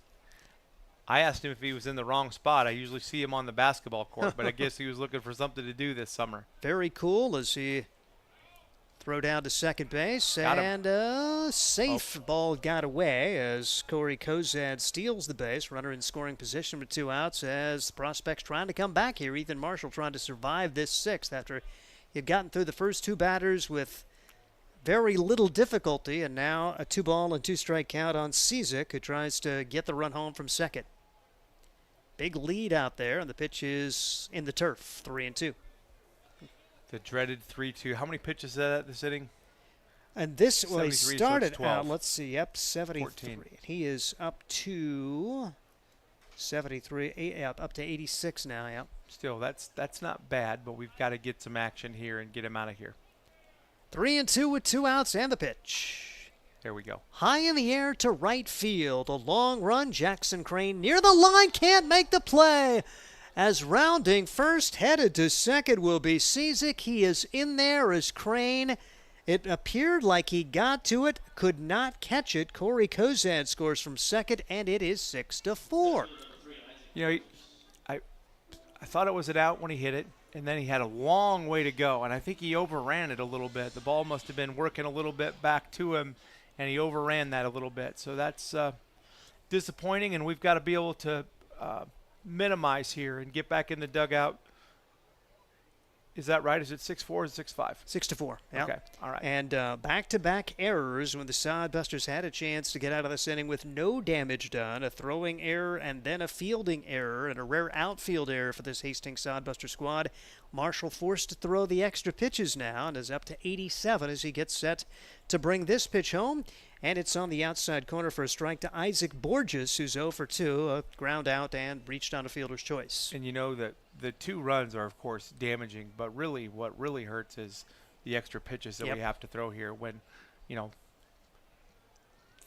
I asked him if he was in the wrong spot. I usually see him on the basketball court, but I guess he was looking for something to do this summer. Very cool as he throw down to second base. And a safe ball got away as Corey Kozad steals the base. Runner in scoring position with 2 outs as the Prospects trying to come back here. Ethan Marshall trying to survive this 6th after he had gotten through the first 2 batters with very little difficulty, and now a 2-ball and 2-strike count on Cizik, who tries to get the run home from second. Big lead out there, and the pitch is in the turf, 3-2. The dreaded 3-2. How many pitches is that at this inning? And this, well, he 73, started so it's 12. out, let's see, yep, 73. 14. He is up to 73, up to 86 now, yep. Still, that's not bad, but we've got to get some action here and get him out of here. 3-2 with 2 outs and the pitch. There we go. High in the air to right field. A long run. Jackson Crane near the line. Can't make the play. As rounding first, headed to second will be Cizik. He is in there as Crane. It appeared like he got to it. Could not catch it. Corey Kozad scores from second, and it is 6-4. You know, I thought it was an out when he hit it. And then he had a long way to go, and I think he overran it a little bit. The ball must have been working a little bit back to him, and he overran that a little bit. So that's disappointing, and we've got to be able to minimize here and get back in the dugout. Is that right? Is it 6-4 or 6-5? 6-4. Yep. Okay. All right. And back-to-back errors when the Sodbusters had a chance to get out of this inning with no damage done. A throwing error and then a fielding error and a rare outfield error for this Hastings Sodbuster squad. Marshall forced to throw the extra pitches now and is up to 87 as he gets set to bring this pitch home. And it's on the outside corner for a strike to Isaac Borges, who's 0 for 2, a ground out and reached on a fielder's choice. And you know that the 2 runs are, of course, damaging, but really what really hurts is the extra pitches that we have to throw here when,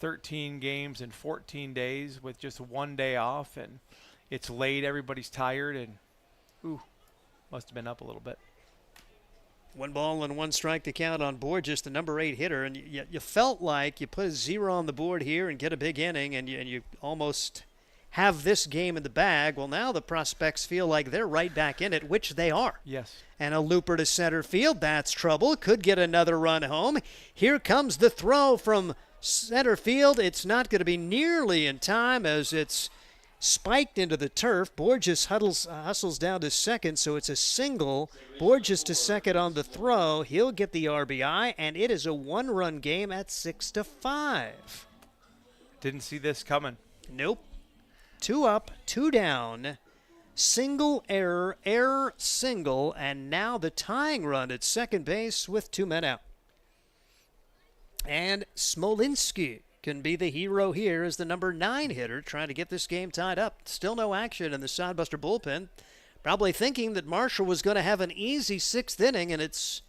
13 games in 14 days with just 1 day off, and it's late, everybody's tired, and, must have been up a little bit. 1 ball and 1 strike to count on Borges, the number 8 hitter, and you felt like you put a 0 on the board here and get a big inning, and you almost have this game in the bag. Well, now the Prospects feel like they're right back in it, which they are. Yes. And a looper to center field, that's trouble. Could get another run home. Here comes the throw from center field. It's not going to be nearly in time as it's spiked into the turf. Borges hustles down to second, so it's a single. Borges to second on the throw. He'll get the RBI, and it is a 1-run game at 6-5. Didn't see this coming. Nope. 2 up, 2 down. Single error, error, single, and now the tying run at second base with 2 men out. And Smolinski can be the hero here as the number 9 hitter trying to get this game tied up. Still no action in the Sodbuster bullpen. Probably thinking that Marshall was going to have an easy 6th inning, and it's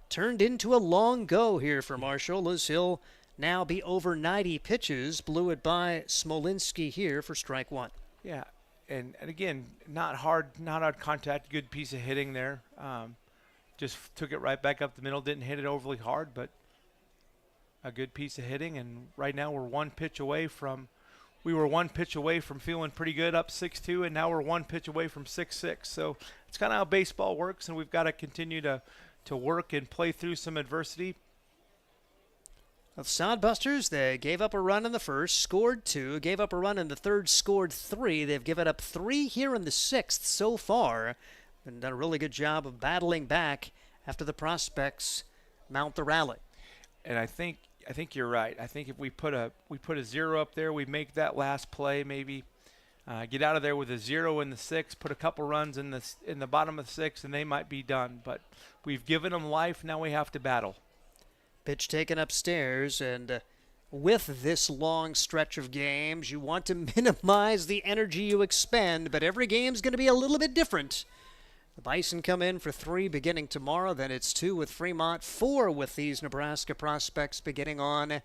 turned into a long go here for Marshall as he'll now be over 90 pitches. Blew it by Smolinski here for strike 1. Yeah, and again, not hard contact, good piece of hitting there. Just took it right back up the middle, didn't hit it overly hard, but a good piece of hitting, and right now we're 1 pitch away from feeling pretty good, up 6-2, and now we're 1 pitch away from 6-6. So it's kind of how baseball works, and we've got to continue to work and play through some adversity. The Sodbusters, they gave up a run in the first, scored 2, gave up a run in the third, scored 3. They've given up 3 here in the 6th so far. and done a really good job of battling back after the Prospects mount the rally. And I think you're right. I think if we put a 0 up there, we make that last play, maybe get out of there with a 0 in the 6th, put a couple runs in the bottom of the 6th, and they might be done. But we've given them life. Now we have to battle. Pitch taken upstairs, and with this long stretch of games, you want to minimize the energy you expend, but every game's going to be a little bit different. The Bison come in for 3 beginning tomorrow, then it's 2 with Fremont, 4 with these Nebraska Prospects beginning on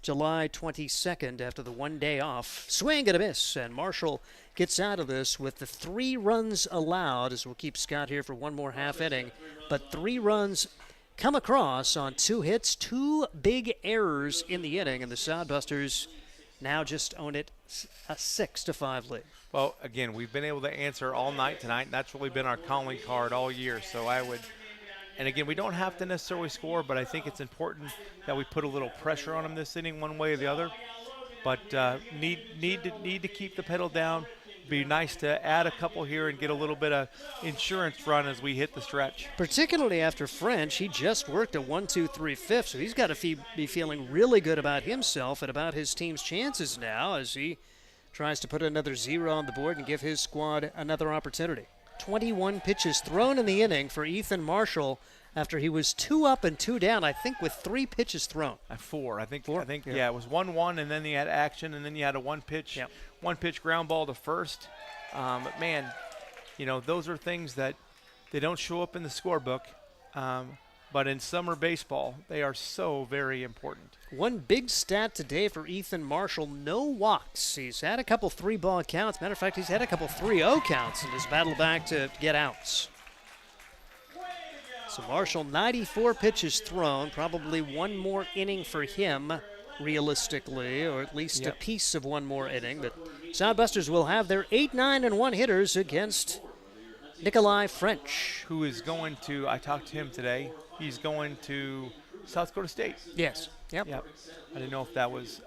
July 22nd after the 1 day off. Swing and a miss, and Marshall gets out of this with the 3 runs allowed, as we'll keep Scott here for one more half inning, but 3 runs come across on 2 hits, 2 big errors in the inning, and the Sodbusters now just own it a 6-5 lead. Well, again, we've been able to answer all night tonight, and that's really been our calling card all year. So and again, we don't have to necessarily score, but I think it's important that we put a little pressure on them this inning one way or the other. But need to keep the pedal down. Be nice to add a couple here and get a little bit of insurance run as we hit the stretch. Particularly after French, he just worked a 1-2-3-5, so he's got to be feeling really good about himself and about his team's chances now as he tries to put another 0 on the board and give his squad another opportunity. 21 pitches thrown in the inning for Ethan Marshall after he was 2 up and 2 down, I think with 3 pitches thrown. 4. I think, yeah, it was 1-1, and then he had action, and then you had a one pitch ground ball to first. But man, those are things that they don't show up in the scorebook. But in summer baseball, they are so very important. One big stat today for Ethan Marshall, no walks. He's had a couple 3-ball counts. Matter of fact, he's had a couple 3-0 counts in his battle back to get outs. So Marshall, 94 pitches thrown, probably one more inning for him, realistically, or at least a piece of one more inning. But Sodbusters will have their 8-9-1 hitters against Nikolai French, who is going to, I talked to him today, he's going to South Dakota State. Yes. Yep. I didn't know if that was,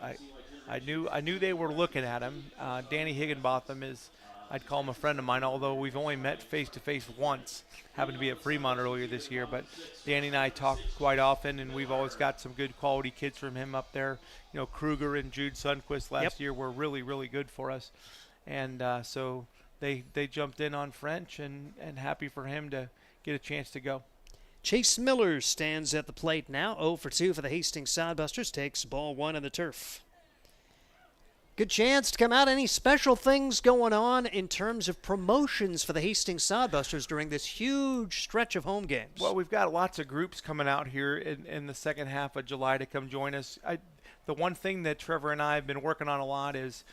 I knew they were looking at him. Danny Higginbotham is, I'd call him a friend of mine, although we've only met face-to-face once. Happened to be at Fremont earlier this year, but Danny and I talk quite often, and we've always got some good quality kids from him up there. Kruger and Jude Sundquist last year were really, really good for us. And so they jumped in on French, and happy for him to get a chance to go. Chase Miller stands at the plate now. 0 for 2 for the Hastings Sodbusters. Takes ball 1 in the turf. Good chance to come out. Any special things going on in terms of promotions for the Hastings Sodbusters during this huge stretch of home games? Well, we've got lots of groups coming out here in the second half of July to come join us. The one thing that Trevor and I have been working on a lot is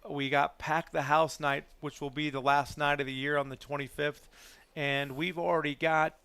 we got Pack the House night, which will be the last night of the year on the 25th. And we've already got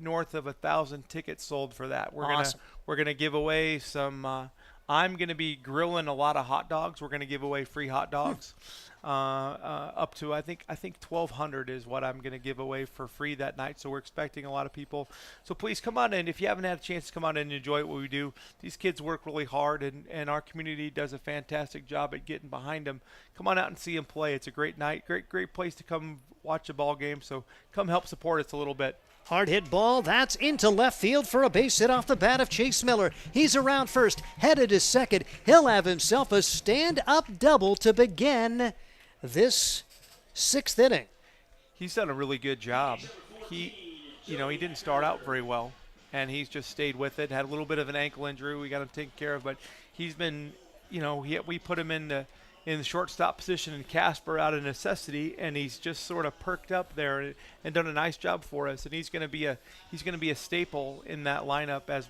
north of 1,000 tickets sold for that. We're gonna give away some. I'm gonna be grilling a lot of hot dogs. We're gonna give away free hot dogs, up to I think 1,200 is what I'm gonna give away for free that night. So we're expecting a lot of people. So please come on in if you haven't had a chance to come on in and enjoy what we do. These kids work really hard, and our community does a fantastic job at getting behind them. Come on out and see them play. It's a great night, great place to come watch a ball game. So come help support us a little bit. Hard hit ball, that's into left field for a base hit off the bat of Chase Miller. He's around first, headed to second. He'll have himself a stand-up double to begin this 6th inning. He's done a really good job. He didn't start out very well, and he's just stayed with it. Had a little bit of an ankle injury. We got him taken care of, but he's been, we put him in the shortstop position in Casper out of necessity, and he's just sort of perked up there and done a nice job for us. And he's going to be a staple in that lineup as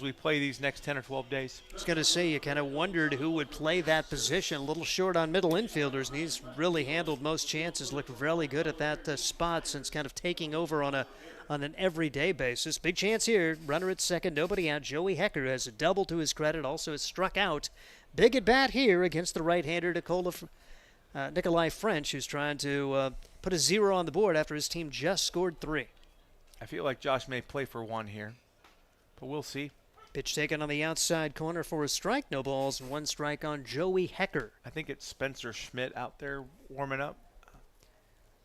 we play these next 10 or 12 days. I was going to say, you kind of wondered who would play that position. A little short on middle infielders, and he's really handled most chances. Looked really good at that spot since kind of taking over on an everyday basis. Big chance here. Runner at second, nobody out. Joey Hecker has a double to his credit. Also has struck out. Big at bat here against the right-hander Nikolai French, who's trying to put a 0 on the board after his team just scored 3. I feel like Josh may play for 1 here, but we'll see. Pitch taken on the outside corner for a strike. No balls and 1 strike on Joey Hecker. I think it's Spencer Schmidt out there warming up.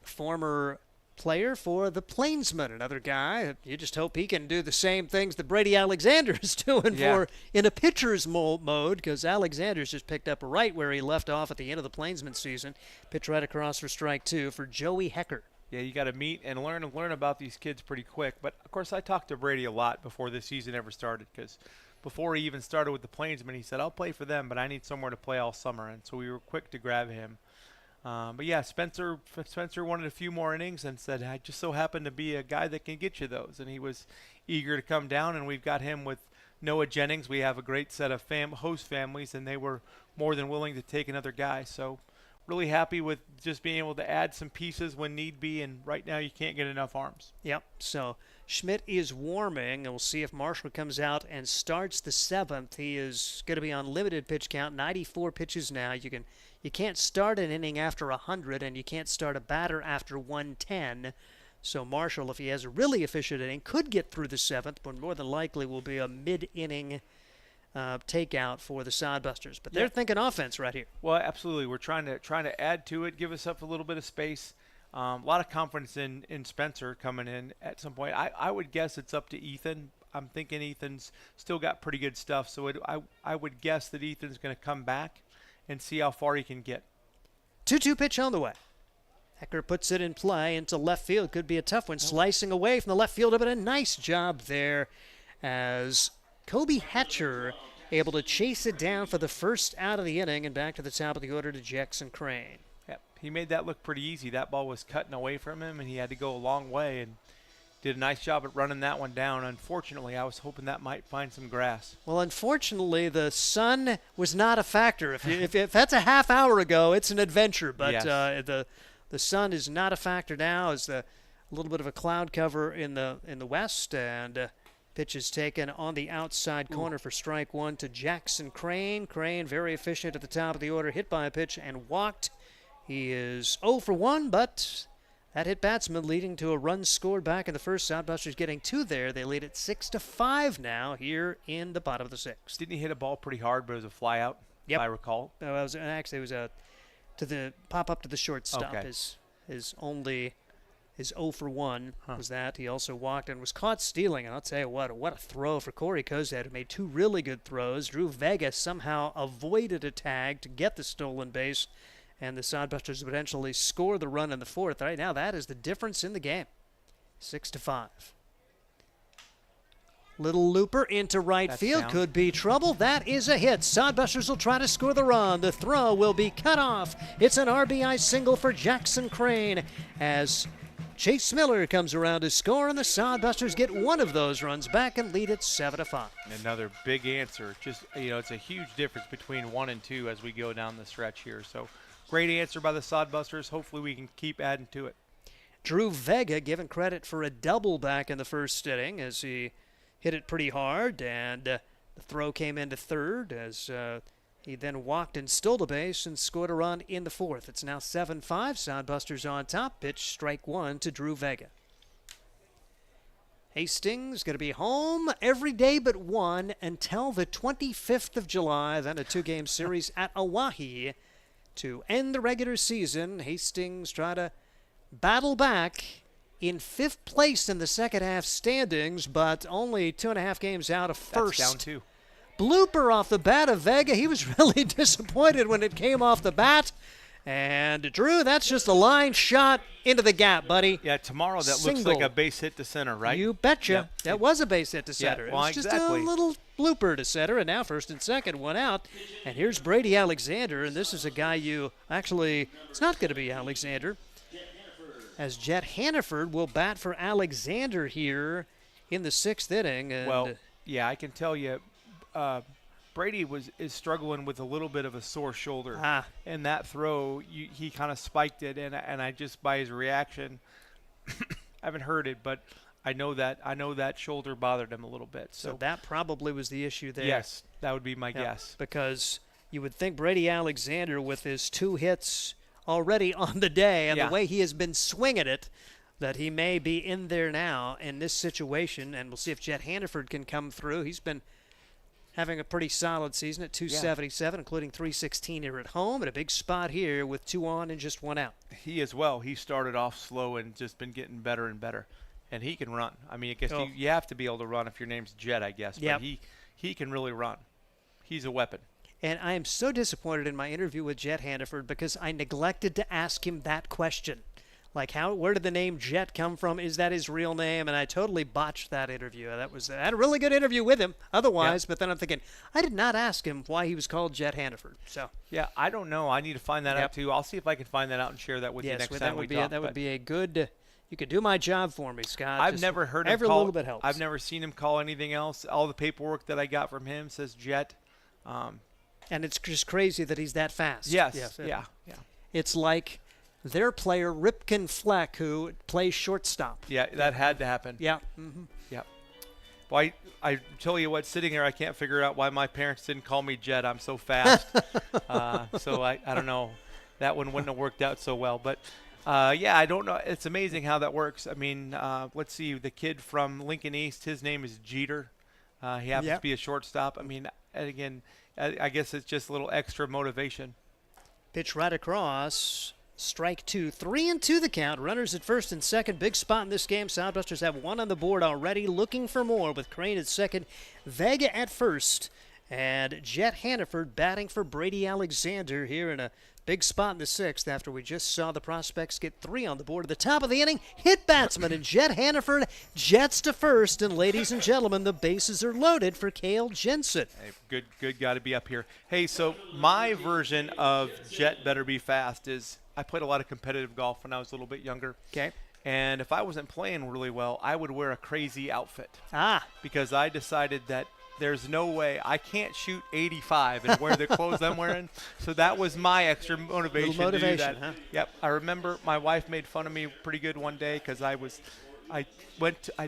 former player for the Plainsmen, another guy. You just hope he can do the same things that Brady Alexander is doing for in a pitcher's mode, because Alexander's just picked up right where he left off at the end of the Plainsman season. Pitch right across for strike 2 for Joey Hecker. Yeah, you got to meet and learn about these kids pretty quick. But, of course, I talked to Brady a lot before this season ever started, because before he even started with the Plainsmen, he said, I'll play for them, but I need somewhere to play all summer. And so we were quick to grab him. But, yeah, Spencer wanted a few more innings and said, I just so happen to be a guy that can get you those. And he was eager to come down, and we've got him with Noah Jennings. We have a great set of host families, and they were more than willing to take another guy. So really happy with just being able to add some pieces when need be, and right now you can't get enough arms. Yep, so Schmidt is warming, and we'll see if Marshall comes out and starts the 7th. He is going to be on limited pitch count, 94 pitches now. You can't start an inning after 100, and you can't start a batter after 110. So Marshall, if he has a really efficient inning, could get through the 7th, but more than likely will be a mid-inning takeout for the Sodbusters. But they're thinking offense right here. Well, absolutely. We're trying to add to it, give us up a little bit of space. A lot of confidence in Spencer coming in at some point. I would guess it's up to Ethan. I'm thinking Ethan's still got pretty good stuff, so I would guess that Ethan's going to come back and see how far he can get. 2-2 pitch on the way. Hecker puts it in play into left field. Could be a tough one. Slicing away from the left fielder, but a nice job there as Kobe Hatcher able to chase it down for the first out of the inning, and back to the top of the order to Jackson Crane. Yep, he made that look pretty easy. That ball was cutting away from him, and he had to go a long way, and did a nice job at running that one down. Unfortunately, I was hoping that might find some grass. Well, unfortunately, the sun was not a factor. If that's a half hour ago, it's an adventure, but the sun is not a factor now. As a little bit of a cloud cover in the west, and pitch is taken on the outside corner for strike 1 to Jackson Crane. Crane very efficient at the top of the order, hit by a pitch and walked. He is 0 for 1, but that hit batsman leading to a run scored back in the first. Sodbusters getting 2 there. They lead it 6-5 now here in the bottom of the 6th. Didn't he hit a ball pretty hard, but it was a fly out, if I recall? It was to the pop up to the shortstop. Okay. His 0 for 1 was that. He also walked and was caught stealing. And I'll tell you what a throw for Corey Kozad, who made 2 really good throws. Drew Vega somehow avoided a tag to get the stolen base, and the Sodbusters eventually score the run in the 4th. Right now, that is the difference in the game. 6-5. Little looper into right field. Could be trouble. That is a hit. Sodbusters will try to score the run. The throw will be cut off. It's an RBI single for Jackson Crane as Chase Miller comes around to score, and the Sodbusters get one of those runs back and lead it 7-5. Another big answer. Just, it's a huge difference between 1 and 2 as we go down the stretch here. So great answer by the Sodbusters. Hopefully we can keep adding to it. Drew Vega given credit for a double back in the first inning as he hit it pretty hard, and the throw came into third as he then walked and stole the base and scored a run in the 4th. It's now 7-5. Sodbusters on top. Pitch strike 1 to Drew Vega. Hastings going to be home every day but one until the 25th of July. Then a 2-game series at Oahe to end the regular season. Hastings try to battle back in 5th place in the second half standings, but only 2.5 games out of first. That's down 2. Blooper off the bat of Vega. He was really disappointed when it came off the bat. And Drew, that's just a line shot into the gap, buddy. Yeah, tomorrow that looks like a base hit to center, right? You betcha. Yep. That was a base hit to center. Yeah, well, it was just a little blooper to center, and now first and second, one out. And here's Brady Alexander, and this is a guy it's not going to be Alexander, as Jet Hannaford will bat for Alexander here in the 6th inning. And well, yeah, I can tell you, Brady is struggling with a little bit of a sore shoulder, and that throw he kind of spiked it, and I just by his reaction, I haven't heard it, but I know that shoulder bothered him a little bit. So that probably was the issue there. Yes, that would be my guess. Because you would think Brady Alexander, with his 2 hits already on the day and the way he has been swinging it, that he may be in there now in this situation, and we'll see if Jet Hannaford can come through. He's been having a pretty solid season at 277, including 316 here at home, and a big spot here with 2 on and just 1 out. He as well. He started off slow and just been getting better and better. And he can run. I mean, I guess you have to be able to run if your name's Jet, I guess. Yep. But he can really run. He's a weapon. And I am so disappointed in my interview with Jet Hannaford because I neglected to ask him that question. Like, where did the name Jet come from? Is that his real name? And I totally botched that interview. I had a really good interview with him otherwise, but then I'm thinking, I did not ask him why he was called Jet Hannaford. So yeah, I don't know. I need to find that out, too. I'll see if I can find that out and share that with you next time we talk. That would be a good you could do my job for me, Scott. I've never heard him every call. Little bit helps. I've never seen him call anything else. All the paperwork that I got from him says Jet. And it's just crazy that he's that fast. Yes. Yeah. It's like their player, Ripken Fleck, who plays shortstop. Yeah, that had to happen. Yeah. Mm-hmm. Yeah. Well, I tell you what, sitting here, I can't figure out why my parents didn't call me Jet. I'm so fast. So I don't know. That one wouldn't have worked out so well. But, I don't know. It's amazing how that works. I mean, let's see. The kid from Lincoln East, his name is Jeter. He happens to be a shortstop. I mean, and again, I guess it's just a little extra motivation. Pitch right across. Strike 2. 3-2 the count. Runners at first and second. Big spot in this game. Sodbusters have 1 on the board already. Looking for more with Crane at second. Vega at first. And Jet Hannaford batting for Brady Alexander here in a big spot in the 6th after we just saw the Prospects get 3 on the board at the top of the inning. Hit batsman and Jet Hannaford jets to first. And ladies and gentlemen, the bases are loaded for Cale Jensen. Hey, good guy to be up here. Hey, so my version of Jet Better Be Fast is I played a lot of competitive golf when I was a little bit younger. Okay. And if I wasn't playing really well, I would wear a crazy outfit. Because I decided that there's no way I can't shoot 85 and wear the clothes I'm wearing. So that was my extra motivation to do that. Huh? Yep. I remember my wife made fun of me pretty good one day because I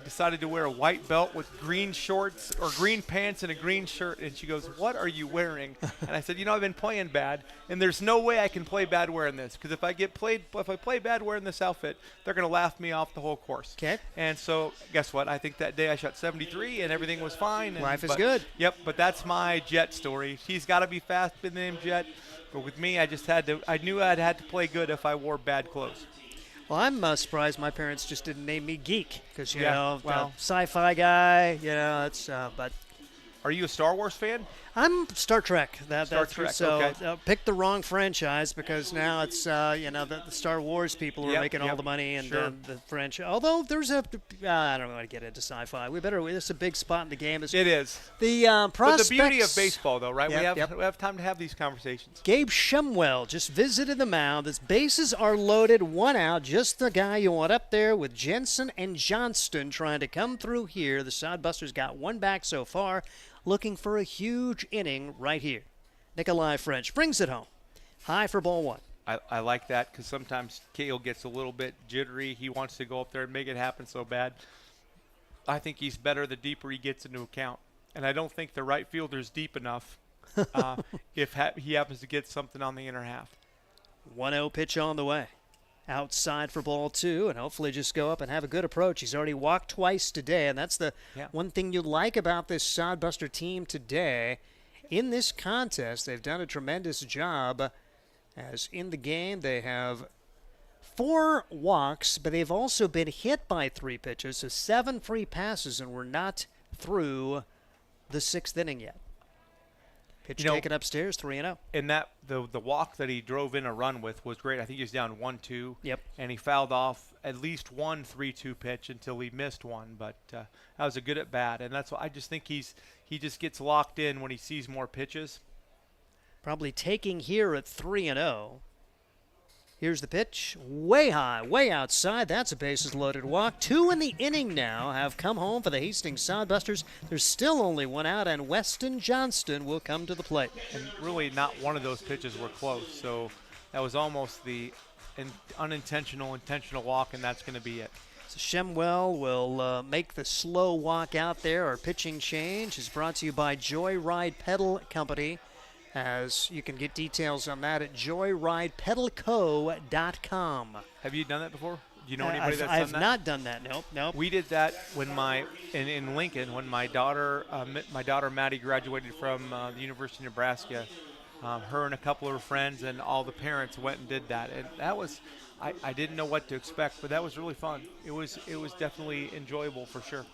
decided to wear a white belt with green shorts or green pants and a green shirt. And she goes, "What are you wearing?" And I said, I've been playing bad, and there's no way I can play bad wearing this. Because if I play bad wearing this outfit, they're going to laugh me off the whole course. Okay. And so guess what? I think that day I shot 73 and everything was fine. Life is good. Yep. But that's my Jet story. He's got to be fast with the name Jet. But with me, I knew I'd had to play good if I wore bad clothes. Well, I'm surprised my parents just didn't name me Geek because, well, the sci-fi guy, it's, but. Are you a Star Wars fan? I'm Star Trek. Star Trek, so okay. Picked the wrong franchise because now it's the Star Wars people who are making all the money and the franchise. Although there's I don't want to get into sci-fi. This is a big spot in the game. It is. The Prospects. But the beauty of baseball, though, right? Yep, we have time to have these conversations. Gabe Shumwell just visited the mound. His bases are loaded, 1 out. Just the guy you want up there with Jensen and Johnston trying to come through here. The Sodbusters got 1 back so far. Looking for a huge inning right here. Nikolai French brings it home. High for ball 1. I like that because sometimes Cale gets a little bit jittery. He wants to go up there and make it happen so bad. I think he's better the deeper he gets into a count. And I don't think the right fielder's deep enough if he happens to get something on the inner half. 1-0 pitch on the way. Outside for ball 2, and hopefully just go up and have a good approach. He's already walked twice today, and that's the one thing you like about this Sodbuster team today. In this contest, they've done a tremendous job, as in the game they have 4 walks, but they've also been hit by 3 pitches, so 7 free passes, and we're not through the 6th inning yet. Pitch taken upstairs, 3-0. And that the walk that he drove in a run with was great. I think he was down 1-2. Yep. And he fouled off at least one 3-2 pitch until he missed one. But that was a good at bat. And that's why I just think he just gets locked in when he sees more pitches. Probably taking here at 3-0. Here's the pitch. Way high, way outside. That's a bases-loaded walk. 2 in the inning now have come home for the Hastings Sodbusters. There's still only 1 out, and Weston Johnston will come to the plate. And really not one of those pitches were close. So that was almost the intentional walk, and that's going to be it. So Shemwell will make the slow walk out there. Our pitching change is brought to you by Joyride Pedal Company. As you can get details on that at joyridepedalco.com. Have you done that before? Do you know anybody that's I done have that? not done that. Nope. We did that when in Lincoln when my daughter Maddie graduated from the University of Nebraska. Her and a couple of her friends and all the parents went and did that, and that was I didn't know what to expect, but that was really fun. It was definitely enjoyable for sure.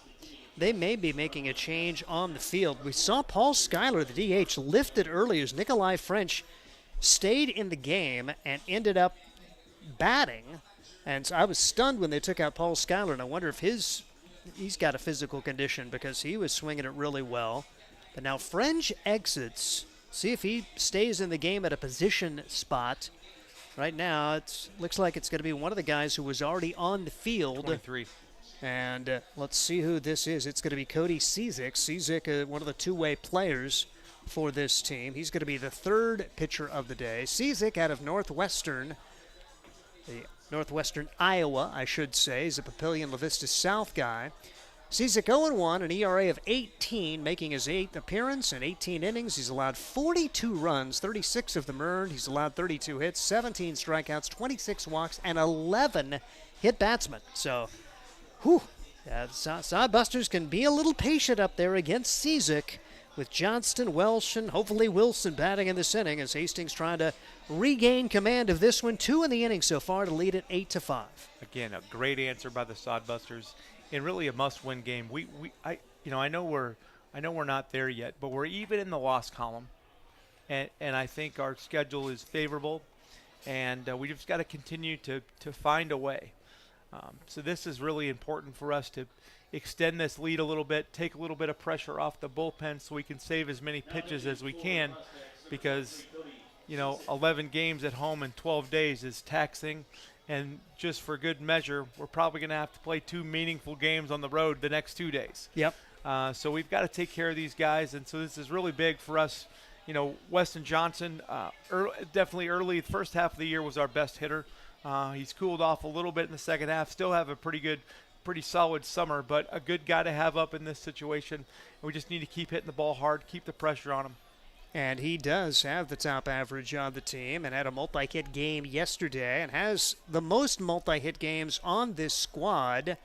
They may be making a change on the field. We saw Paul Schuyler, the DH, lifted early as Nikolai French stayed in the game and ended up batting. And so I was stunned when they took out Paul Schuyler, and I wonder if he's got a physical condition because he was swinging it really well. But now French exits. See if he stays in the game at a position spot. Right now, it looks like it's going to be one of the guys who was already on the field. 23. And let's see who this is. It's going to be Cody Cizik. Cizik, one of the two-way players for this team. He's going to be the third pitcher of the day. Cizik out of Northwestern Iowa, I should say. He's a Papillion La Vista South guy. Cizik 0-1, an ERA of 18, making his 8th appearance in 18 innings. He's allowed 42 runs, 36 of them earned. He's allowed 32 hits, 17 strikeouts, 26 walks, and 11 hit batsmen. So, Sodbusters can be a little patient up there against Cizik with Johnston, Welsh, and hopefully Wilson batting in this inning as Hastings trying to regain command of this one. 2 in the inning so far to lead it 8-5. Again, a great answer by the Sodbusters. And really a must-win game. I know we're not there yet, but we're even in the loss column, and I think our schedule is favorable, and we just got to continue to find a way. So this is really important for us to extend this lead a little bit, take a little bit of pressure off the bullpen, so we can save as many pitches as we can, because 11 games at home in 12 days is taxing. And just for good measure, we're probably going to have to play 2 meaningful games on the road the next 2 days. Yep. So we've got to take care of these guys, and so this is really big for us. Weston Johnson, definitely early, the first half of the year was our best hitter. He's cooled off a little bit in the second half. Still have a pretty solid summer, but a good guy to have up in this situation. We just need to keep hitting the ball hard, keep the pressure on him. And he does have the top average on the team and had a multi-hit game yesterday and has the most multi-hit games on this squad.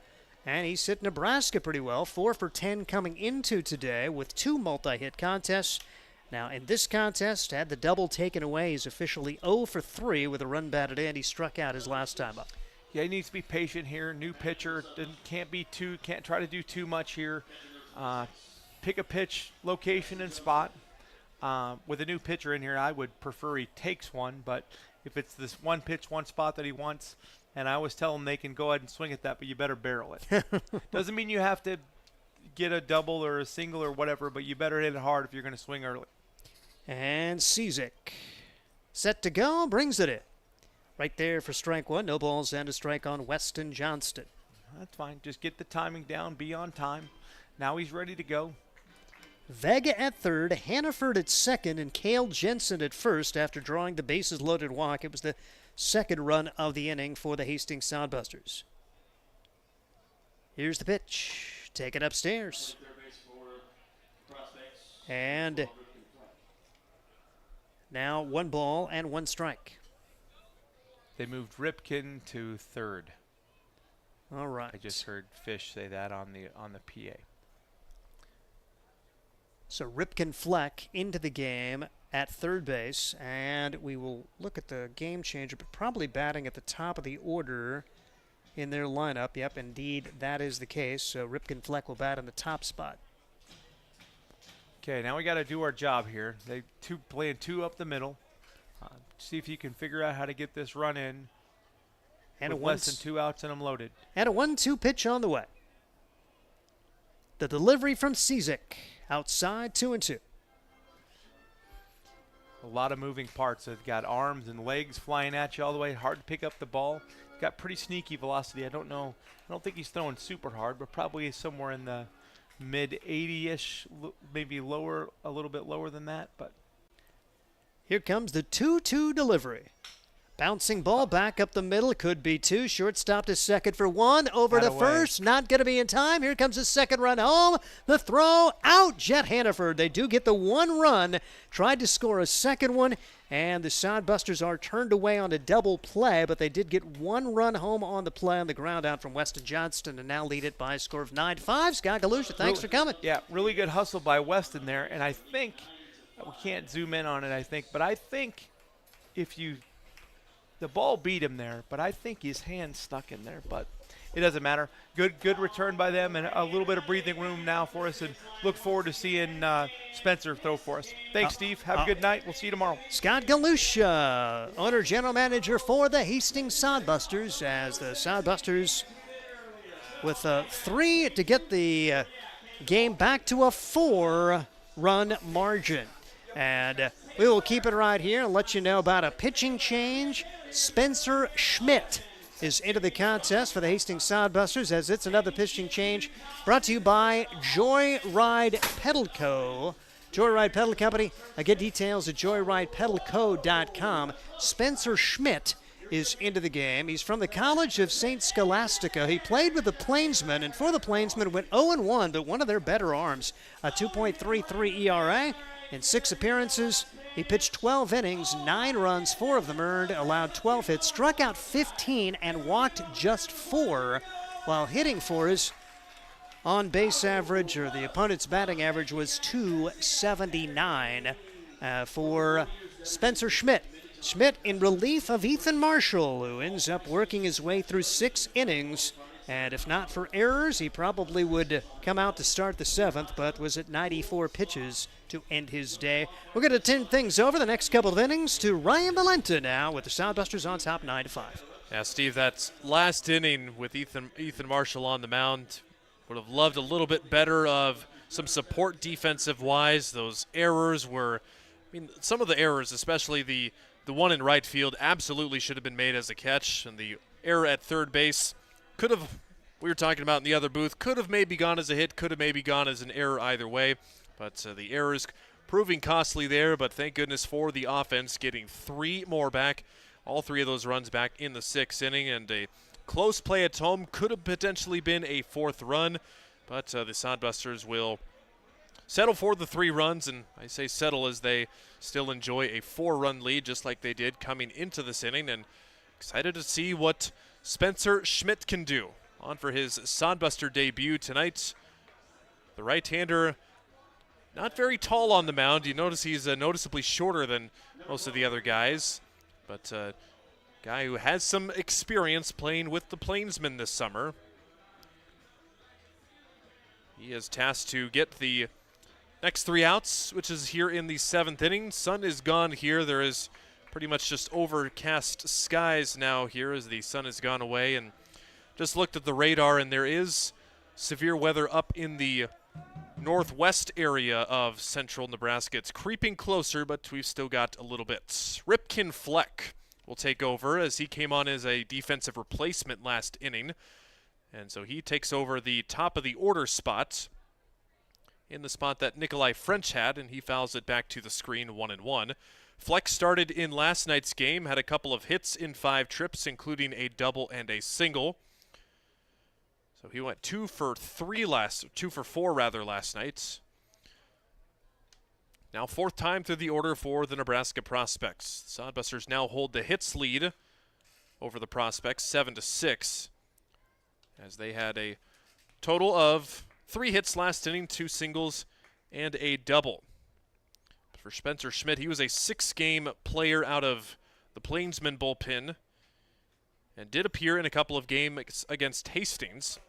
And he's hit Nebraska pretty well, 4 for 10 coming into today with 2 multi-hit contests. Now in this contest, had the double taken away. He's officially 0 for 3 with a run batted in. He struck out his last time up. Yeah, he needs to be patient here. New pitcher, can't try to do too much here. Pick a pitch, location, and spot. With a new pitcher in here, I would prefer he takes one, but if it's this one pitch, one spot that he wants, and I always tell him they can go ahead and swing at that, but you better barrel it. Doesn't mean you have to get a double or a single or whatever, but you better hit it hard if you're going to swing early. And Cizik, set to go, brings it in. Right there for strike 1, no balls and a strike on Weston Johnston. That's fine. Just get the timing down, be on time. Now he's ready to go. Vega at third, Hannaford at second, and Cale Jensen at first after drawing the bases loaded walk. It was the second run of the inning for the Hastings Sodbusters. Here's the pitch. Take it upstairs. And now 1 ball and 1 strike. They moved Ripken to third. All right. I just heard Fish say that on the PA. So Ripken Fleck into the game at third base, and we will look at the game changer, but probably batting at the top of the order in their lineup. Yep, indeed, that is the case. So Ripken Fleck will bat in the top spot. Okay, now we got to do our job here. They playing 2 up the middle. See if you can figure out how to get this run in and with less than 2 outs and them loaded. And a 1-2 pitch on the way. The delivery from Cizik. Outside, 2-2. A lot of moving parts. They've got arms and legs flying at you all the way. Hard to pick up the ball. He's got pretty sneaky velocity. I don't think he's throwing super hard, but probably somewhere in the mid 80-ish, maybe lower, a little bit lower than that. But here comes the 2-2 delivery. Bouncing ball back up the middle, could be 2. Shortstop to second for 1. Over to first, not going to be in time. Here comes the second run home. The throw out. Jet Hannaford. They do get the 1 run. Tried to score a second one, and the Sodbusters are turned away on a double play, but they did get 1 run home on the play on the ground out from Weston Johnston, and now lead it by a score of 9-5. Scott Galusha, thanks for coming. Yeah, really good hustle by Weston there, and I think we can't zoom in on it, but I think the ball beat him there, but I think his hand stuck in there, but it doesn't matter. Good return by them, and a little bit of breathing room now for us, and look forward to seeing Spencer throw for us. Thanks, Steve. Have a good night. We'll see you tomorrow. Scott Galusha, owner general manager for the Hastings Sodbusters, as the Sodbusters with 3 to get the game back to a 4-run margin. And we will keep it right here and let you know about a pitching change. Spencer Schmidt is into the contest for the Hastings Sodbusters, as it's another pitching change brought to you by Joyride Pedal Co. Joyride Pedal Company. Get details at joyridepedalco.com. Spencer Schmidt is into the game. He's from the College of St. Scholastica. He played with the Plainsmen, and for the Plainsmen went 0-1, but one of their better arms, a 2.33 ERA. In 6 appearances, he pitched 12 innings, 9 runs, 4 of them earned, allowed 12 hits, struck out 15, and walked just 4, while hitting for his on-base average, or the opponent's batting average, was .279 for Spencer Schmidt. Schmidt in relief of Ethan Marshall, who ends up working his way through 6 innings. And if not for errors, he probably would come out to start the 7th, but was at 94 pitches to end his day. We're going to turn things over the next couple of innings to Ryan Valenta now with the Sodbusters on top 9-5. Yeah, Steve, that last inning with Ethan Marshall on the mound, would have loved a little bit better of some support defensive-wise. Those errors were, some of the errors, especially the one in right field, absolutely should have been made as a catch, and the error at third base could have, we were talking about in the other booth, could have maybe gone as a hit, could have maybe gone as an error either way. But the errors proving costly there, but thank goodness for the offense getting 3 more back. All 3 of those runs back in the 6th inning, and a close play at home could have potentially been a 4th run. But the Sodbusters will settle for the 3 runs, and I say settle as they still enjoy a 4-run lead just like they did coming into this inning, and excited to see what Spencer Schmidt can do on for his Sodbuster debut tonight. The right-hander, not very tall on the mound. You notice he's noticeably shorter than most of the other guys, but a guy who has some experience playing with the Plainsmen this summer. He is tasked to get the next 3 outs, which is here in the 7th inning. Sun is gone here. There is pretty much just overcast skies now here as the sun has gone away, and just looked at the radar, and there is severe weather up in the northwest area of central Nebraska. It's creeping closer, but we've still got a little bit. Ripken Fleck will take over, as he came on as a defensive replacement last inning, and so he takes over the top of the order spot in the spot that Nikolai French had, and he fouls it back to the screen 1-1. Fleck started in last night's game, had a couple of hits in 5 trips, including a double and a single. So he went 2 for 4 last night. Now 4th time through the order for the Nebraska Prospects. The Sodbusters now hold the hits lead over the Prospects, 7-6, as they had a total of 3 hits last inning, 2 singles, and a double. For Spencer Schmidt, he was a 6-game player out of the Plainsmen bullpen and did appear in a couple of games against Hastings.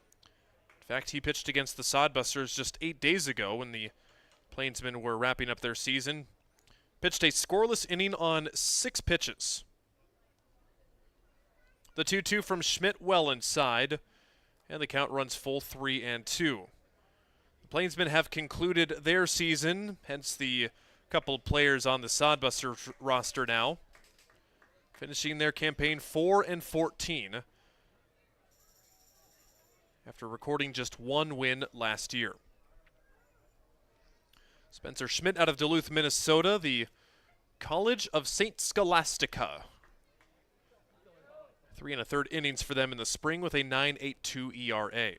In fact, he pitched against the Sodbusters just 8 days ago when the Plainsmen were wrapping up their season. Pitched a scoreless inning on 6 pitches. The 2-2 from Schmidt well inside, and the count runs full 3-2. The Plainsmen have concluded their season, hence the couple of players on the Sodbusters roster now, finishing their campaign 4-14 after recording just 1 win last year. Spencer Schmidt out of Duluth, Minnesota, the College of St. Scholastica. 3 1/3 innings for them in the spring with a 9.82 ERA.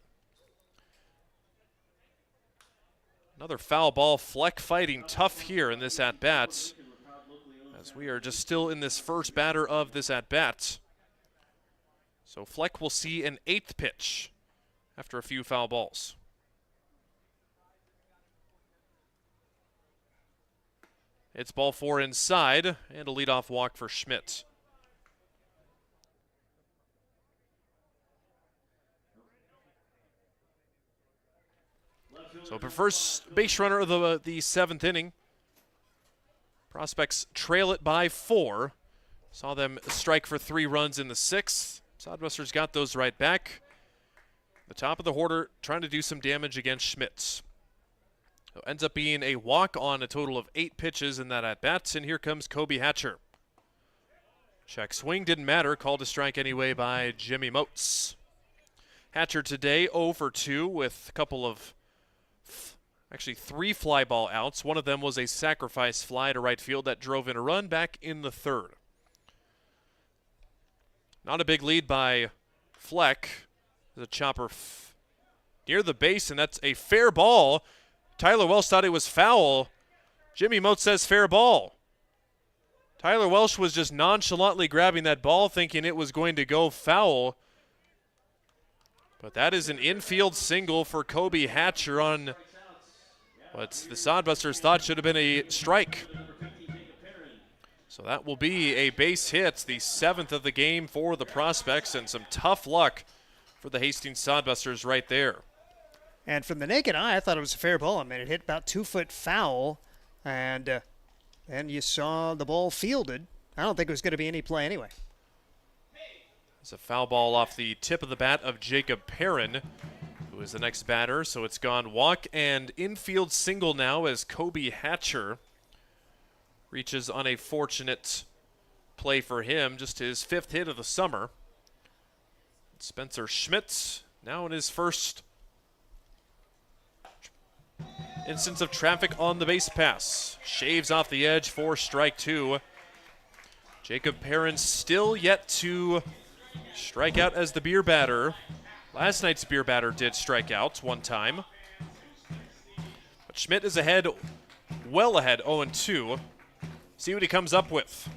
Another foul ball. Fleck fighting tough here in this at-bat, as we are just still in this first batter of this at-bat. So Fleck will see an 8th pitch after a few foul balls. It's ball 4 inside, and a leadoff walk for Schmidt. So the first base runner of the 7th inning. Prospects trail it by 4. Saw them strike for 3 runs in the 6th. Sodbusters got those right back. The top of the order trying to do some damage against Schmidt. So ends up being a walk on a total of 8 pitches in that at-bat, and here comes Kobe Hatcher. Check swing, didn't matter, called a strike anyway by Jimmy Moats. Hatcher today 0 for 2 with a couple of, actually 3 fly ball outs. One of them was a sacrifice fly to right field that drove in a run back in the 3rd. Not a big lead by Fleck. The chopper near the base, and that's a fair ball. Tyler Welsh thought it was foul. Jimmy Moats says fair ball. Tyler Welsh was just nonchalantly grabbing that ball thinking it was going to go foul. But that is an infield single for Kobe Hatcher on what the Sodbusters thought should have been a strike. So that will be a base hit, the 7th of the game for the Prospects, and some tough luck for the Hastings Sodbusters right there. And from the naked eye, I thought it was a fair ball. I mean, it hit about 2 foot foul, and you saw the ball fielded. I don't think it was going to be any play anyway. It's a foul ball off the tip of the bat of Jacob Perrin, who is the next batter. So it's gone walk and infield single now as Kobe Hatcher reaches on a fortunate play for him, just his 5th hit of the summer. Spencer Schmidt now in his first instance of traffic on the base pass. Shaves off the edge for strike 2. Jacob Perrin still yet to strike out as the beer batter. Last night's beer batter did strike out one time. But Schmidt is ahead, well ahead, 0-2. See what he comes up with.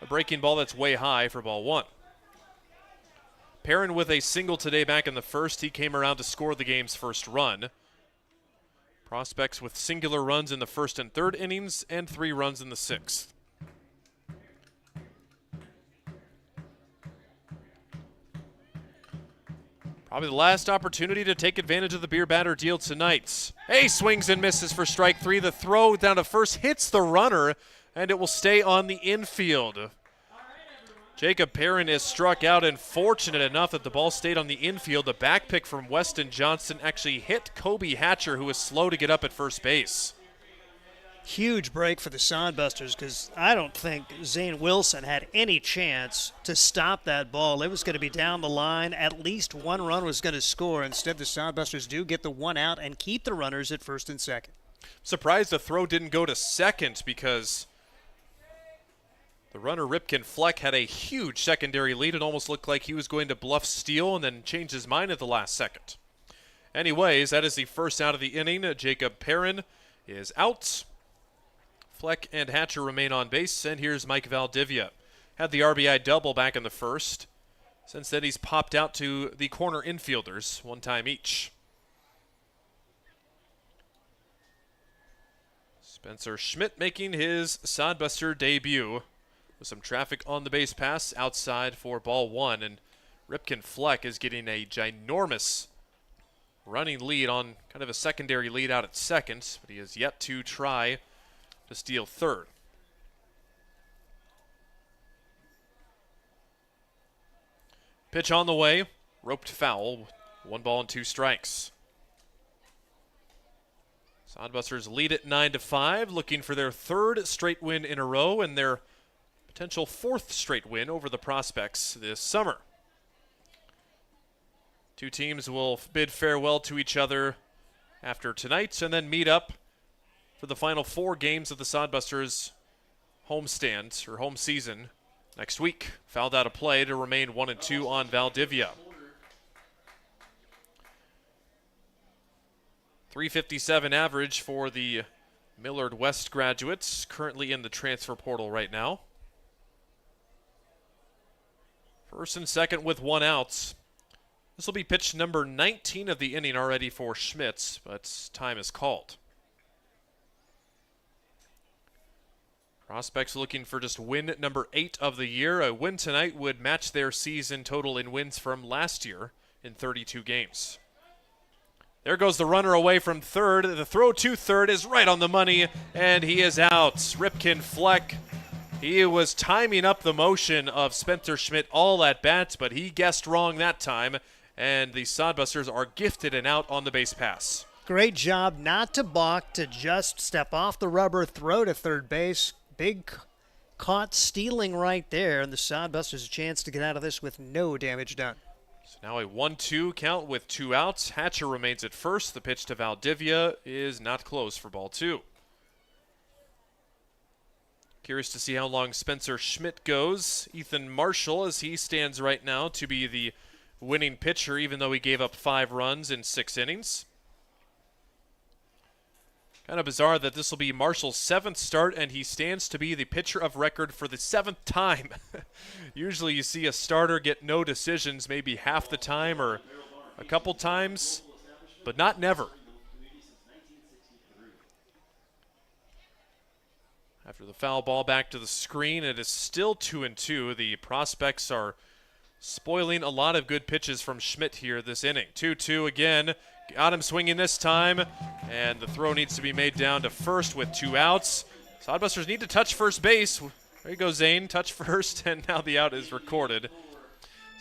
A breaking ball that's way high for ball 1. Perrin with a single today back in the 1st. He came around to score the game's first run. Prospects with singular runs in the 1st and 3rd innings and 3 runs in the 6th. Probably the last opportunity to take advantage of the beer batter deal tonight. Hey, swings and misses for strike 3. The throw down to first hits the runner, and it will stay on the infield. Jacob Perrin is struck out, and fortunate enough that the ball stayed on the infield. The back pick from Weston Johnson actually hit Kobe Hatcher, who was slow to get up at first base. Huge break for the Sodbusters, because I don't think Zane Wilson had any chance to stop that ball. It was going to be down the line. At least 1 run was going to score. Instead, the Sodbusters do get the 1 out and keep the runners at 1st and 2nd. Surprised the throw didn't go to 2nd, because the runner Ripken Fleck had a huge secondary lead. It almost looked like he was going to bluff steal and then change his mind at the last second. Anyways, that is the first out of the inning. Jacob Perrin is out. Fleck and Hatcher remain on base, and here's Mike Valdivia. Had the RBI double back in the 1st. Since then, he's popped out to the corner infielders 1 time each. Spencer Schmidt making his Sodbuster debut with some traffic on the base pass outside for ball 1, and Ripken Fleck is getting a ginormous running lead on kind of a secondary lead out at 2nd, but he has yet to try to steal 3rd. Pitch on the way, roped foul, 1 ball and 2 strikes. Sodbusters lead at 9-5, looking for their 3rd straight win in a row and their potential 4th straight win over the Prospects this summer. 2 teams will bid farewell to each other after tonight and then meet up for the final 4 games of the Sodbusters homestand or home season next week. Fouled out of play to remain 1-2 on Valdivia. .357 average for the Millard West graduates, currently in the transfer portal right now. First and second with 1 out. This will be pitch number 19 of the inning already for Schmitz, but time is called. Prospects looking for just win number 8 of the year. A win tonight would match their season total in wins from last year in 32 games. There goes the runner away from third. The throw to third is right on the money, and he is out. Ripken Fleck. He was timing up the motion of Spencer Schmidt all at bat, but he guessed wrong that time, and the Sodbusters are gifted an out on the base pass. Great job not to balk, to just step off the rubber, throw to third base. Big caught stealing right there, and the Sodbusters a chance to get out of this with no damage done. So now a 1-2 count with 2 outs. Hatcher remains at first. The pitch to Valdivia is not close for ball 2. Curious to see how long Spencer Schmidt goes. Ethan Marshall, as he stands right now, to be the winning pitcher, even though he gave up 5 runs in 6 innings. Kind of bizarre that this will be Marshall's 7th start, and he stands to be the pitcher of record for the 7th time. Usually you see a starter get no decisions maybe half the time or a couple times, but not never. After the foul ball back to the screen, it is still 2-2. The Prospects are spoiling a lot of good pitches from Schmidt here this inning. 2-2 again. Got him swinging this time, and the throw needs to be made down to first with 2 outs. Sodbusters need to touch first base. There you go, Zane. Touch first, and now the out is recorded.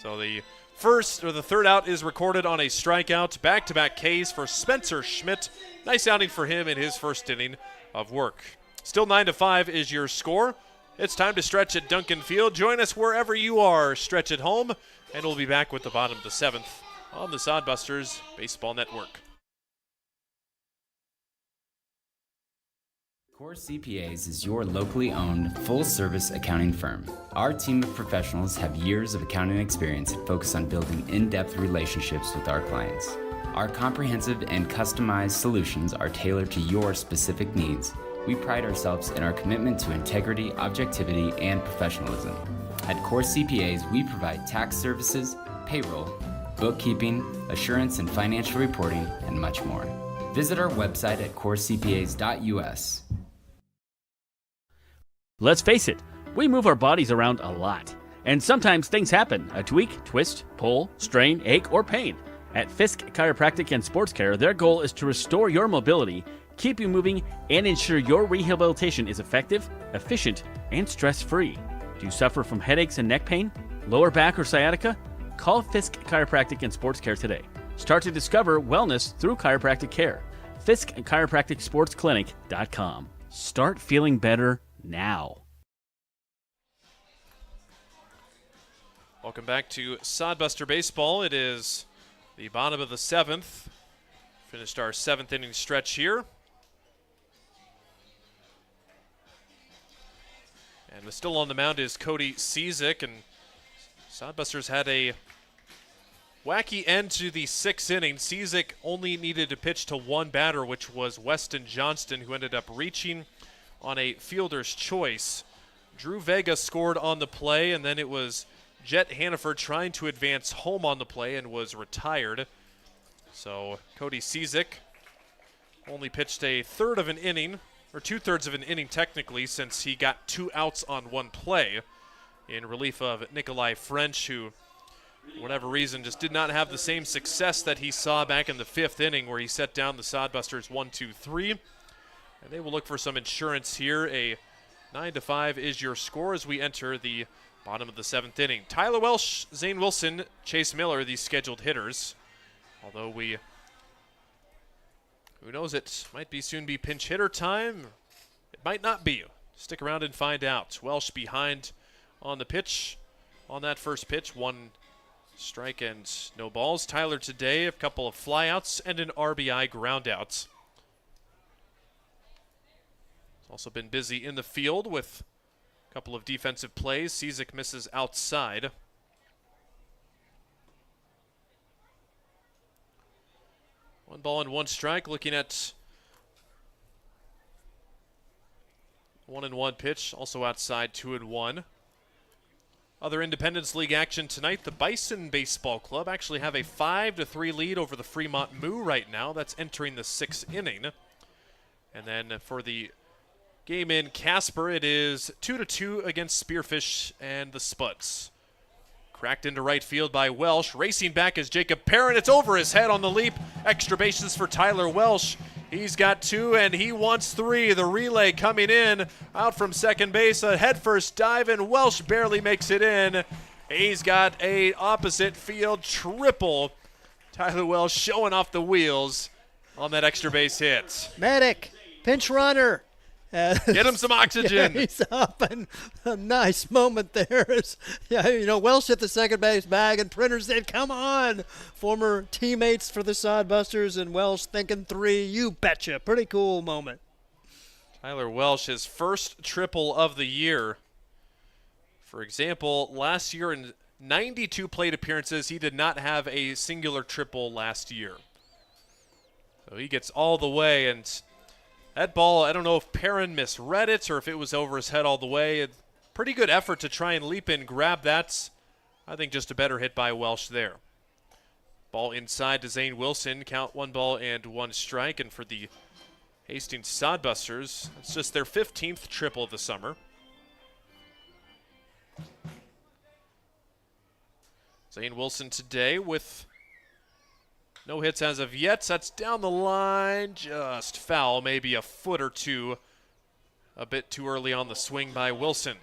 So the third out is recorded on a strikeout. Back-to-back Ks for Spencer Schmidt. Nice outing for him in his first inning of work. Still 9-5 is your score. It's time to stretch at Duncan Field. Join us wherever you are. Stretch at home, and we'll be back with the bottom of the 7th on the Sodbusters Baseball Network. Core CPAs is your locally owned, full-service accounting firm. Our team of professionals have years of accounting experience and focus on building in-depth relationships with our clients. Our comprehensive and customized solutions are tailored to your specific needs. We pride ourselves in our commitment to integrity, objectivity, and professionalism. At Core CPAs, we provide tax services, payroll, bookkeeping, assurance and financial reporting, and much more. Visit our website at corecpas.us. Let's face it, we move our bodies around a lot. And sometimes things happen, a tweak, twist, pull, strain, ache, or pain. At Fisk Chiropractic and Sports Care, their goal is to restore your mobility, keep you moving, and ensure your rehabilitation is effective, efficient, and stress-free. Do you suffer from headaches and neck pain, lower back or sciatica? Call Fisk Chiropractic and Sports Care today. Start to discover wellness through chiropractic care. Fisk Chiropractic Sports Clinic.com. Start feeling better now. Welcome back to Sodbuster Baseball. It is the bottom of the 7th. Finished our 7th inning stretch here. And still on the mound is Cody Cizik, and Sodbusters had a wacky end to the 6th inning. Cizik only needed to pitch to one batter, which was Weston Johnston, who ended up reaching on a fielder's choice. Drew Vega scored on the play, and then it was Jet Hannaford trying to advance home on the play and was retired. So Cody Cizik only pitched a third of an inning, or 2/3 of an inning technically, since he got 2 outs on one play in relief of Nikolai French, who, for whatever reason, just did not have the same success that he saw back in the 5th inning, where he set down the Sodbusters 1-2-3. And they will look for some insurance here. A 9-5 is your score as we enter the bottom of the 7th inning. Tyler Welsh, Zane Wilson, Chase Miller, these scheduled hitters. Although who knows, it might be soon be pinch hitter time. It might not be. Stick around and find out. Welsh behind on the pitch, on that first pitch. 1 strike and no balls. Tyler today, a couple of flyouts and an RBI groundout. Also been busy in the field with Couple of defensive plays. Cizik misses outside. One ball and one strike. Looking at 1-1 pitch. Also outside 2-1. Other Independence League action tonight. The Bison Baseball Club actually have a 5-3 lead over the Fremont Moo right now. That's entering the 6th inning. And then for the game in Casper, it is 2-2 against Spearfish and the Spuds. Cracked into right field by Welsh. Racing back is Jacob Perrin. It's over his head on the leap. Extra bases for Tyler Welsh. He's got 2 and he wants 3. The relay coming in out from second base. A headfirst dive and Welsh barely makes it in. He's got a opposite field triple. Tyler Welsh showing off the wheels on that extra base hit. Medic, pinch runner. Get him some oxygen. Yeah, he's up, and a nice moment there. Welsh hit the second base bag, and Printer said, come on. Former teammates for the Sodbusters, and Welsh thinking 3. You betcha. Pretty cool moment. Tyler Welsh, his first triple of the year. For example, last year in 92 plate appearances, he did not have a singular triple last year. So he gets all the way, and that ball, I don't know if Perrin misread it or if it was over his head all the way. Pretty good effort to try and leap in, grab that. I think just a better hit by Welsh there. Ball inside to Zane Wilson. Count 1 ball and 1 strike. And for the Hastings Sodbusters, it's just their 15th triple of the summer. Zane Wilson today with no hits as of yet. That's down the line. Just foul. Maybe a foot or two. A bit too early on the swing by Wilson.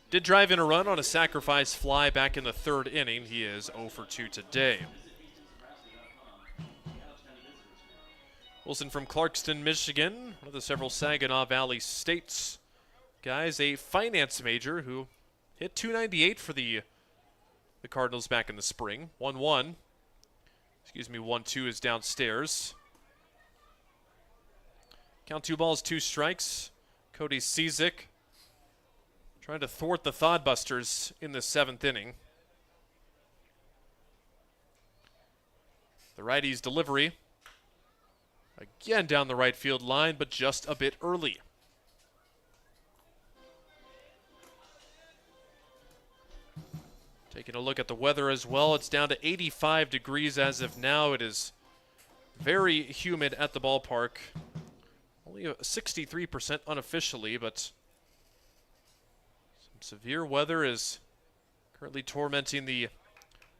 Did drive in a run on a sacrifice fly back in the 3rd inning. He is 0 for 2 today. Wilson from Clarkston, Michigan. One of the several Saginaw Valley States guys. A finance major who hit .298 for the Cardinals back in the spring. 1-1. 1-2 is downstairs. Count 2 balls, 2 strikes. Cody Cizik trying to thwart the Sodbusters in the 7th inning. The righty's delivery. Again down the right field line, but just a bit early. Taking a look at the weather as well. It's down to 85 degrees as of now. It is very humid at the ballpark. Only 63% unofficially, but some severe weather is currently tormenting the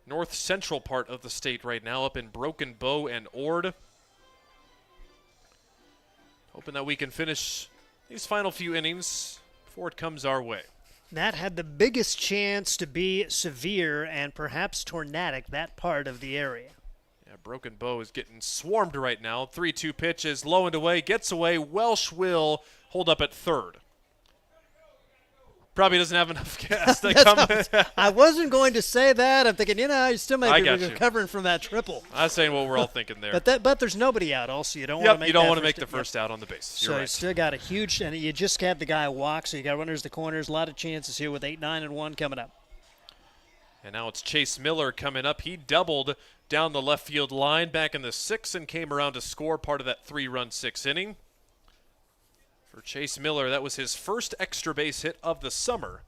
north central part of the state right now, up in Broken Bow and Ord. Hoping that we can finish these final few innings before it comes our way. That had the biggest chance to be severe and perhaps tornadic, that part of the area. Yeah, Broken Bow is getting swarmed right now. 3-2 pitch is low and away, gets away. Welsh will hold up at 3rd. Probably doesn't have enough gas to come. I wasn't going to say that. I'm thinking, you still might be you. recovering from that triple. I was saying what we're all thinking there. But there's nobody out also. You don't want to make you don't want to make the first out on the base. So You're right. you still got a huge, and you just had the guy walk, so you got runners the corners. A lot of chances here with 8, 9, and 1 coming up. And now it's Chase Miller coming up. He doubled down the left field line back in the 6th and came around to score part of that 3-run 6th inning. For Chase Miller, that was his first extra base hit of the summer.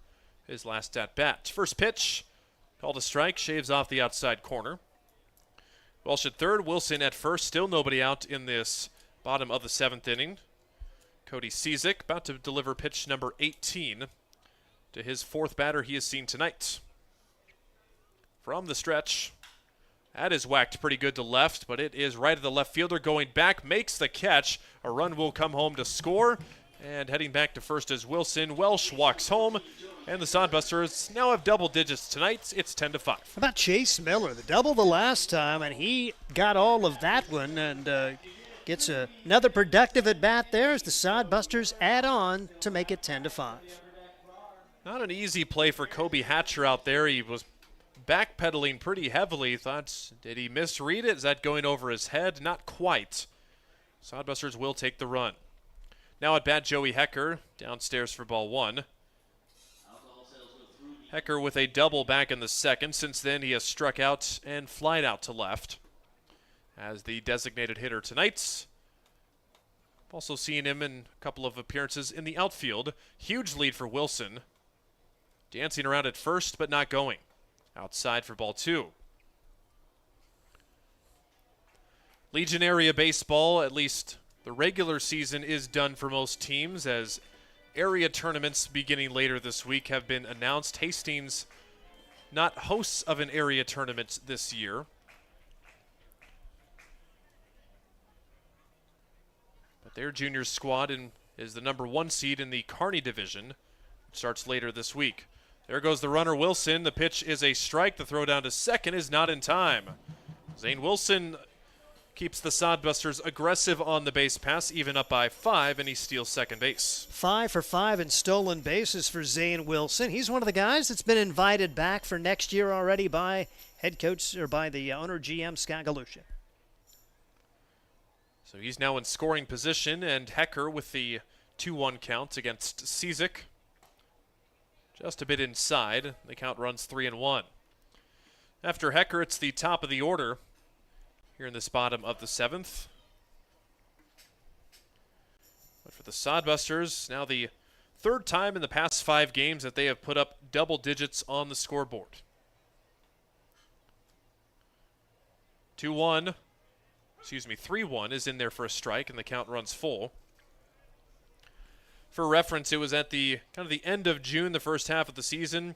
His last at bat. First pitch, called a strike, shaves off the outside corner. Welsh at 3rd, Wilson at 1st, still nobody out in this bottom of the 7th inning. Cody Cizik about to deliver pitch number 18 to his 4th batter he has seen tonight. From the stretch, that is whacked pretty good to left, but it is right of the left fielder going back, makes the catch. A run will come home to score, and heading back to 1st is Wilson. Welsh walks home. And the Sodbusters now have double digits tonight. It's 10-5. How about Chase Miller? The double the last time, and he got all of that one and gets another productive at-bat there as the Sodbusters add on to make it 10-5. Not an easy play for Kobe Hatcher out there. He was backpedaling pretty heavily. Thought, did he misread it? Is that going over his head? Not quite. Sodbusters will take the run. Now at bat, Joey Hecker downstairs for ball 1. Hecker with a double back in the second. Since then, he has struck out and flied out to left as the designated hitter tonight. I've also seen him in a couple of appearances in the outfield. Huge lead for Wilson. Dancing around at first, but not going. Outside for ball 2. Legion area baseball, at least the regular season, is done for most teams, as area tournaments beginning later this week have been announced. Hastings not hosts of an area tournament this year. But their junior squad is the number 1 seed in the Kearney division. It starts later this week. There goes the runner, Wilson. The pitch is a strike. The throw down to second is not in time. Zane Wilson keeps the Sodbusters aggressive on the base pass, even up by 5, and he steals second base. 5 for 5 in stolen bases for Zane Wilson. He's one of the guys that's been invited back for next year already by head coach, or by the owner, GM Scott Galusha. So he's now in scoring position, and Hecker with the 2-1 count against Cizik. Just a bit inside. The count runs 3-1. After Hecker, it's the top of the order here in this bottom of the 7th. But for the Sodbusters, now the 3rd time in the past 5 games that they have put up double digits on the scoreboard. 3-1 is in there for a strike, and the count runs full. For reference, it was at the end of June, the first half of the season.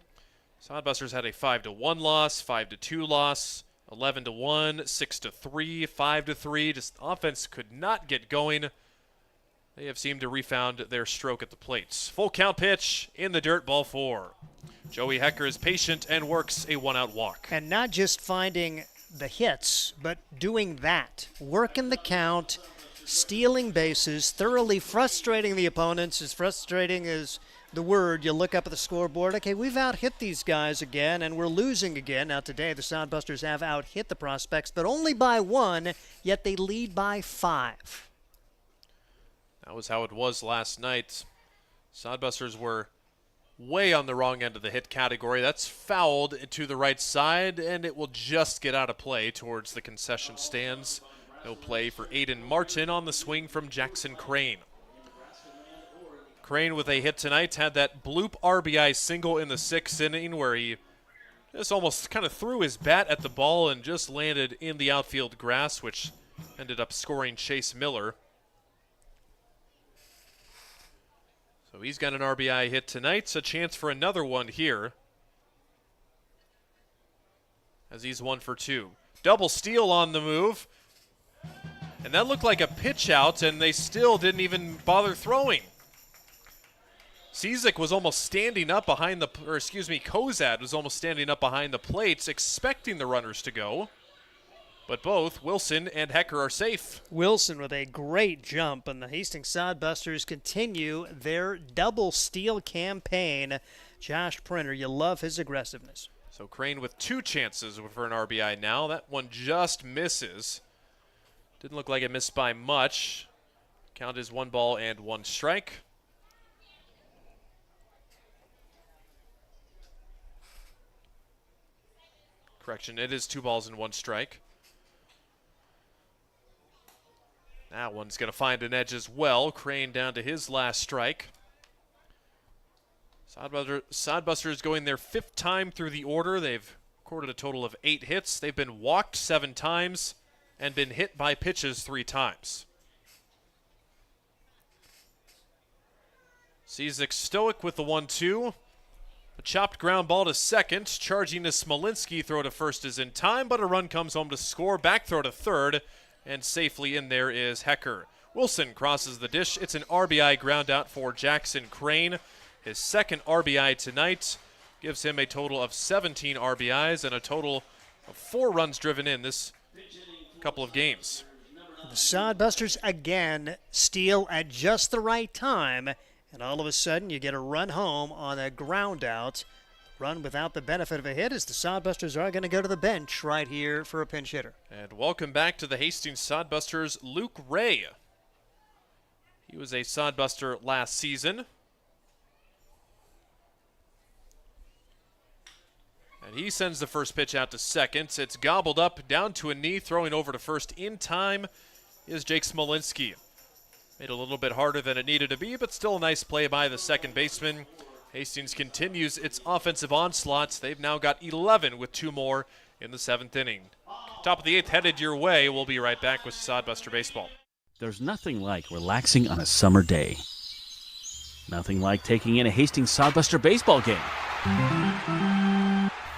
Sodbusters had a 5-1 loss, 5-2 loss, 11-1, 6-3, 5-3. Just offense could not get going. They have seemed to refound their stroke at the plates. Full count pitch in the dirt, ball 4. Joey Hecker is patient and works a 1-out walk. And not just finding the hits, but doing that. Working the count, stealing bases, thoroughly frustrating the opponents. As frustrating as the word, you look up at the scoreboard, okay, we've out-hit these guys again, and we're losing again. Now today, the Sodbusters have out-hit the Prospects, but only by 1, yet they lead by 5. That was how it was last night. Sodbusters were way on the wrong end of the hit category. That's fouled to the right side, and it will just get out of play towards the concession stands. No play for Aiden Martin on the swing from Jackson Crane. Crane with a hit tonight, had that bloop RBI single in the 6th inning where he just almost kind of threw his bat at the ball and just landed in the outfield grass, which ended up scoring Chase Miller. So he's got an RBI hit tonight, a chance for another one here, as he's 1 for 2. Double steal on the move. And that looked like a pitch out, and they still didn't even bother throwing. Cizik was almost standing up behind the, Kozad was almost standing up behind the plates, expecting the runners to go. But both Wilson and Hecker are safe. Wilson with a great jump, and the Hastings Sodbusters continue their double steal campaign. Josh Printer, you love his aggressiveness. So Crane with 2 chances for an RBI now. That one just misses. Didn't look like it missed by much. Count is 1 ball and 1 strike. Correction, it is 2 balls and 1 strike. That one's going to find an edge as well. Crane down to his last strike. Sodbusters going their 5th time through the order. They've recorded a total of 8 hits. They've been walked 7 times and been hit by pitches 3 times. Cizik stoic with the 1-2. A chopped ground ball to second. Charging to Smolinski. Throw to first is in time, but a run comes home to score. Back throw to third, and safely in there is Hecker. Wilson crosses the dish. It's an RBI ground out for Jackson Crane. His 2nd RBI tonight gives him a total of 17 RBIs and a total of 4 runs driven in this couple of games. The Sodbusters again steal at just the right time, and all of a sudden you get a run home on a ground out. Run without the benefit of a hit, as the Sodbusters are going to go to the bench right here for a pinch hitter. And welcome back to the Hastings Sodbusters, Luke Ray. He was a Sodbuster last season. And he sends the first pitch out to second. It's gobbled up, down to a knee, throwing over to first in time is Jake Smolinski. Made it a little bit harder than it needed to be, but still a nice play by the second baseman. Hastings continues its offensive onslaughts. They've now got 11 with 2 more in the 7th inning. Top of the 8th headed your way. We'll be right back with Sodbuster Baseball. There's nothing like relaxing on a summer day. Nothing like taking in a Hastings Sodbuster baseball game.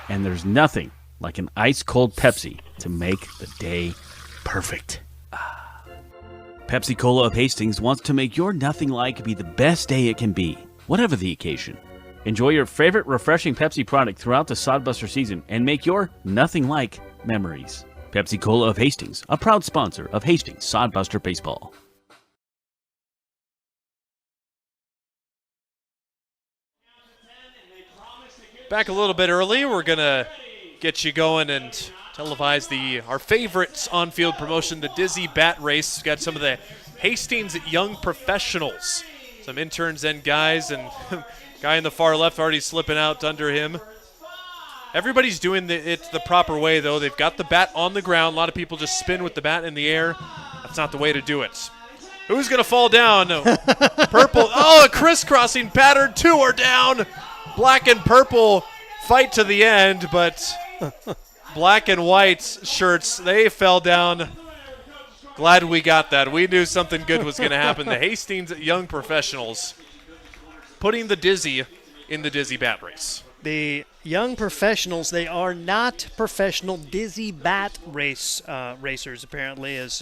And there's nothing like an ice-cold Pepsi to make the day perfect. Pepsi Cola of Hastings wants to make your nothing like be the best day it can be, whatever the occasion. Enjoy your favorite refreshing Pepsi product throughout the Sodbuster season and make your nothing like memories. Pepsi Cola of Hastings, a proud sponsor of Hastings Sodbuster Baseball. Back a little bit early. We're going to get you going and televise our favorites on-field promotion, the Dizzy Bat Race. We've got some of the Hastings young professionals, some interns and guys, and guy in the far left already slipping out under him. Everybody's doing it the proper way, though. They've got the bat on the ground. A lot of people just spin with the bat in the air. That's not the way to do it. Who's going to fall down? Purple. Oh, a crisscrossing pattern. 2 are down. Black and purple fight to the end, but black and white shirts, they fell down. Glad we got that. We knew something good was going to happen. The Hastings young professionals putting the Dizzy in the Dizzy Bat Race. The young professionals, they are not professional Dizzy Bat racers, apparently. It's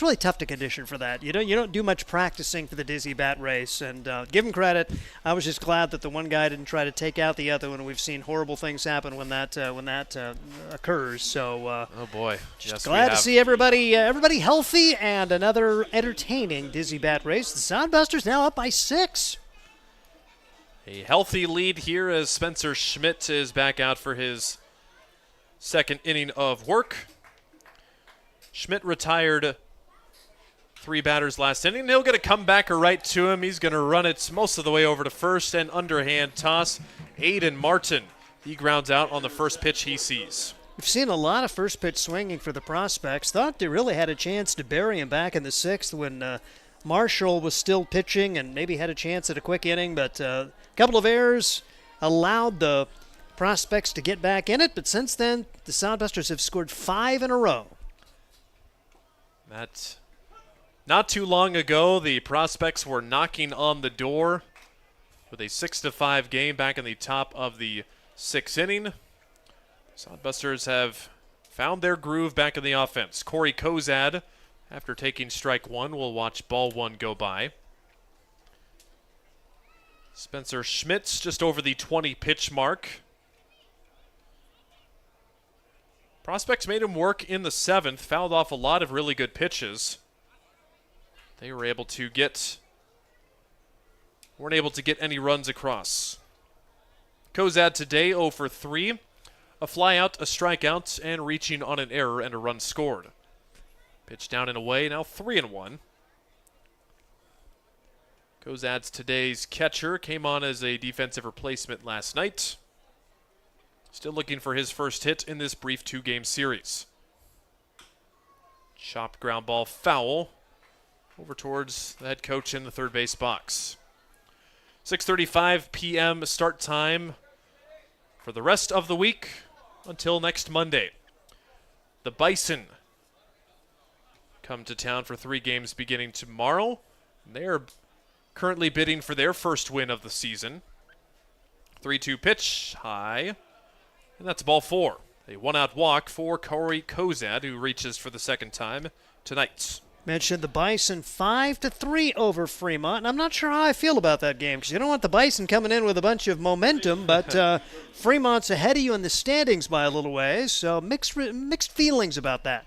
really tough to condition for that. You don't do much practicing for the Dizzy Bat Race, and give them credit. I was just glad that the one guy didn't try to take out the other one. We've seen horrible things happen when that occurs. So oh boy, just glad to see everybody healthy and another entertaining Dizzy Bat Race. The Sodbusters now up by 6. A healthy lead here as Spencer Schmidt is back out for his 2nd inning of work. Schmidt retired 3 batters last inning. He'll get a comebacker right to him. He's going to run it most of the way over to first, and underhand toss. Aiden Martin, he grounds out on the first pitch he sees. We've seen a lot of first pitch swinging for the Prospects. Thought they really had a chance to bury him back in the 6th when Marshall was still pitching and maybe had a chance at a quick inning, but a couple of errors allowed the Prospects to get back in it, but since then, the Sodbusters have scored 5 in a row. That's not too long ago, the Prospects were knocking on the door with a 6-5 game back in the top of the 6th inning. Sodbusters have found their groove back in the offense. Corey Kozad, after taking strike 1, we'll watch ball 1 go by. Spencer Schmitz just over the 20-pitch mark. Prospects made him work in the 7th, fouled off a lot of really good pitches. They were able to weren't able to get any runs across. Kozad today 0 for 3. A fly out, a strikeout, and reaching on an error and a run scored. Pitch down and away, now 3-1. Kozad's today's catcher came on as a defensive replacement last night. Still looking for his first hit in this brief 2-game series. Chopped ground ball foul over towards the head coach in the third base box. 6:35 p.m. start time for the rest of the week until next Monday. The Bison come to town for 3 games beginning tomorrow. They are currently bidding for their first win of the season. 3-2 pitch, high, and that's ball 4. A 1-out walk for Corey Kozad, who reaches for the 2nd time tonight. Mentioned the Bison 5-3 over Fremont, and I'm not sure how I feel about that game because you don't want the Bison coming in with a bunch of momentum, but Fremont's ahead of you in the standings by a little ways, so mixed feelings about that.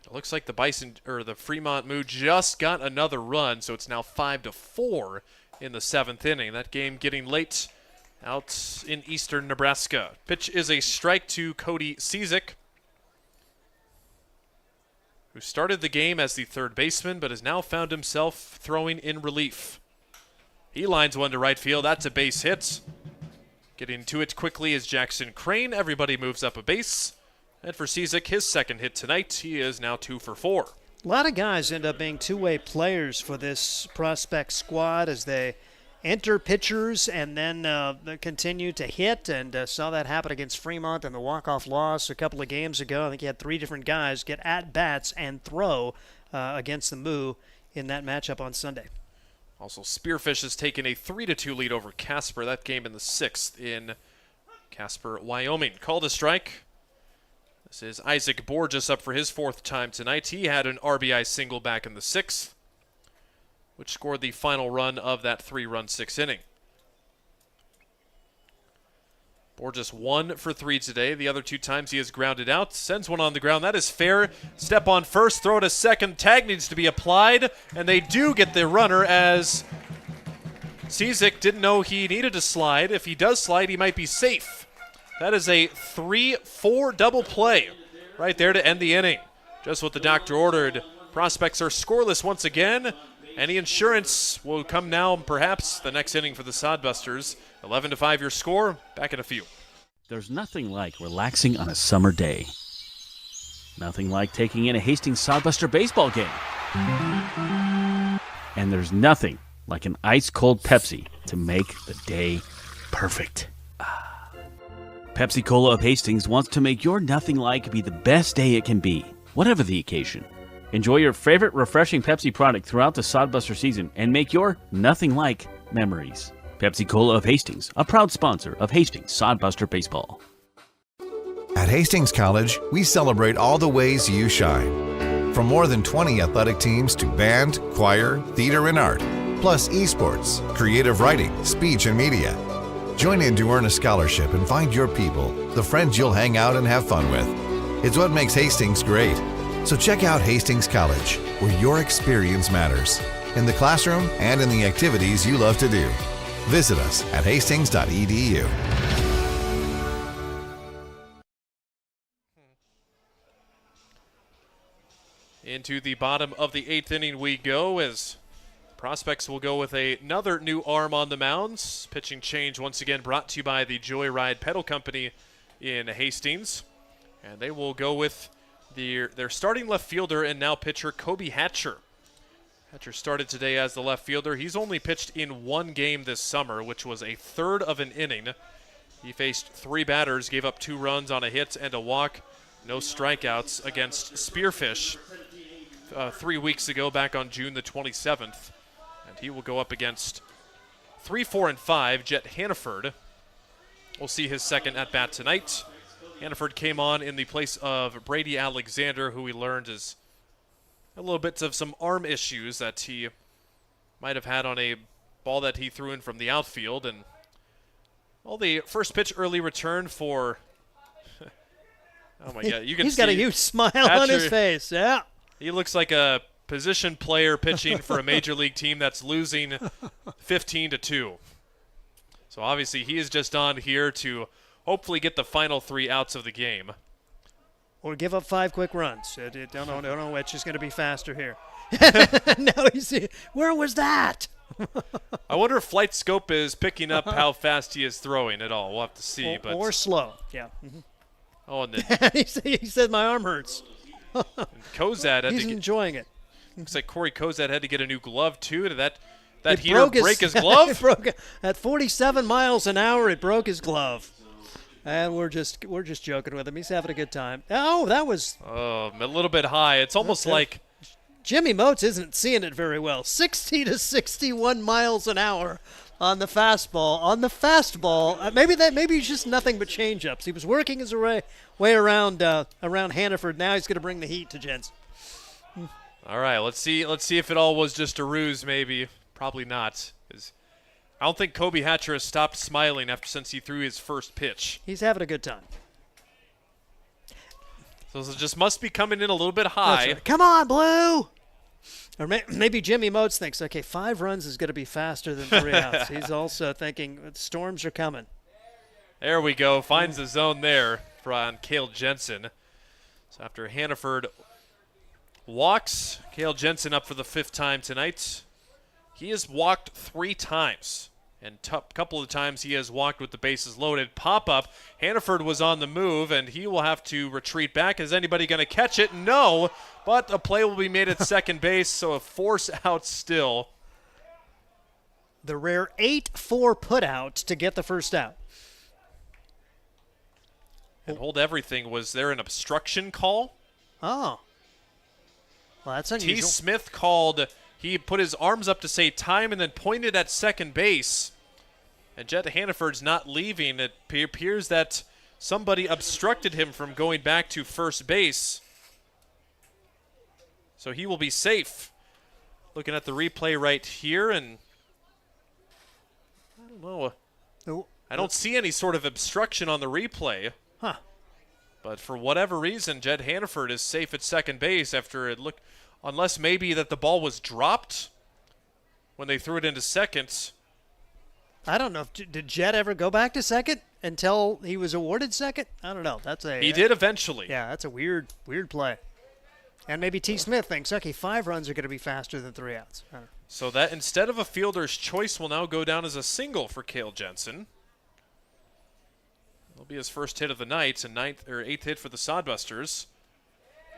It looks like the Fremont Mood just got another run, so it's now 5-4 in the 7th inning. That game getting late out in eastern Nebraska. Pitch is a strike to Cody Cizik, who started the game as the third baseman but has now found himself throwing in relief. He lines one to right field. That's a base hit. Getting to it quickly is Jackson Crane. Everybody moves up a base. And for Cizik, his second hit tonight. He is now 2 for 4. A lot of guys end up being two-way players for this prospect squad as they enter pitchers and then they continue to hit, and saw that happen against Fremont in the walk-off loss a couple of games ago. I think you had 3 different guys get at-bats and throw against the Moo in that matchup on Sunday. Also, Spearfish has taken a 3-2 lead over Casper. That game in the 6th in Casper, Wyoming. Called a strike. This is Isaac Borges up for his 4th time tonight. He had an RBI single back in the 6th, which scored the final run of that 3-run 6th inning. Borges 1 for 3 today. The other 2 times he has grounded out. Sends one on the ground. That is fair. Step on first, throw to second. Tag needs to be applied, and they do get the runner as Cizik didn't know he needed to slide. If he does slide, he might be safe. That is a 3-4 double play right there to end the inning. Just what the doctor ordered. Prospects are scoreless once again. Any insurance will come now, perhaps, the next inning for the Sodbusters. 11-5 your score. Back in a few. There's nothing like relaxing on a summer day. Nothing like taking in a Hastings Sodbuster baseball game. And there's nothing like an ice-cold Pepsi to make the day perfect. Pepsi Cola of Hastings wants to make your nothing like be the best day it can be, whatever the occasion. Enjoy your favorite refreshing Pepsi product throughout the Sodbuster season and make your nothing like memories. Pepsi Cola of Hastings, a proud sponsor of Hastings Sodbuster Baseball. At Hastings College, we celebrate all the ways you shine. From more than 20 athletic teams to band, choir, theater, and art, plus esports, creative writing, speech, and media. Join in to earn a scholarship and find your people, the friends you'll hang out and have fun with. It's what makes Hastings great. So check out Hastings College, where your experience matters, in the classroom and in the activities you love to do. Visit us at hastings.edu. Into the bottom of the 8th inning we go as Prospects will go with another new arm on the mounds. Pitching change once again brought to you by the Joyride Pedal Company in Hastings. And they will go with their starting left fielder and now pitcher Kobe Hatcher. Hatcher started today as the left fielder. He's only pitched in 1 game this summer, which was a 1/3 of an inning. He faced 3 batters, gave up 2 runs on a hit and a walk. No strikeouts against Spearfish 3 weeks ago, back on June the 27th. And he will go up against 3, 4, and 5, Jet Hannaford. We'll see his second at-bat tonight. Hannaford came on in the place of Brady Alexander, who we learned is a little bit of some arm issues that he might have had on a ball that he threw in from the outfield. And well, the first pitch early return for oh my God, you can He's see got a huge smile Hatcher, on his face. Yeah. He looks like a position player pitching for a major league team that's losing 15-2. So obviously he is just on here to hopefully get the final 3 outs of the game. Or give up 5 quick runs. Don't know which is going to be faster here. Now where was that? I wonder if Flight Scope is picking up how fast he is throwing at all. We'll have to see. Or slow, yeah. Mm-hmm. Oh, and then he said my arm hurts. Kozad had He's enjoying it. Looks like Corey Kozad had to get a new glove too. Did that heater break his glove? It broke, at 47 miles an hour, it broke his glove. And we're just joking with him. He's having a good time. Oh, that was a little bit high. It's almost like Jimmy Motes isn't seeing it very well. 60 to 61 miles an hour on the fastball. Maybe he's just nothing but changeups. He was working his way around Hannaford. Now he's going to bring the heat to Jensen. All right, let's see if it all was just a ruse. Maybe, probably not. I don't think Kobe Hatcher has stopped smiling since he threw his first pitch. He's having a good time. So it just must be coming in a little bit high. Right. Come on, Blue! Or maybe Jimmy Motes thinks, okay, 5 runs is going to be faster than 3 outs. He's also thinking storms are coming. There we go. Finds the zone there on Cale Jensen. So after Hannaford walks, Cale Jensen up for the 5th time tonight. He has walked 3 times And couple of times he has walked with the bases loaded. Pop-up. Hannaford was on the move, and he will have to retreat back. Is anybody going to catch it? No, but a play will be made at second base, so a force out still. The rare 8-4 putout to get the first out. And hold everything. Was there an obstruction call? Oh. Well, that's unusual. T. Smith called. He put his arms up to say time and then pointed at second base. And Jet Hannaford's not leaving. It appears that somebody obstructed him from going back to first base. So he will be safe. Looking at the replay right here, and I don't know. I don't see any sort of obstruction on the replay. Huh. But for whatever reason, Jed Hannaford is safe at second base after it looked, unless maybe that the ball was dropped when they threw it into second. I don't know. Did Jed ever go back to second until he was awarded second? I don't know. He did eventually. Yeah, that's a weird play. And maybe T. Smith thinks, okay, 5 runs are going to be faster than 3 outs. I don't know. So that instead of a fielder's choice will now go down as a single for Cale Jensen. It'll be his first hit of the night, and 8th hit for the Sodbusters.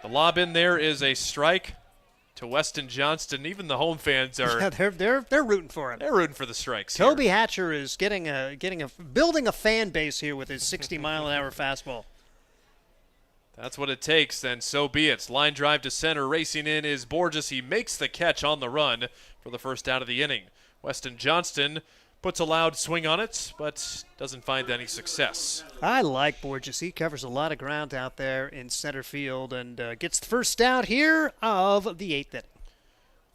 The lob in there is a strike to Weston Johnston. Even the home fans are they're rooting for him. They're rooting for the strikes. Toby Hatcher is building a fan base here with his 60-mile-an-hour fastball. That's what it takes, then so be it. Line drive to center. Racing in is Borges. He makes the catch on the run for the first out of the inning. Weston Johnston puts a loud swing on it, but doesn't find any success. I like Borges. He covers a lot of ground out there in center field and gets the first out here of the 8th inning.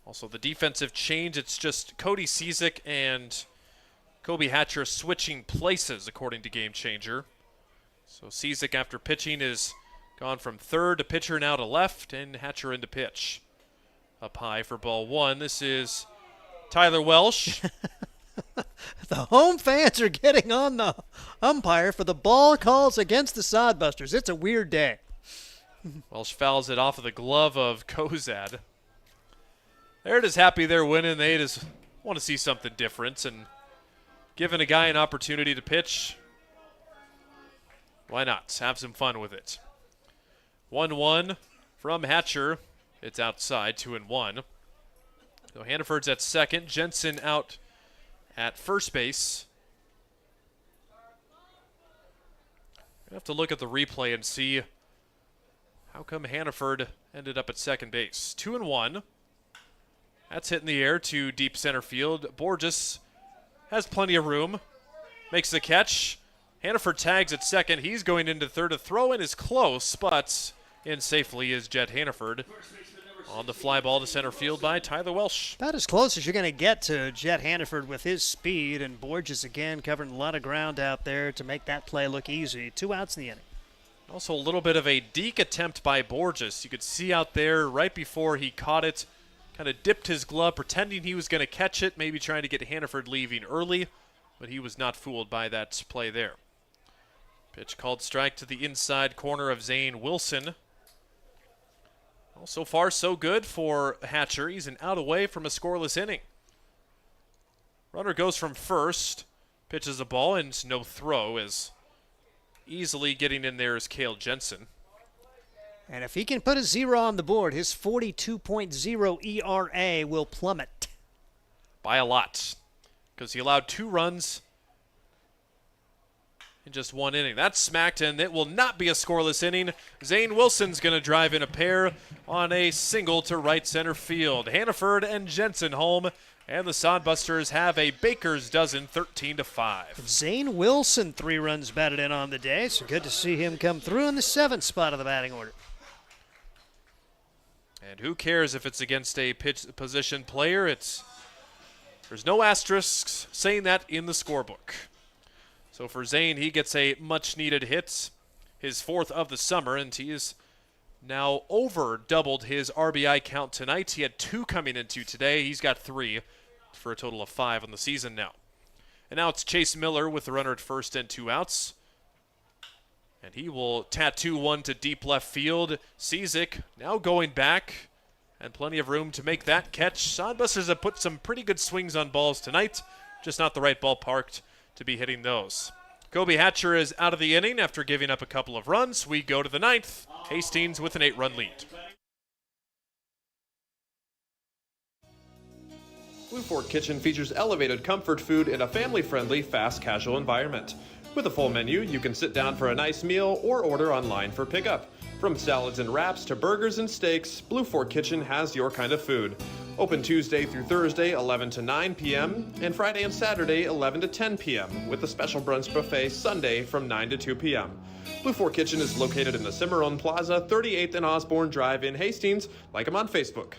Also, the defensive change, it's just Cody Cizik and Kobe Hatcher switching places, according to Game Changer. So Cizik, after pitching, is gone from third to pitcher now to left, and Hatcher into pitch. Up high for ball 1. This is Tyler Welsh. The home fans are getting on the umpire for the ball calls against the Sodbusters. It's a weird day. Welsh fouls it off of the glove of Kozad. They're just happy they're winning. They just want to see something different, and giving a guy an opportunity to pitch, why not? Have some fun with it. 1-1 from Hatcher. It's outside, 2-1. So Hannaford's at second. Jensen out at first base. We have to look at the replay and see how come Hannaford ended up at second base. 2-1. That's hit in the air to deep center field. Borges has plenty of room. Makes the catch. Hannaford tags at second. He's going into third. A throw in is close, but in safely is Jet Hannaford. On the fly ball to center field by Tyler Welsh. About as close as you're going to get to Jet Hannaford with his speed, and Borges again covering a lot of ground out there to make that play look easy. 2 outs in the inning. Also a little bit of a deke attempt by Borges. You could see out there right before he caught it, kind of dipped his glove, pretending he was going to catch it, maybe trying to get Hannaford leaving early, but he was not fooled by that play there. Pitch called strike to the inside corner of Zane Wilson. Well, so far, so good for Hatcher. He's an out away from a scoreless inning. Runner goes from first, pitches a ball, and no throw. As easily getting in there is Cale Jensen. And if he can put a 0 on the board, his 42.0 ERA will plummet. By a lot, because he allowed 2 runs in just 1 inning. That's smacked, and it will not be a scoreless inning. Zane Wilson's going to drive in a pair on a single to right center field. Hannaford and Jensen home, and the Sodbusters have a baker's dozen, 13-5. Zane Wilson, 3 runs batted in on the day, so good to see him come through in the 7th spot of the batting order. And who cares if it's against a pitch position player? There's no asterisks saying that in the scorebook. So for Zane, he gets a much-needed hit, his 4th of the summer, and he is now over doubled his RBI count tonight. He had 2 coming into today. He's got 3 for a total of 5 on the season now. And now it's Chase Miller with the runner at first and 2 outs. And he will tattoo one to deep left field. Cizik now going back, and plenty of room to make that catch. Sodbusters have put some pretty good swings on balls tonight. just not the right ball parked to be hitting those. Kobe Hatcher is out of the inning after giving up a couple of runs. We go to the 9th. Hastings with an 8-run lead. Blue Fork Kitchen features elevated comfort food in a family-friendly, fast casual environment. With a full menu, you can sit down for a nice meal or order online for pickup. From salads and wraps to burgers and steaks, Blue Fork Kitchen has your kind of food. Open Tuesday through Thursday, 11 to 9 p.m., and Friday and Saturday, 11 to 10 p.m., with a special brunch buffet Sunday from 9 to 2 p.m. Blue Fork Kitchen is located in the Cimarron Plaza, 38th and Osborne Drive in Hastings. Like them on Facebook.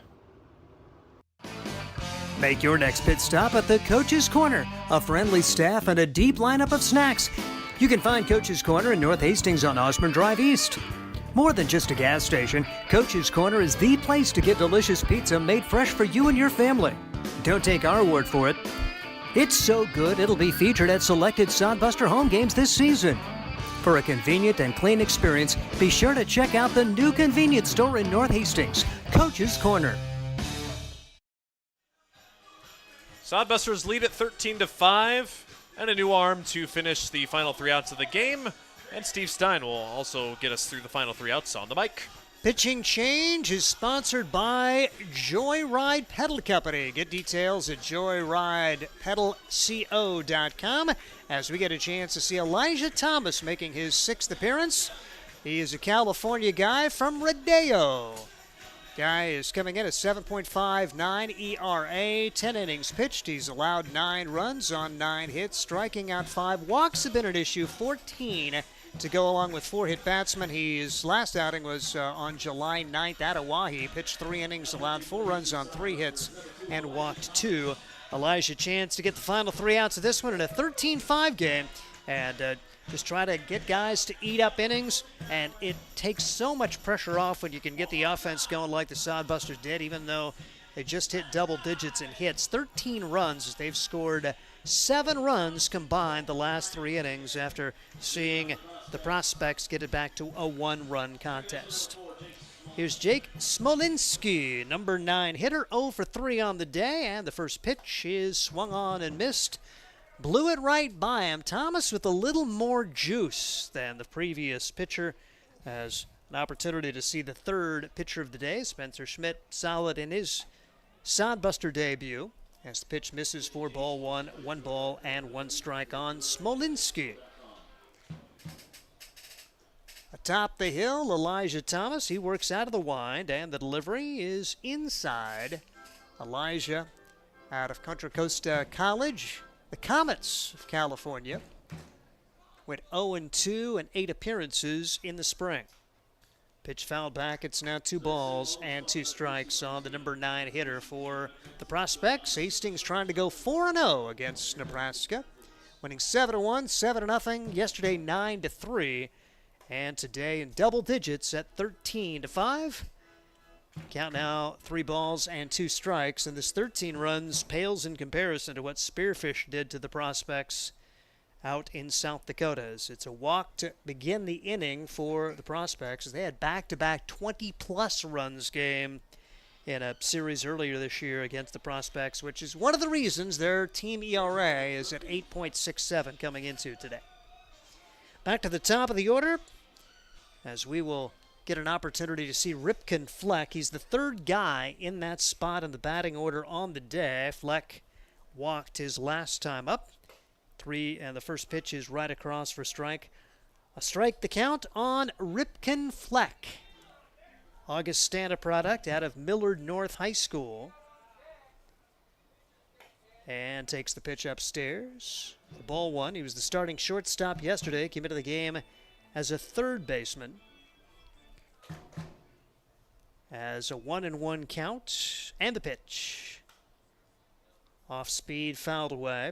Make your next pit stop at the Coach's Corner. A friendly staff and a deep lineup of snacks. You can find Coach's Corner in North Hastings on Osborne Drive East. More than just a gas station, Coach's Corner is the place to get delicious pizza made fresh for you and your family. Don't take our word for it. It's so good it'll be featured at selected Sodbuster home games this season. For a convenient and clean experience, be sure to check out the new convenience store in North Hastings, Coach's Corner. Sodbusters lead at 13-5, and a new arm to finish the final 3 outs of the game. And Steve Stein will also get us through the final 3 outs on the mic. Pitching change is sponsored by Joyride Pedal Company. Get details at joyridepedalco.com as we get a chance to see Elijah Thomas making his 6th appearance. He is a California guy from Rodeo. Guy is coming in at 7.59 ERA, 10 innings pitched. He's allowed 9 runs on 9 hits, striking out 5. Walks have been an issue, 14 to go along with 4 hit batsmen. His last outing was on July 9th at Oahe. Pitched 3 innings, allowed 4 runs on 3 hits, and walked 2. Elijah chance to get the final 3 outs of this one in a 13-5 game. And just try to get guys to eat up innings, and it takes so much pressure off when you can get the offense going like the Sodbusters did, even though they just hit double digits in hits. 13 runs as they've scored 7 runs combined the last 3 innings after seeing the Prospects get it back to a 1-run contest. Here's Jake Smolinski, number 9 hitter, 0 for 3 on the day, and the first pitch is swung on and missed. Blew it right by him. Thomas with a little more juice than the previous pitcher, has an opportunity to see the 3rd pitcher of the day. Spencer Schmidt solid in his Sodbuster debut as the pitch misses for ball 1, 1 ball and 1 strike on Smolinski. Atop the hill, Elijah Thomas. He works out of the wind, and the delivery is inside. Elijah out of Contra Costa College. The Comets of California went 0-2 and 8 appearances in the spring. Pitch fouled back. It's now 2 balls and 2 strikes on the number 9 hitter for the Prospects. Hastings trying to go 4-0 against Nebraska, winning 7-1, 7-0. Yesterday 9-3, and today in double digits at 13-5. Count now 3 balls and 2 strikes, and this 13 runs pales in comparison to what Spearfish did to the Prospects out in South Dakota. It's a walk to begin the inning for the Prospects. They had back-to-back 20-plus runs game in a series earlier this year against the Prospects, which is one of the reasons their team ERA is at 8.67 coming into today. Back to the top of the order, as we will get an opportunity to see Ripken Fleck. He's the 3rd guy in that spot in the batting order on the day. Fleck walked his last time up. 3, and the first pitch is right across for strike. A strike the count on Ripken Fleck. Augustana product out of Millard North High School. And takes the pitch upstairs. Ball 1. He was the starting shortstop yesterday. Came into the game as a 3rd baseman. As a 1-1 count, and the pitch. Off speed, fouled away.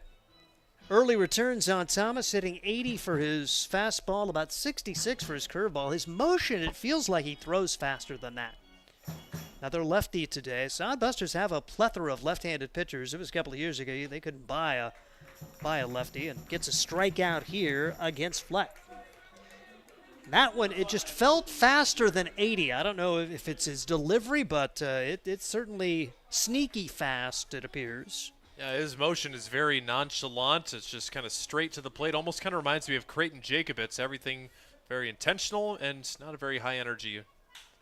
Early returns on Thomas, hitting 80 for his fastball, about 66 for his curveball. His motion, it feels like he throws faster than that. Another lefty today. Sodbusters have a plethora of left-handed pitchers. It was a couple of years ago they couldn't buy a lefty, and gets a strikeout here against Fleck. That one, it just felt faster than 80. I don't know if it's his delivery, but it's certainly sneaky fast, it appears. Yeah, his motion is very nonchalant. It's just kind of straight to the plate. Almost kind of reminds me of Creighton Jacobitz. Everything very intentional and not a very high energy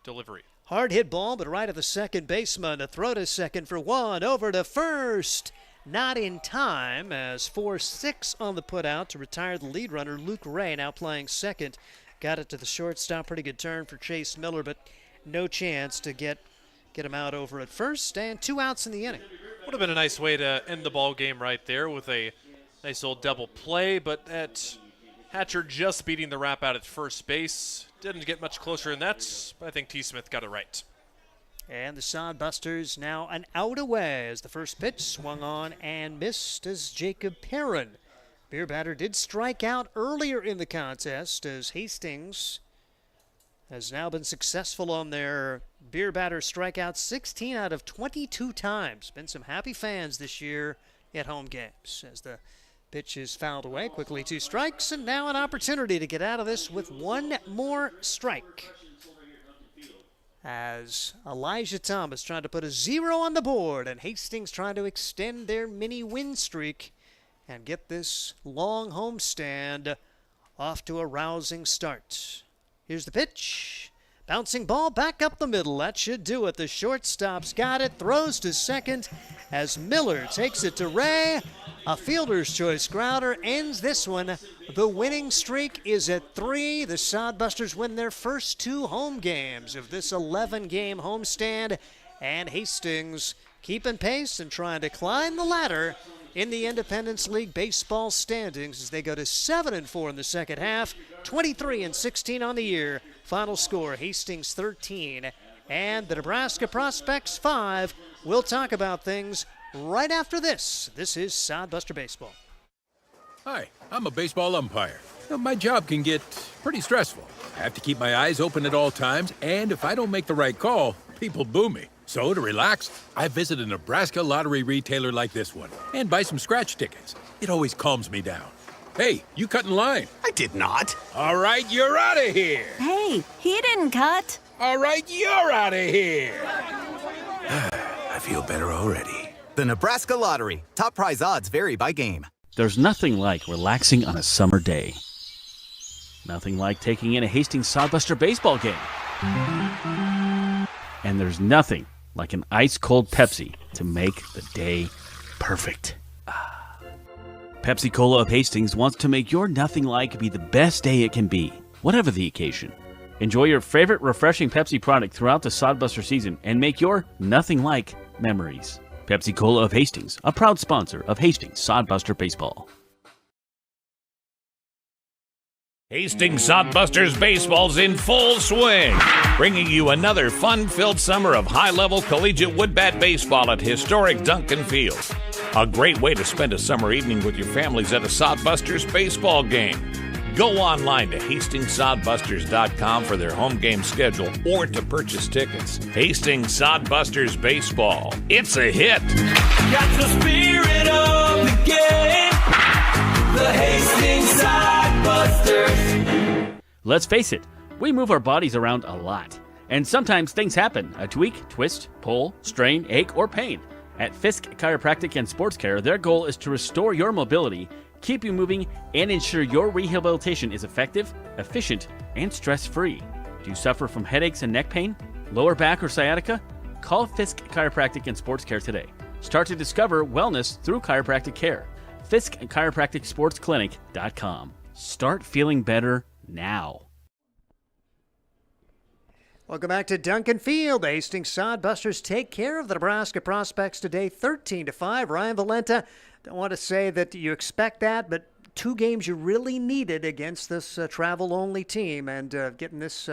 delivery. Hard hit ball, but right of the second baseman. A throw to second for one. Over to first. Not in time, as 4-6 on the putout to retire the lead runner. Luke Ray now playing second. Got it to the shortstop. Pretty good turn for Chase Miller, but no chance to get him out over at first. And 2 outs in the inning. Would have been a nice way to end the ball game right there with a nice old double play, but that Hatcher just beating the wrap out at first base. Didn't get much closer than that, but I think T. Smith got it right. And the Sodbusters now an out away as the first pitch swung on and missed as Jacob Perrin. Beer Batter did strike out earlier in the contest as Hastings has now been successful on their Beer Batter strikeout 16 out of 22 times. Been some happy fans this year at home games as the pitch is fouled away. Quickly 2 strikes, and now an opportunity to get out of this with 1 more strike. As Elijah Thomas trying to put a 0 on the board, and Hastings trying to extend their mini win streak and get this long homestand off to a rousing start. Here's the pitch. Bouncing ball back up the middle. That should do it. The shortstop's got it. Throws to second as Miller takes it to Ray. A fielder's choice grounder ends this one. The winning streak is at 3. The Sodbusters win their first 2 home games of this 11-game homestand. And Hastings keeping pace and trying to climb the ladder in the Independence League baseball standings as they go to 7-4 in the second half, 23-16 on the year. Final score, Hastings 13 and the Nebraska Prospects 5. We'll talk about things right after this. This is Sodbuster Baseball. Hi, I'm a baseball umpire. Now, my job can get pretty stressful. I have to keep my eyes open at all times, and if I don't make the right call, people boo me. So to relax, I visit a Nebraska lottery retailer like this one and buy some scratch tickets. It always calms me down. Hey, you cut in line. I did not. All right, you're out of here. Hey, he didn't cut. All right, you're out of here. I feel better already. The Nebraska Lottery. Top prize odds vary by game. There's nothing like relaxing on a summer day. Nothing like taking in a Hastings Sodbuster baseball game. And there's nothing like an ice-cold Pepsi to make the day perfect. Pepsi Cola of Hastings wants to make your nothing like be the best day it can be, whatever the occasion. Enjoy your favorite refreshing Pepsi product throughout the Sodbuster season and make your nothing like memories. Pepsi Cola of Hastings, a proud sponsor of Hastings Sodbuster Baseball. Hastings Sodbusters baseball's in full swing, bringing you another fun-filled summer of high-level collegiate woodbat baseball at historic Duncan Field. A great way to spend a summer evening with your families at a Sodbusters baseball game. Go online to hastingssodbusters.com for their home game schedule or to purchase tickets. Hastings Sodbusters baseball. It's a hit. Got the spirit of the game. The Hastings Sodbusters. Let's face it, we move our bodies around a lot. And sometimes things happen. A tweak, twist, pull, strain, ache, or pain. At Fisk Chiropractic and Sports Care, their goal is to restore your mobility, keep you moving, and ensure your rehabilitation is effective, efficient, and stress-free. Do you suffer from headaches and neck pain, lower back, or sciatica? Call Fisk Chiropractic and Sports Care today. Start to discover wellness through chiropractic care. FiskChiropracticSportsClinic.com. Start feeling better now. Welcome back to Duncan Field. The Hastings Sodbusters take care of the Nebraska Prospects today, 13-5. Ryan Valenta, don't want to say that you expect that, but 2 games you really needed against this travel-only team, and getting this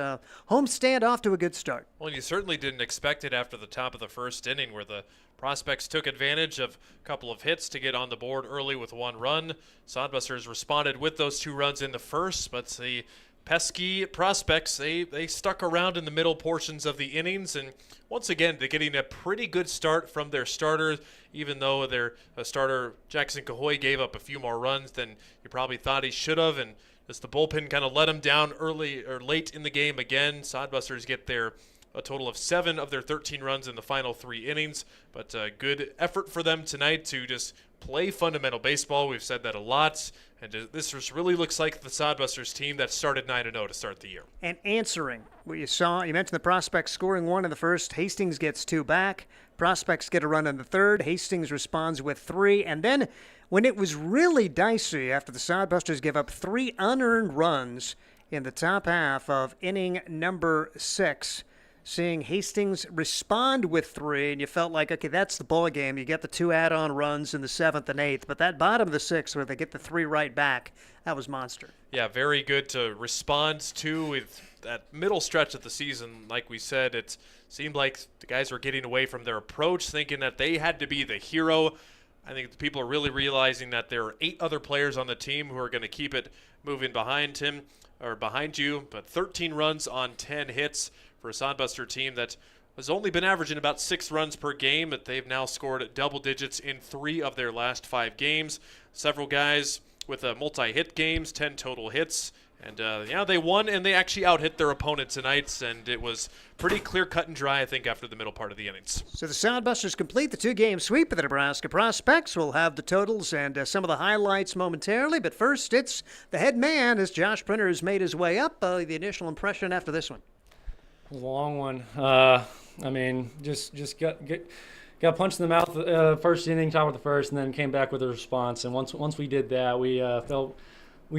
homestand off to a good start. Well, you certainly didn't expect it after the top of the first inning where the Prospects took advantage of a couple of hits to get on the board early with 1 run. Sodbusters responded with those 2 runs in the first, but the pesky Prospects, they stuck around in the middle portions of the innings, and once again, they're getting a pretty good start from their starters, even though their starter, Jackson Cahoy, gave up a few more runs than you probably thought he should have, and as the bullpen kind of let him down early or late in the game again, Sodbusters get their a total of 7 of their 13 runs in the final 3 innings. But good effort for them tonight to just play fundamental baseball. We've said that a lot. And this just really looks like the Sodbusters team that started 9-0 to start the year. And answering what you saw, you mentioned the Prospects scoring 1 in the first. Hastings gets 2 back. Prospects get a run in the third. Hastings responds with 3. And then when it was really dicey after the Sodbusters give up 3 unearned runs in the top half of inning number 6, seeing Hastings respond with 3, and you felt like, okay, that's the ball game. You get the 2 add-on runs in the 7th and 8th, but that bottom of the 6th where they get the 3 right back, that was monster. Yeah, very good to respond to with that middle stretch of the season. Like we said, it seemed like the guys were getting away from their approach, thinking that they had to be the hero. I think the people are really realizing that there are 8 other players on the team who are going to keep it moving behind him or behind you, but 13 runs on 10 hits for a Sodbuster team that has only been averaging about 6 runs per game, but they've now scored double digits in 3 of their last 5 games. Several guys with multi-hit games, 10 total hits. And, yeah, they won, and they actually out-hit their opponent tonight, and it was pretty clear, cut and dry, I think, after the middle part of the innings. So the Sodbusters complete the 2-game sweep of the Nebraska Prospects. We'll have the totals and some of the highlights momentarily, but first it's the head man as Josh Printer has made his way up. The initial impression after this one. It was a long one. I mean, just got punched in the mouth first inning, top of the first, and then came back with a response. And once we did that, we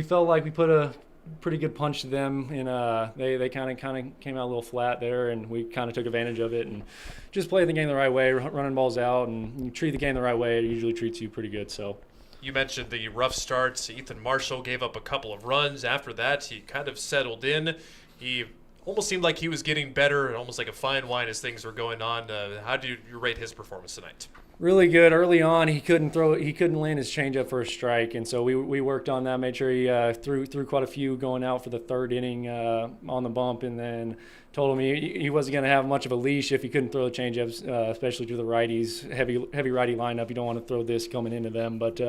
felt like we put a pretty good punch to them, and they kind of came out a little flat there, and we kind of took advantage of it and just played the game the right way, running balls out, and you treat the game the right way, it usually treats you pretty good. So. You mentioned the rough starts. Ethan Marshall gave up a couple of runs. After that, he kind of settled in. He almost seemed like he was getting better, and almost like a fine wine as things were going on. How do you rate his performance tonight? Really good. Early on, he couldn't land his changeup for a strike, and so we worked on that. Made sure he threw quite a few going out for the 3rd inning on the bump, and then told him he wasn't going to have much of a leash if he couldn't throw the changeups, especially to the righties. Heavy righty lineup. You don't want to throw this coming into them, but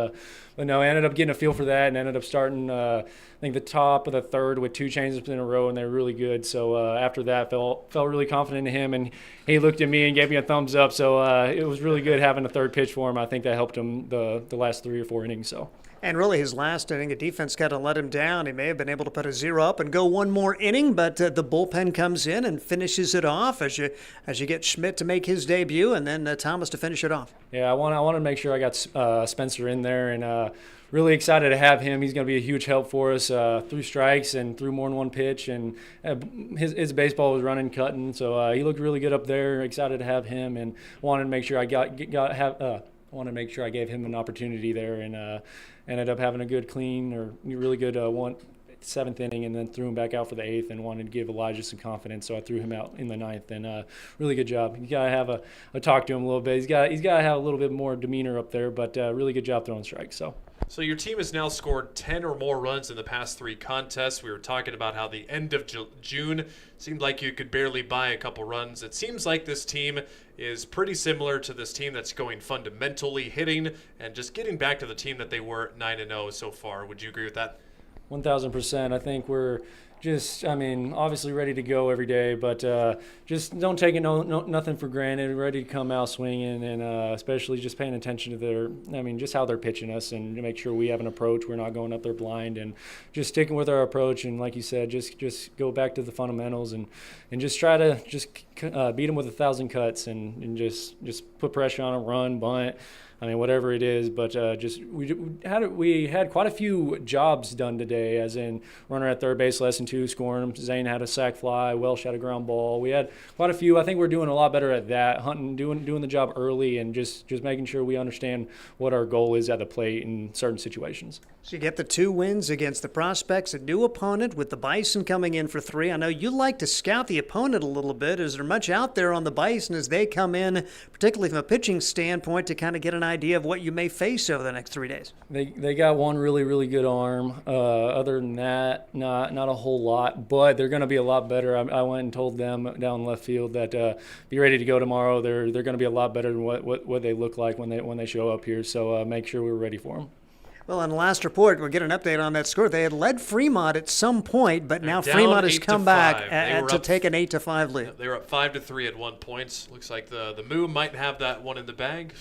no, I ended up getting a feel for that, and ended up starting I think the top of the 3rd with 2 changeups in a row, and they were really good. So after that, felt really confident in him, and he looked at me and gave me a thumbs up. So it was really good having a 3rd pitch for him. I think that helped him the last 3 or 4 innings. So. And really his last inning, the defense kind of let him down. He may have been able to put a 0 up and go 1 more inning, but the bullpen comes in and finishes it off as you get Schmidt to make his debut and then Thomas to finish it off. Yeah, I want to make sure I got Spencer in there, and really excited to have him. He's going to be a huge help for us through strikes and through more than 1 pitch, and his baseball was running, cutting, so he looked really good up there. Excited to have him, and wanted to make sure I wanted to make sure I gave him an opportunity there, and ended up having a good, clean, or really good 7th inning, and then threw him back out for the 8th, and wanted to give Elijah some confidence, so I threw him out in the 9th, and really good job. You got to have a talk to him a little bit. He's got to have a little bit more demeanor up there, but really good job throwing strikes. So your team has now scored 10 or more runs in the past 3 contests. We were talking about how the end of June seemed like you could barely buy a couple runs. It seems like this team is pretty similar to this team that's going fundamentally hitting and just getting back to the team that they were 9-0 so far. Would you agree with that? 1,000%. I think we're just, obviously ready to go every day, but just don't take it nothing for granted. Ready to come out swinging, and especially just paying attention to just how they're pitching us, and to make sure we have an approach. We're not going up there blind, and just sticking with our approach. And like you said, just go back to the fundamentals, and just try to beat them with 1,000 cuts, and just put pressure on them, run, bunt. Whatever it is, but we had quite a few jobs done today, as in runner at third base, less than 2, scoring them. Zane had a sac fly, Welsh had a ground ball. We had quite a few. I think we're doing a lot better at that, hunting, doing the job early, and just making sure we understand what our goal is at the plate in certain situations. So you get the 2 wins against the Prospects, a new opponent with the Bison coming in for 3. I know you like to scout the opponent a little bit. Is there much out there on the Bison as they come in, particularly from a pitching standpoint, to kind of get an idea of what you may face over the next 3 days? They got one really, really good arm. Other than that, not a whole lot, but they're going to be a lot better. I went and told them down left field that be ready to go tomorrow. They're going to be a lot better than what they look like when they show up here, so make sure we're ready for them. Well, on the last report, we'll get an update on that score. They had led Fremont at some point, but now Fremont has come back to take an 8-5 lead. They were up 5-3 at one point. Looks like the Moo might have that one in the bag.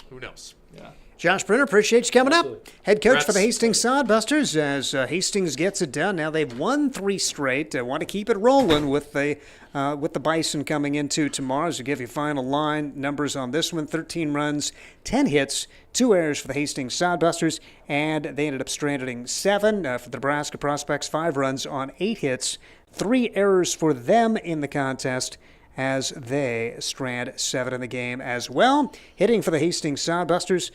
Who knows? Yeah. Josh Brunner, appreciate you coming up. Head coach for the Hastings Sodbusters as Hastings gets it done. Now they've won 3 straight. Want to keep it rolling with the Bison coming into tomorrow. So give you final line numbers on this one. 13 runs, 10 hits, 2 errors for the Hastings Sodbusters, and they ended up stranding 7 for the Nebraska Prospects. 5 runs on 8 hits, 3 errors for them in the contest, as they strand 7 in the game as well. Hitting for the Hastings Sodbusters,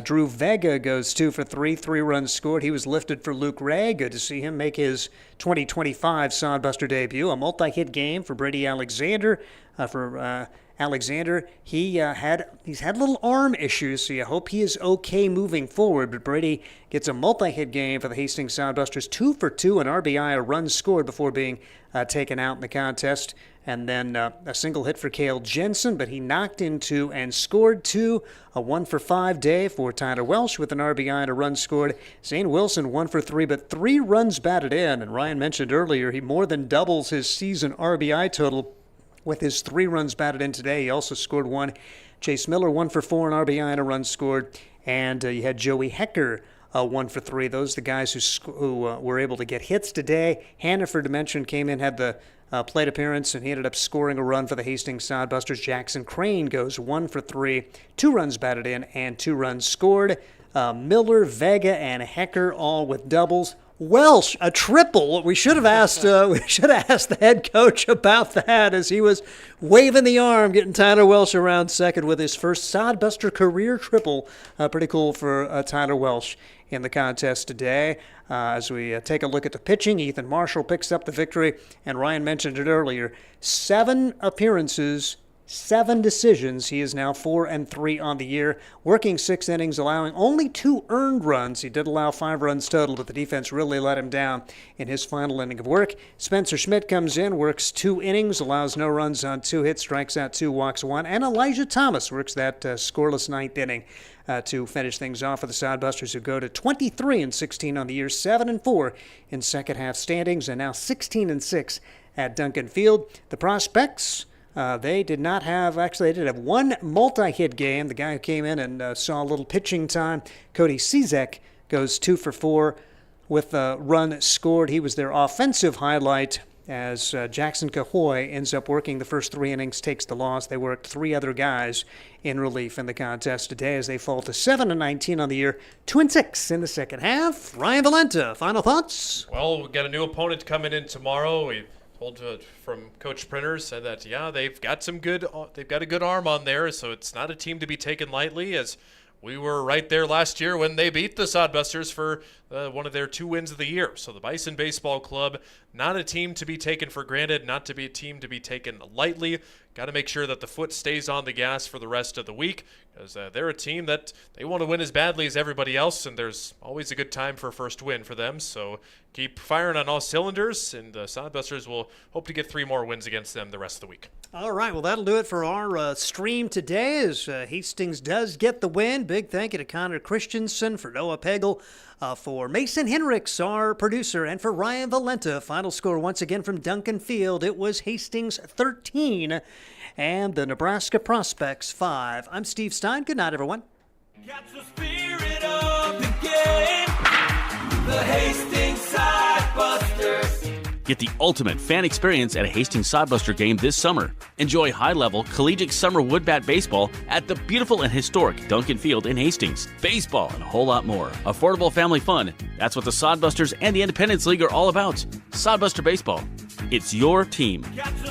Drew Vega goes 2 for 3, 3 runs scored. He was lifted for Luke Ray. Good to see him make his 2025 Sodbuster debut. A multi-hit game for Brady Alexander. Alexander, he's had little arm issues, so you hope he is okay moving forward. But Brady gets a multi-hit game for the Hastings Sodbusters, 2 for 2, an RBI, a run scored before being taken out in the contest. And then a single hit for Cale Jensen, but he knocked into and scored 2. A 1 for 5 day for Tyler Welsh with an RBI and a run scored. Zane Wilson 1 for 3, but 3 runs batted in. And Ryan mentioned earlier he more than doubles his season RBI total with his 3 runs batted in today. He also scored 1. Chase Miller 1 for 4, an RBI and a run scored. And you had Joey Hecker 1 for 3. Those are the guys who were able to get hits today. Hannaford, to mention, came in, had the plate appearance, and he ended up scoring a run for the Hastings Sodbusters. Jackson Crane goes 1 for 3, 2 runs batted in and 2 runs scored. Miller, Vega, and Hecker all with doubles. Welsh, a triple. We should have asked the head coach about that as he was waving the arm, getting Tyler Welsh around second with his first Sodbuster career triple. Pretty cool for Tyler Welsh in the contest today. As we take a look at the pitching, Ethan Marshall picks up the victory, and Ryan mentioned it earlier. 7 appearances, 7 decisions. He is now 4-3 on the year, working 6 innings, allowing only 2 earned runs. He did allow 5 runs total, but the defense really let him down in his final inning of work. Spencer Schmidt comes in, works 2 innings, allows no runs on 2 hits, strikes out 2, walks 1, and Elijah Thomas works that scoreless 9th inning to finish things off for the Sodbusters, who go to 23-16 on the year, 7-4 in second half standings, and now 16-6 at Duncan Field. The Prospects, they did have 1 multi-hit game. The guy who came in and saw a little pitching time, Cody Cizek, goes 2 for 4 with a run scored. He was their offensive highlight as Jackson Cahoy ends up working the first 3 innings, takes the loss. They worked 3 other guys in relief in the contest today as they fall to 7-19 on the year, 2-6 in the second half. Ryan Valenta, final thoughts? Well, we've got a new opponent coming in tomorrow. We told from Coach Printers said that they've got a good arm on there, so it's not a team to be taken lightly, as we were right there last year when they beat the Sodbusters for one of their 2 wins of the year. So the Bison Baseball Club, not a team to be taken for granted, not to be a team to be taken lightly. Got to make sure that the foot stays on the gas for the rest of the week, because they're a team that they want to win as badly as everybody else, and there's always a good time for a first win for them. So keep firing on all cylinders, and the Sodbusters will hope to get 3 more wins against them the rest of the week. All right, well, that'll do it for our stream today as Hastings does get the win. Big thank you to Connor Christensen, for Noah Pegel, for Mason Hinrichs, our producer, and for Ryan Valenta. Final score once again from Duncan Field. It was Hastings 13 and the Nebraska Prospects 5. I'm Steve Stein. Good night, everyone. Catch the spirit of the game. The Hastings Sodbusters. Get the ultimate fan experience at a Hastings Sodbuster game this summer. Enjoy high-level collegiate summer wood bat baseball at the beautiful and historic Duncan Field in Hastings. Baseball and a whole lot more. Affordable family fun. That's what the Sodbusters and the Independence League are all about. Sodbuster Baseball. It's your team. Catch